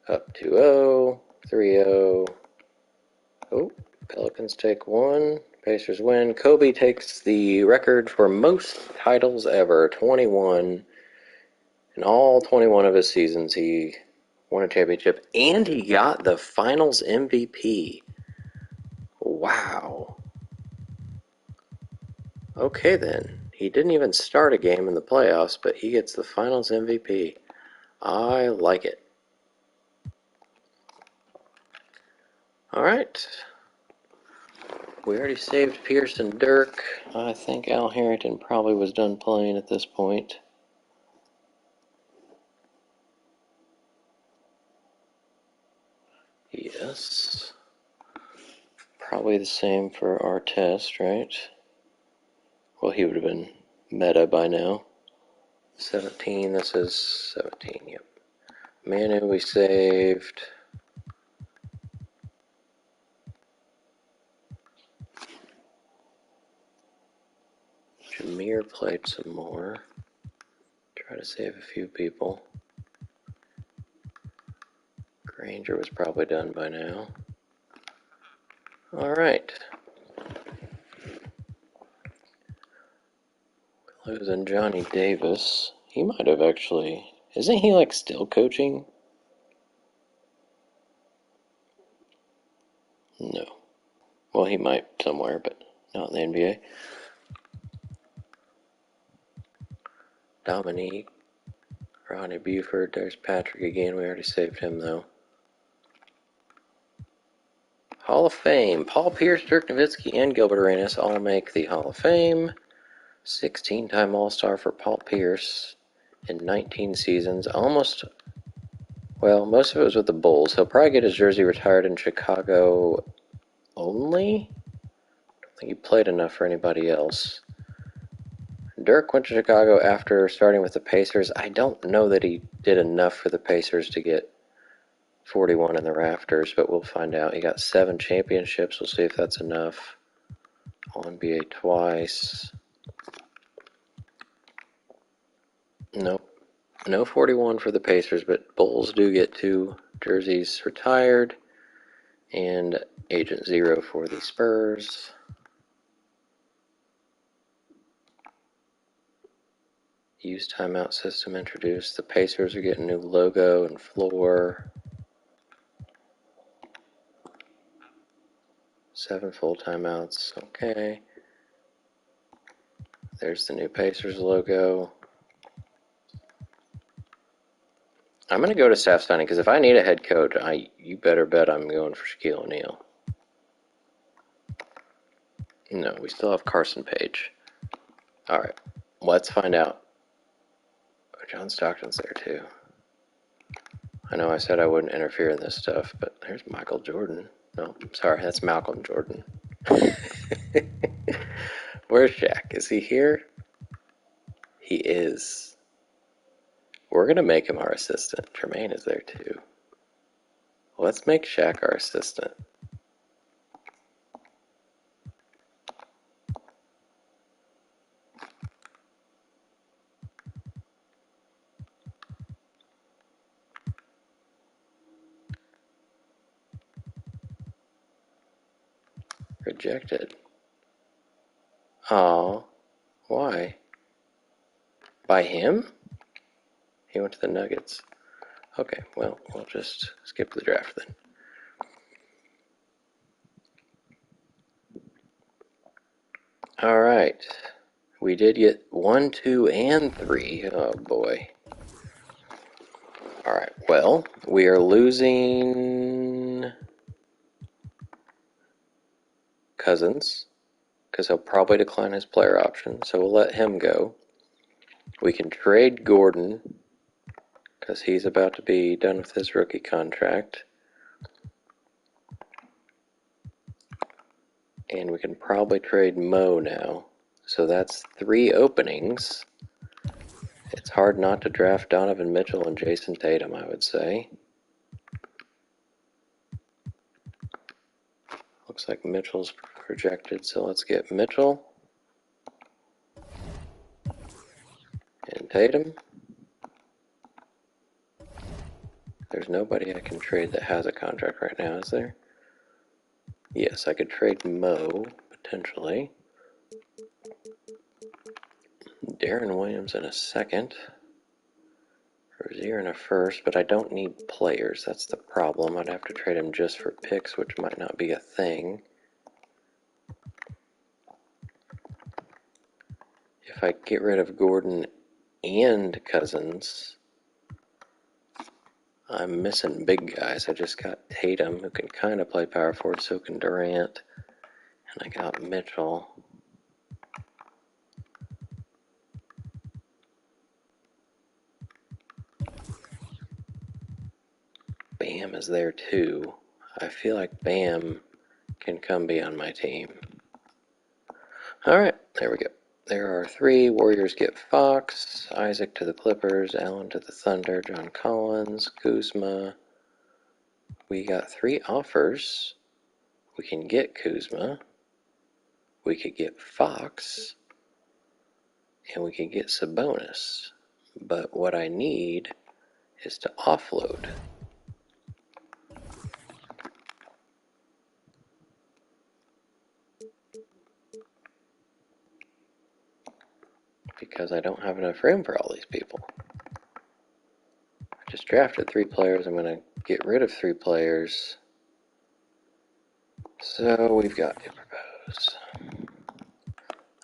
Up 2-0, 3-0. Oh, Pelicans take one. Pacers win. Kobe takes the record for most titles ever, 21. In all 21 of his seasons, he won a championship, and he got the Finals MVP. Wow. Okay then. He didn't even start a game in the playoffs, but he gets the Finals MVP. I like it. Alright. We already saved Pierce and Dirk. I think Al Harrington probably was done playing at this point. Yes. Probably the same for our test, right? Well, he would have been meta by now. 17, this is 17, yep. Manu we saved. Jameer played some more. Try to save a few people. Granger was probably done by now. Alright. Losing Johnny Davis. He might have actually... Isn't he like still coaching? No. Well, he might somewhere, but not in the NBA. Dominique. Ronnie Buford. There's Patrick again. We already saved him, though. Hall of Fame. Paul Pierce, Dirk Nowitzki, and Gilbert Arenas all make the Hall of Fame. 16-time All-Star for Paul Pierce in 19 seasons. Almost, well, most of it was with the Bulls. He'll probably get his jersey retired in Chicago only. I don't think he played enough for anybody else. Dirk went to Chicago after starting with the Pacers. I don't know that he did enough for the Pacers to get 41 in the rafters, but we'll find out. He got 7 championships. We'll see if that's enough. All-NBA twice. Nope. No 41 for the Pacers, but Bulls do get 2 jerseys retired. And Agent 0 for the Spurs. Use timeout system introduced. The Pacers are getting new logo and floor. 7 full timeouts. Okay. There's the new Pacers logo. I'm going to go to staff signing because if I need a head coach, you better bet I'm going for Shaquille O'Neal. No, we still have Carson Page. All right, let's find out. Oh, John Stockton's there too. I know I said I wouldn't interfere in this stuff, but there's Michael Jordan. No, sorry, that's Malcolm Jordan. Where's Shaq? Is he here? He is. We're going to make him our assistant. Tremaine is there too. Let's make Shaq our assistant. Rejected. Aw, why? By him? He went to the Nuggets. Okay, well, we'll just skip the draft then. All right. We did get 1, 2, and 3. Oh, boy. All right, well, we are losing Cousins because he'll probably decline his player option, so we'll let him go. We can trade Gordon because he's about to be done with his rookie contract. And we can probably trade Mo now. So that's 3 openings. It's hard not to draft Donovan Mitchell and Jason Tatum, I would say. Looks like Mitchell's projected, so let's get Mitchell and Tatum. There's nobody I can trade that has a contract right now, is there? Yes, I could trade Mo, potentially. Darren Williams in a second. Rozier in a first, but I don't need players. That's the problem. I'd have to trade him just for picks, which might not be a thing. If I get rid of Gordon and Cousins, I'm missing big guys. I just got Tatum, who can kind of play power forward, so can Durant. And I got Mitchell. Bam is there too. I feel like Bam can come be on my team. Alright, there we go. There are 3. Warriors get Fox, Isaac to the Clippers, Allen to the Thunder, John Collins, Kuzma. We got 3 offers. We can get Kuzma. We could get Fox. And we could get Sabonis. But what I need is to offload. Because I don't have enough room for all these people. I just drafted 3 players. I'm going to get rid of 3 players. So we've got to propose.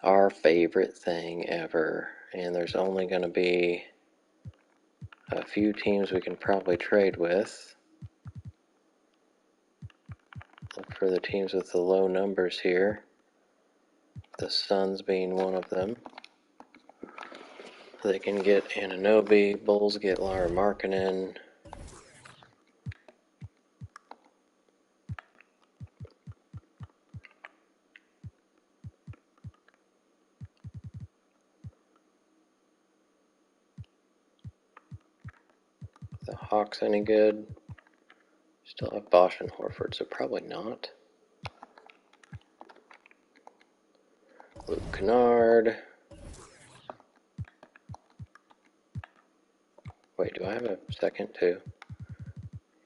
Our favorite thing ever. And there's only going to be a few teams we can probably trade with. Look for the teams with the low numbers here. The Suns being one of them. They can get Anunoby. Bulls get Lauri Markkanen. The Hawks any good? Still have Bosch and Horford, so probably not. Luke Kennard. Wait, do I have a second too?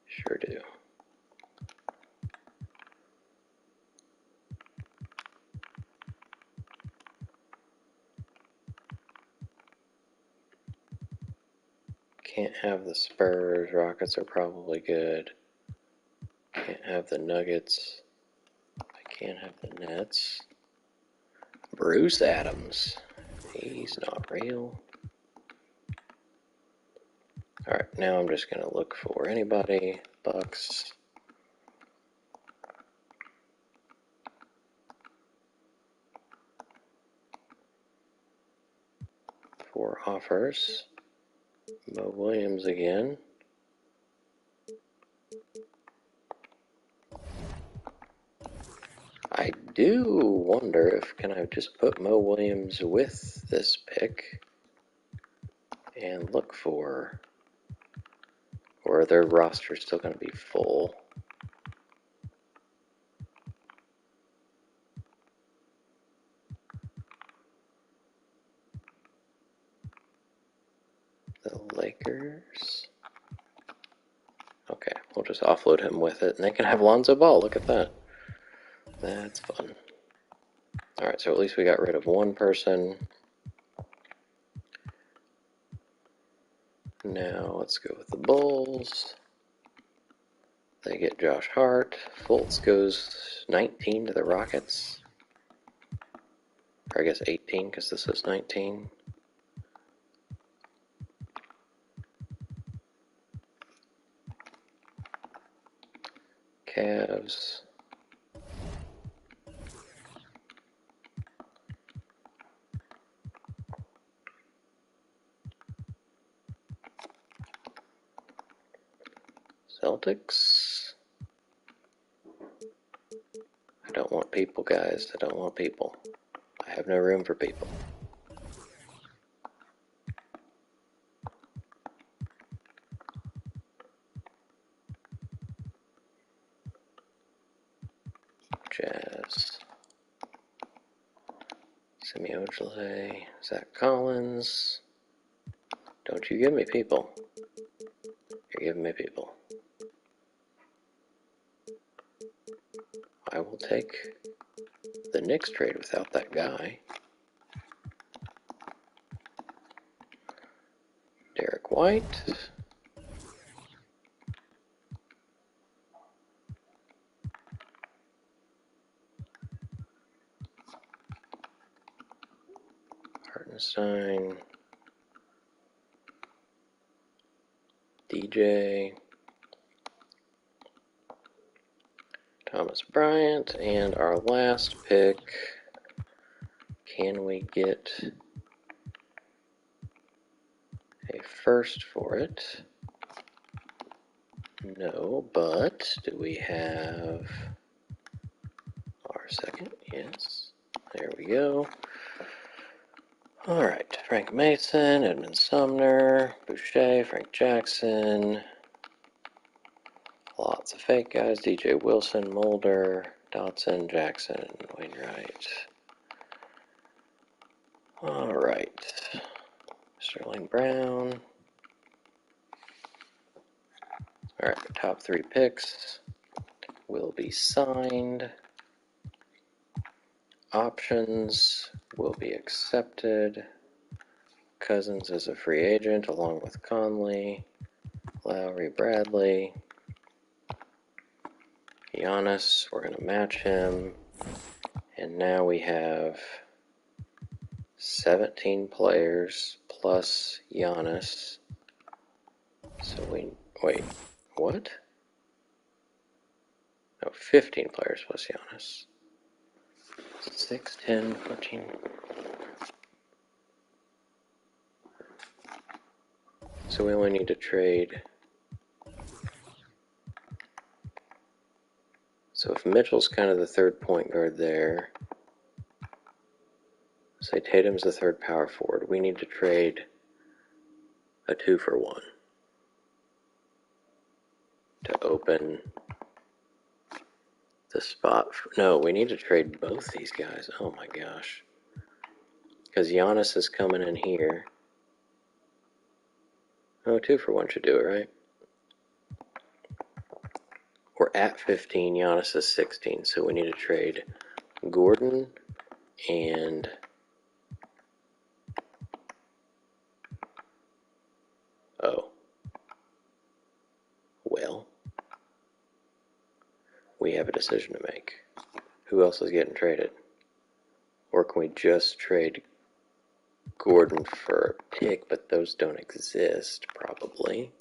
Sure do. Can't have the Spurs. Rockets are probably good. Can't have the Nuggets. I can't have the Nets. Bruce Adams. He's not real. Alright, now I'm just going to look for anybody. Bucks. Four offers. Mo Williams again. I do wonder if can I just put Mo Williams with this pick and look for, or are their rosters still going to be full? The Lakers. Okay, we'll just offload him with it, and they can have Lonzo Ball. Look at that. That's fun. Alright, so at least we got rid of one person. Now let's go with the Bulls. They get Josh Hart. Fultz goes 19 to the Rockets. Or I guess 18 because this is 19. Cavs. Celtics. I don't want people, guys. I don't want people. I have no room for people. Jazz. Semi Ojeleye. Zach Collins. Don't you give me people. You're giving me people. I will take the Knicks trade without that guy. Derek White. Hartenstein. DJ. Thomas Bryant. And our last pick. Can we get a first for it? No, but do we have our second? Yes. There we go. All right. Frank Mason, Edmund Sumner, Boucher, Frank Jackson. Lots of fake guys. DJ Wilson, Mulder, Dotson, Jackson, Wainwright. All right. Sterling Brown. All right. Top 3 picks will be signed. Options will be accepted. Cousins is a free agent along with Conley, Lowry, Bradley. Giannis, we're going to match him. And now we have 17 players plus Giannis. So wait, what? No, 15 players plus Giannis. 6, 10, 14. So we only need to trade. So if Mitchell's kind of the third point guard there, say Tatum's the third power forward, we need to trade a 2-for-1 to open the spot. No, we need to trade both these guys. Oh my gosh. Because Giannis is coming in here. Oh, 2-for-1 should do it, right? We're at 15, Giannis is 16, so we need to trade Gordon and well, we have a decision to make. Who else is getting traded? Or can we just trade Gordon for a pick, but those don't exist, probably.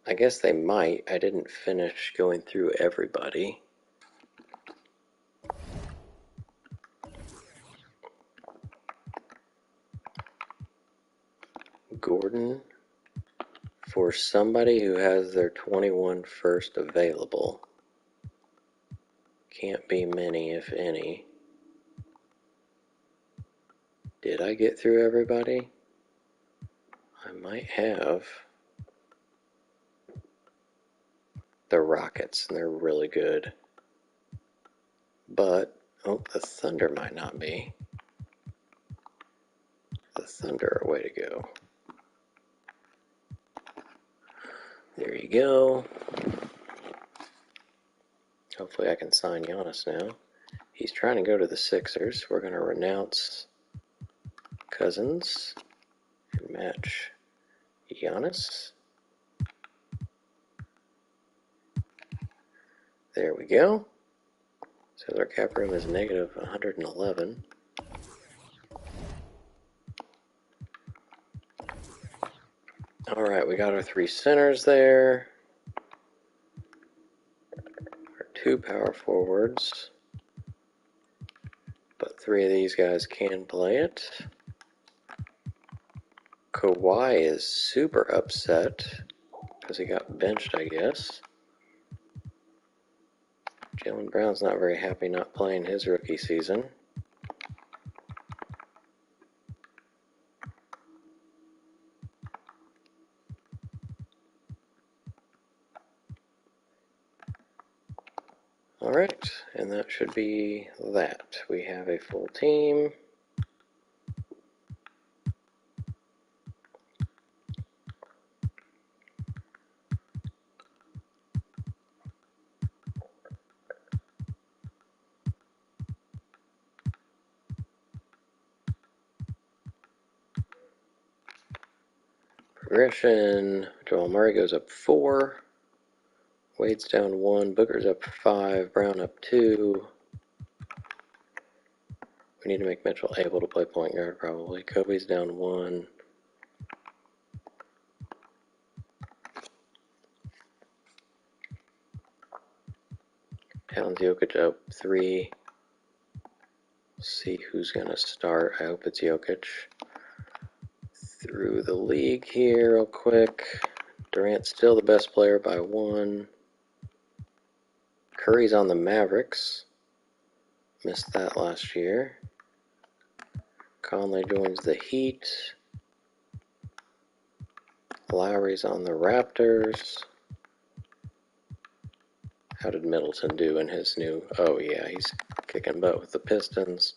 I guess they might. I didn't finish going through everybody. Gordon for somebody who has their 21 first available. Can't be many, if any. Did I get through everybody? I might have. The Rockets, and they're really good. But, oh, the Thunder might not be. The Thunder are a way to go. There you go. Hopefully I can sign Giannis now. He's trying to go to the Sixers. We're going to renounce Cousins and match Giannis. There we go. So their cap room is negative 111. All right, we got our 3 centers there. Our 2 power forwards. But 3 of these guys can play it. Kawhi is super upset because he got benched, I guess. Jaylen Brown's not very happy not playing his rookie season. Alright, and that should be that. We have a full team. Regression. Joel Murray goes up 4. Wade's down 1. Booker's up 5. Brown up 2. We need to make Mitchell able to play point guard, probably. Kobe's down 1. Towns Jokic up 3. See who's going to start. I hope it's Jokic. Through the league here real quick. Durant's still the best player by 1. Curry's on the Mavericks. Missed that last year. Conley joins the Heat. Lowry's on the Raptors. How did Middleton do in his new... Oh, yeah, he's kicking butt with the Pistons.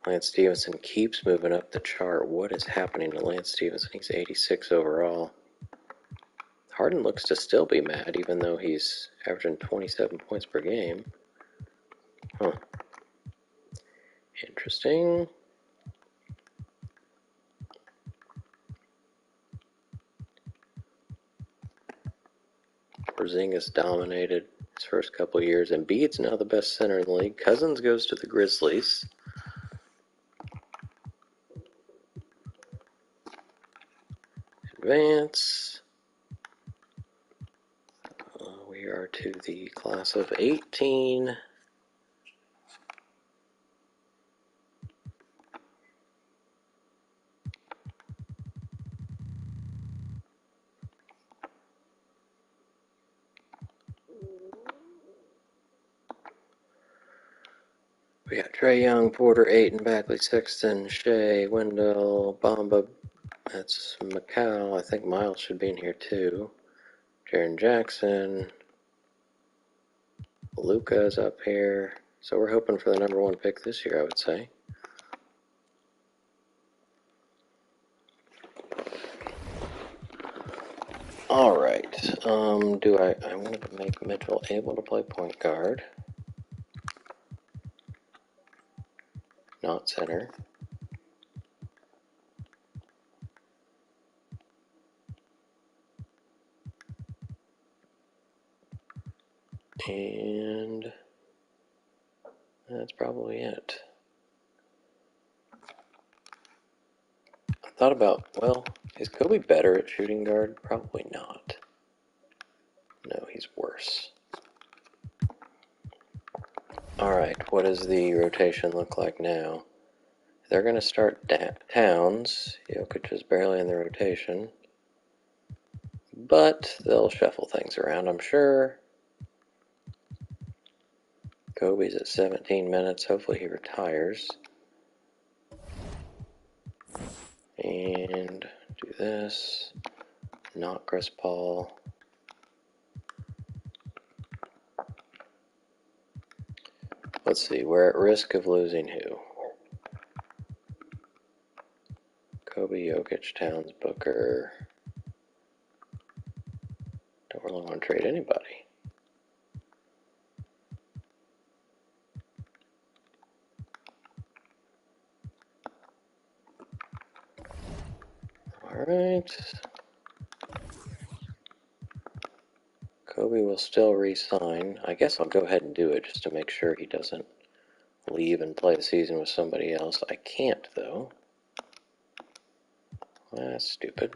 Lance Stevenson keeps moving up the chart. What is happening to Lance Stevenson? He's 86 overall. Harden looks to still be mad, even though he's averaging 27 points per game. Huh. Interesting. Porzingis dominated his first couple years. Embiid's now the best center in the league. Cousins goes to the Grizzlies. Advance. We are to the class of 18. We got Trae Young, Porter, Ayton, Bagley, Sexton, Shea, Wendell, Bamba. That's Macau. I think Miles should be in here too. Jaren Jackson. Luka's up here. So we're hoping for the number 1 pick this year, I would say. All right. I want to make Mitchell able to play point guard, not center. And that's probably it. I thought about, well, is Kobe better at shooting guard? Probably not. No, he's worse. Alright, what does the rotation look like now? They're going to start Towns. Jokic is barely in the rotation. But they'll shuffle things around, I'm sure. Kobe's at 17 minutes. Hopefully he retires. And do this. Not Chris Paul. Let's see, we're at risk of losing who? Kobe, Jokic, Towns, Booker. Don't really want to trade anybody. Alright. Kobe will still re-sign. I guess I'll go ahead and do it just to make sure he doesn't leave and play the season with somebody else. I can't, though. That's stupid.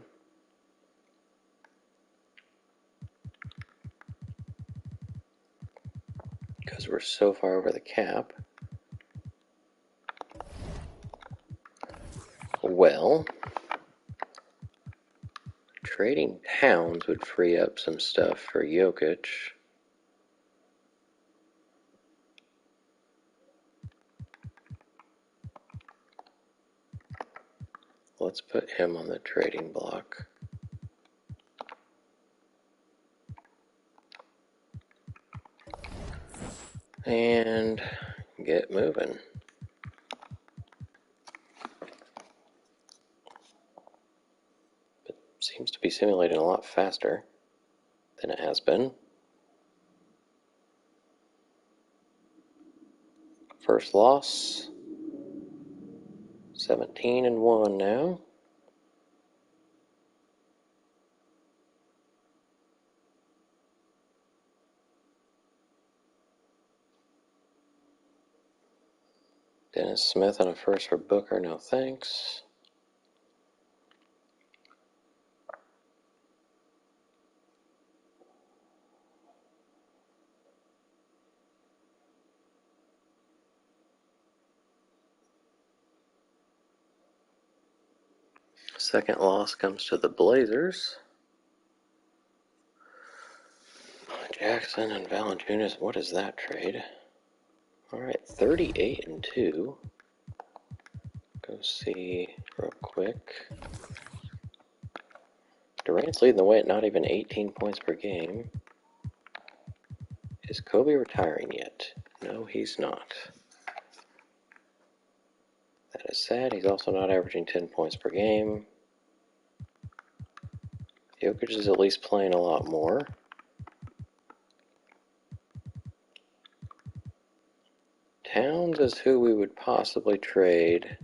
Because we're so far over the cap. Well, trading Towns would free up some stuff for Jokic. Let's put him on the trading block. And get moving. It seems to be simulating a lot faster than it has been. First loss. 17-1 now. Dennis Smith on a first for Booker, no thanks. Second loss comes to the Blazers. Jackson and Valanciunas, what is that trade? Alright, 38-2. Go see real quick. Durant's leading the way at not even 18 points per game. Is Kobe retiring yet? No, he's not. That is sad. He's also not averaging 10 points per game. Jokic is at least playing a lot more. Towns is who we would possibly trade.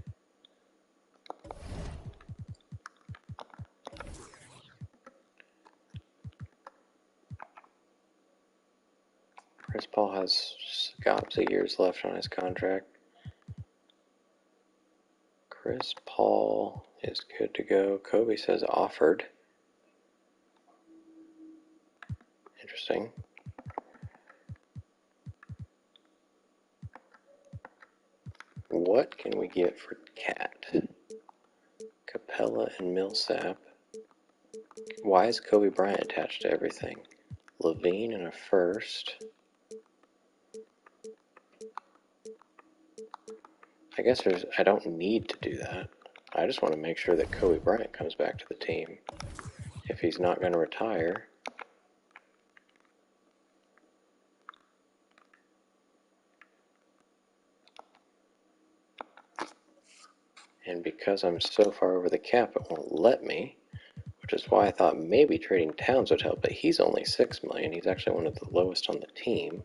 Chris Paul has gobs of years left on his contract. Chris Paul is good to go. Kobe says offered. Interesting. What can we get for Cat? Capella and Millsap. Why is Kobe Bryant attached to everything? Levine and a first. I guess I don't need to do that. I just want to make sure that Kobe Bryant comes back to the team. If he's not going to retire. And because I'm so far over the cap, it won't let me. Which is why I thought maybe trading Towns would help, but he's only $6 million. He's actually one of the lowest on the team.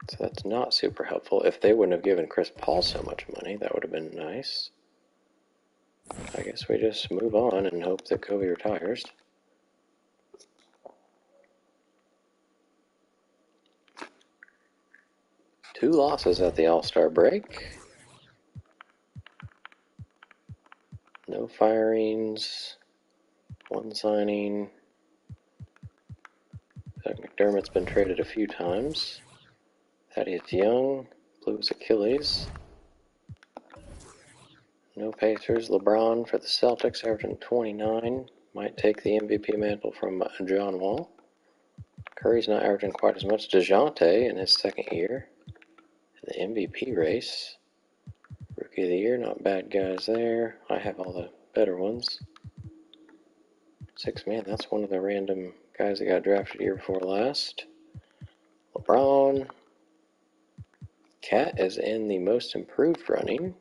So that's not super helpful. If they wouldn't have given Chris Paul so much money, that would have been nice. I guess we just move on and hope that Kobe retires. Two losses at the All-Star break. No firings. One signing. Doug McDermott's been traded a few times. Thaddeus Young blew his Achilles. No Pacers. LeBron for the Celtics, averaging 29. Might take the MVP mantle from John Wall. Curry's not averaging quite as much. DeJounte in his second year. In the MVP race. Rookie of the year, not bad guys there. I have all the better ones. 6 man, that's one of the random guys that got drafted year before last. LeBron. Cat is in the most improved running.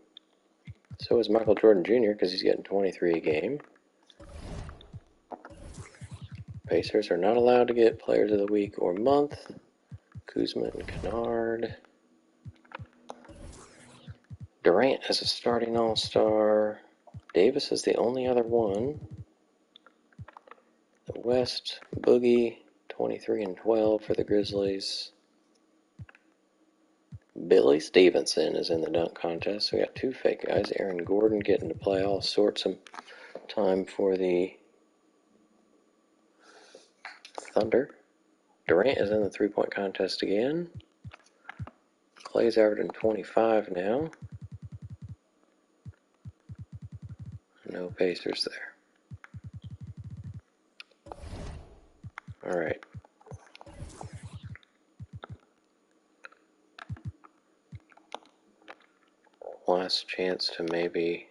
So is Michael Jordan Jr. because he's getting 23 a game. Pacers are not allowed to get players of the week or month. Kuzma and Kennard. Durant is a starting all-star. Davis is the only other one. The West, Boogie, 23-12 for the Grizzlies. Billy Stevenson is in the dunk contest. We got two fake guys. Aaron Gordon getting to play all sorts of time for the Thunder. Durant is in the three-point contest again. Clay's averaging 25 now. No Pacers there. All right. Last chance to maybe.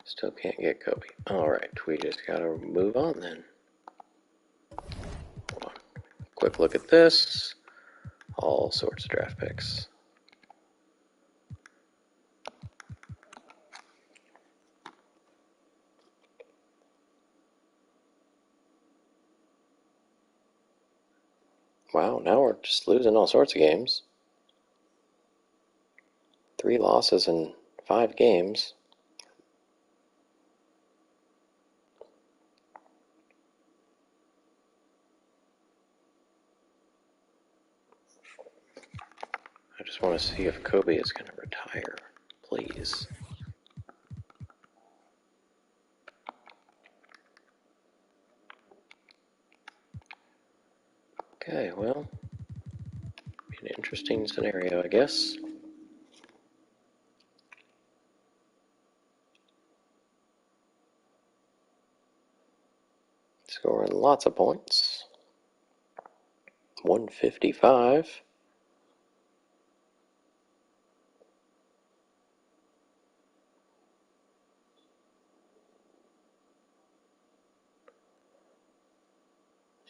Still can't get Kobe. All right, we just gotta move on then. Hold on. Quick look at this. All sorts of draft picks. Wow, now we're just losing all sorts of games. 3 losses in 5 games. I just want to see if Kobe is going to retire. Please. Okay, well, an interesting scenario, I guess. Scoring lots of points. 155.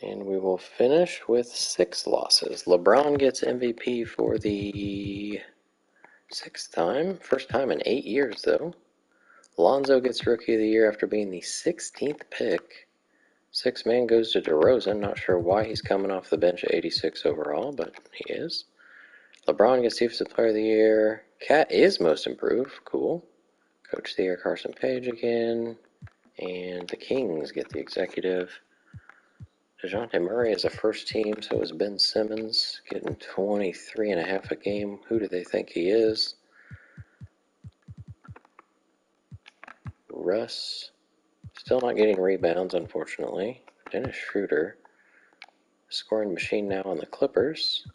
And we will finish with 6 losses. LeBron gets MVP for the 6th time. First time in 8 years, though. Lonzo gets Rookie of the Year after being the 16th pick. 6th man goes to DeRozan. Not sure why he's coming off the bench at 86 overall, but he is. LeBron gets Defensive Player of the Year. Cat is Most Improved. Cool. Coach of the Year, Carson Page again. And the Kings get the Executive. DeJounte Murray is a first team, so is Ben Simmons, getting 23.5 a game. Who do they think he is? Russ, still not getting rebounds, unfortunately. Dennis Schroeder, scoring machine now on the Clippers.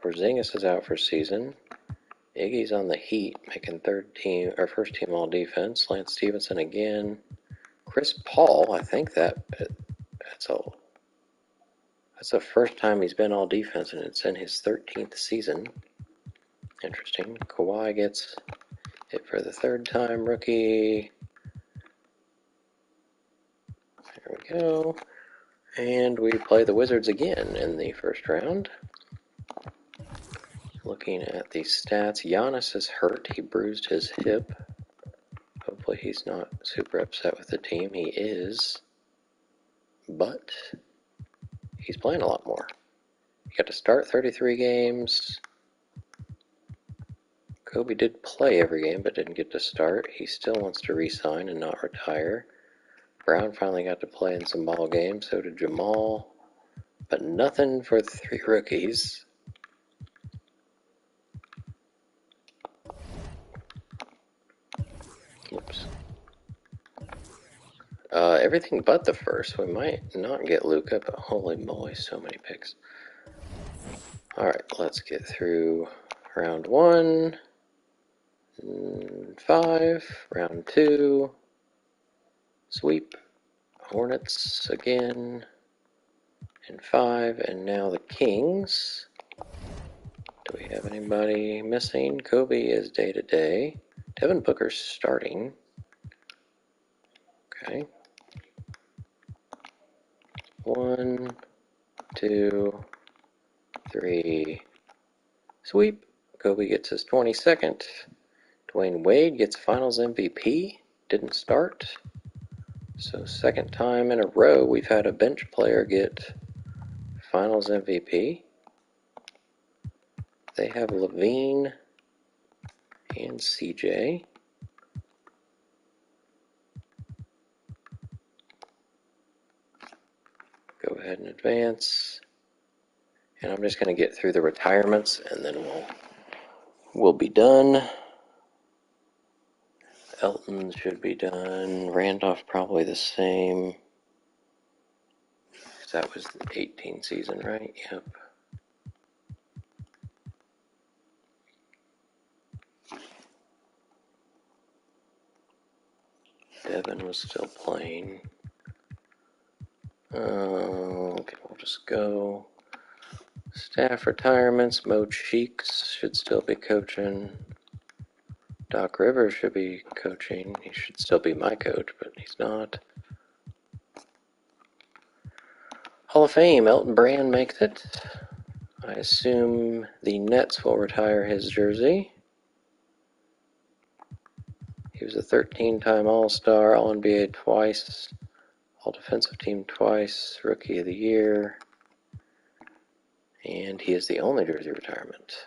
Porzingis is out for season. Iggy's on the Heat, making first team all defense. Lance Stevenson again. Chris Paul, I think that's the first time he's been all defense, and it's in his 13th season. Interesting. Kawhi gets it for the 3rd time. Rookie. There we go. And we play the Wizards again in the first round. Looking at the stats, Giannis is hurt. He bruised his hip. Hopefully he's not super upset with the team. He is. But he's playing a lot more. He got to start 33 games. Kobe did play every game, but didn't get to start. He still wants to re-sign and not retire. Brown finally got to play in some ball games. So did Jamal. But nothing for the 3 rookies. Oops. Everything but the first. We might not get Luka, but holy moly, so many picks. Alright, let's get through round 1. 5. Round 2. Sweep. Hornets again. And 5. And now the Kings. Do we have anybody missing? Kobe is day to day. Devin Booker's starting. Okay. 1, 2, 3. Sweep. Kobe gets his 22nd. Dwayne Wade gets Finals MVP. Didn't start. So 2nd time in a row we've had a bench player get Finals MVP. They have Levine and CJ. Go ahead and advance. And I'm just going to get through the retirements and then we'll be done. Elton should be done. Randolph probably the same. That was the 18 season, right? Yep. Devin was still playing. Okay, we'll just go. Staff retirements. Mo Cheeks should still be coaching. Doc Rivers should be coaching. He should still be my coach, but he's not. Hall of Fame, Elton Brand makes it. I assume the Nets will retire his jersey. He was a 13-time All-Star, All-NBA twice, All-Defensive Team twice, Rookie of the Year, and he is the only jersey retirement.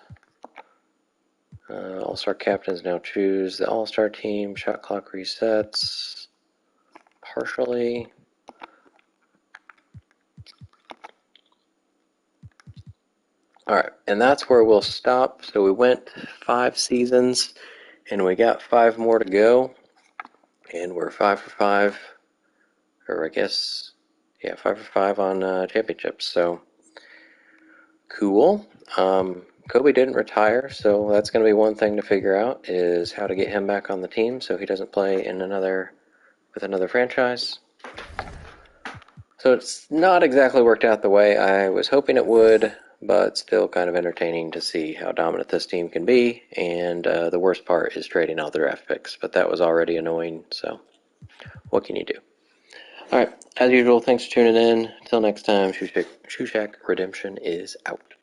All-Star captains now choose the All-Star team. Shot clock resets partially. Alright, and that's where we'll stop. So we went 5 seasons, and we got 5 more to go. And we're 5 for 5, or I guess, yeah, 5 for 5 on championships. So, cool. Kobe didn't retire, so that's going to be one thing to figure out, is how to get him back on the team so he doesn't play in with another franchise. So it's not exactly worked out the way I was hoping it would, but still kind of entertaining to see how dominant this team can be. And the worst part is trading all the draft picks, but that was already annoying, so what can you do? All right, as usual, thanks for tuning in. Until next time, Shoe Shack Redemption is out.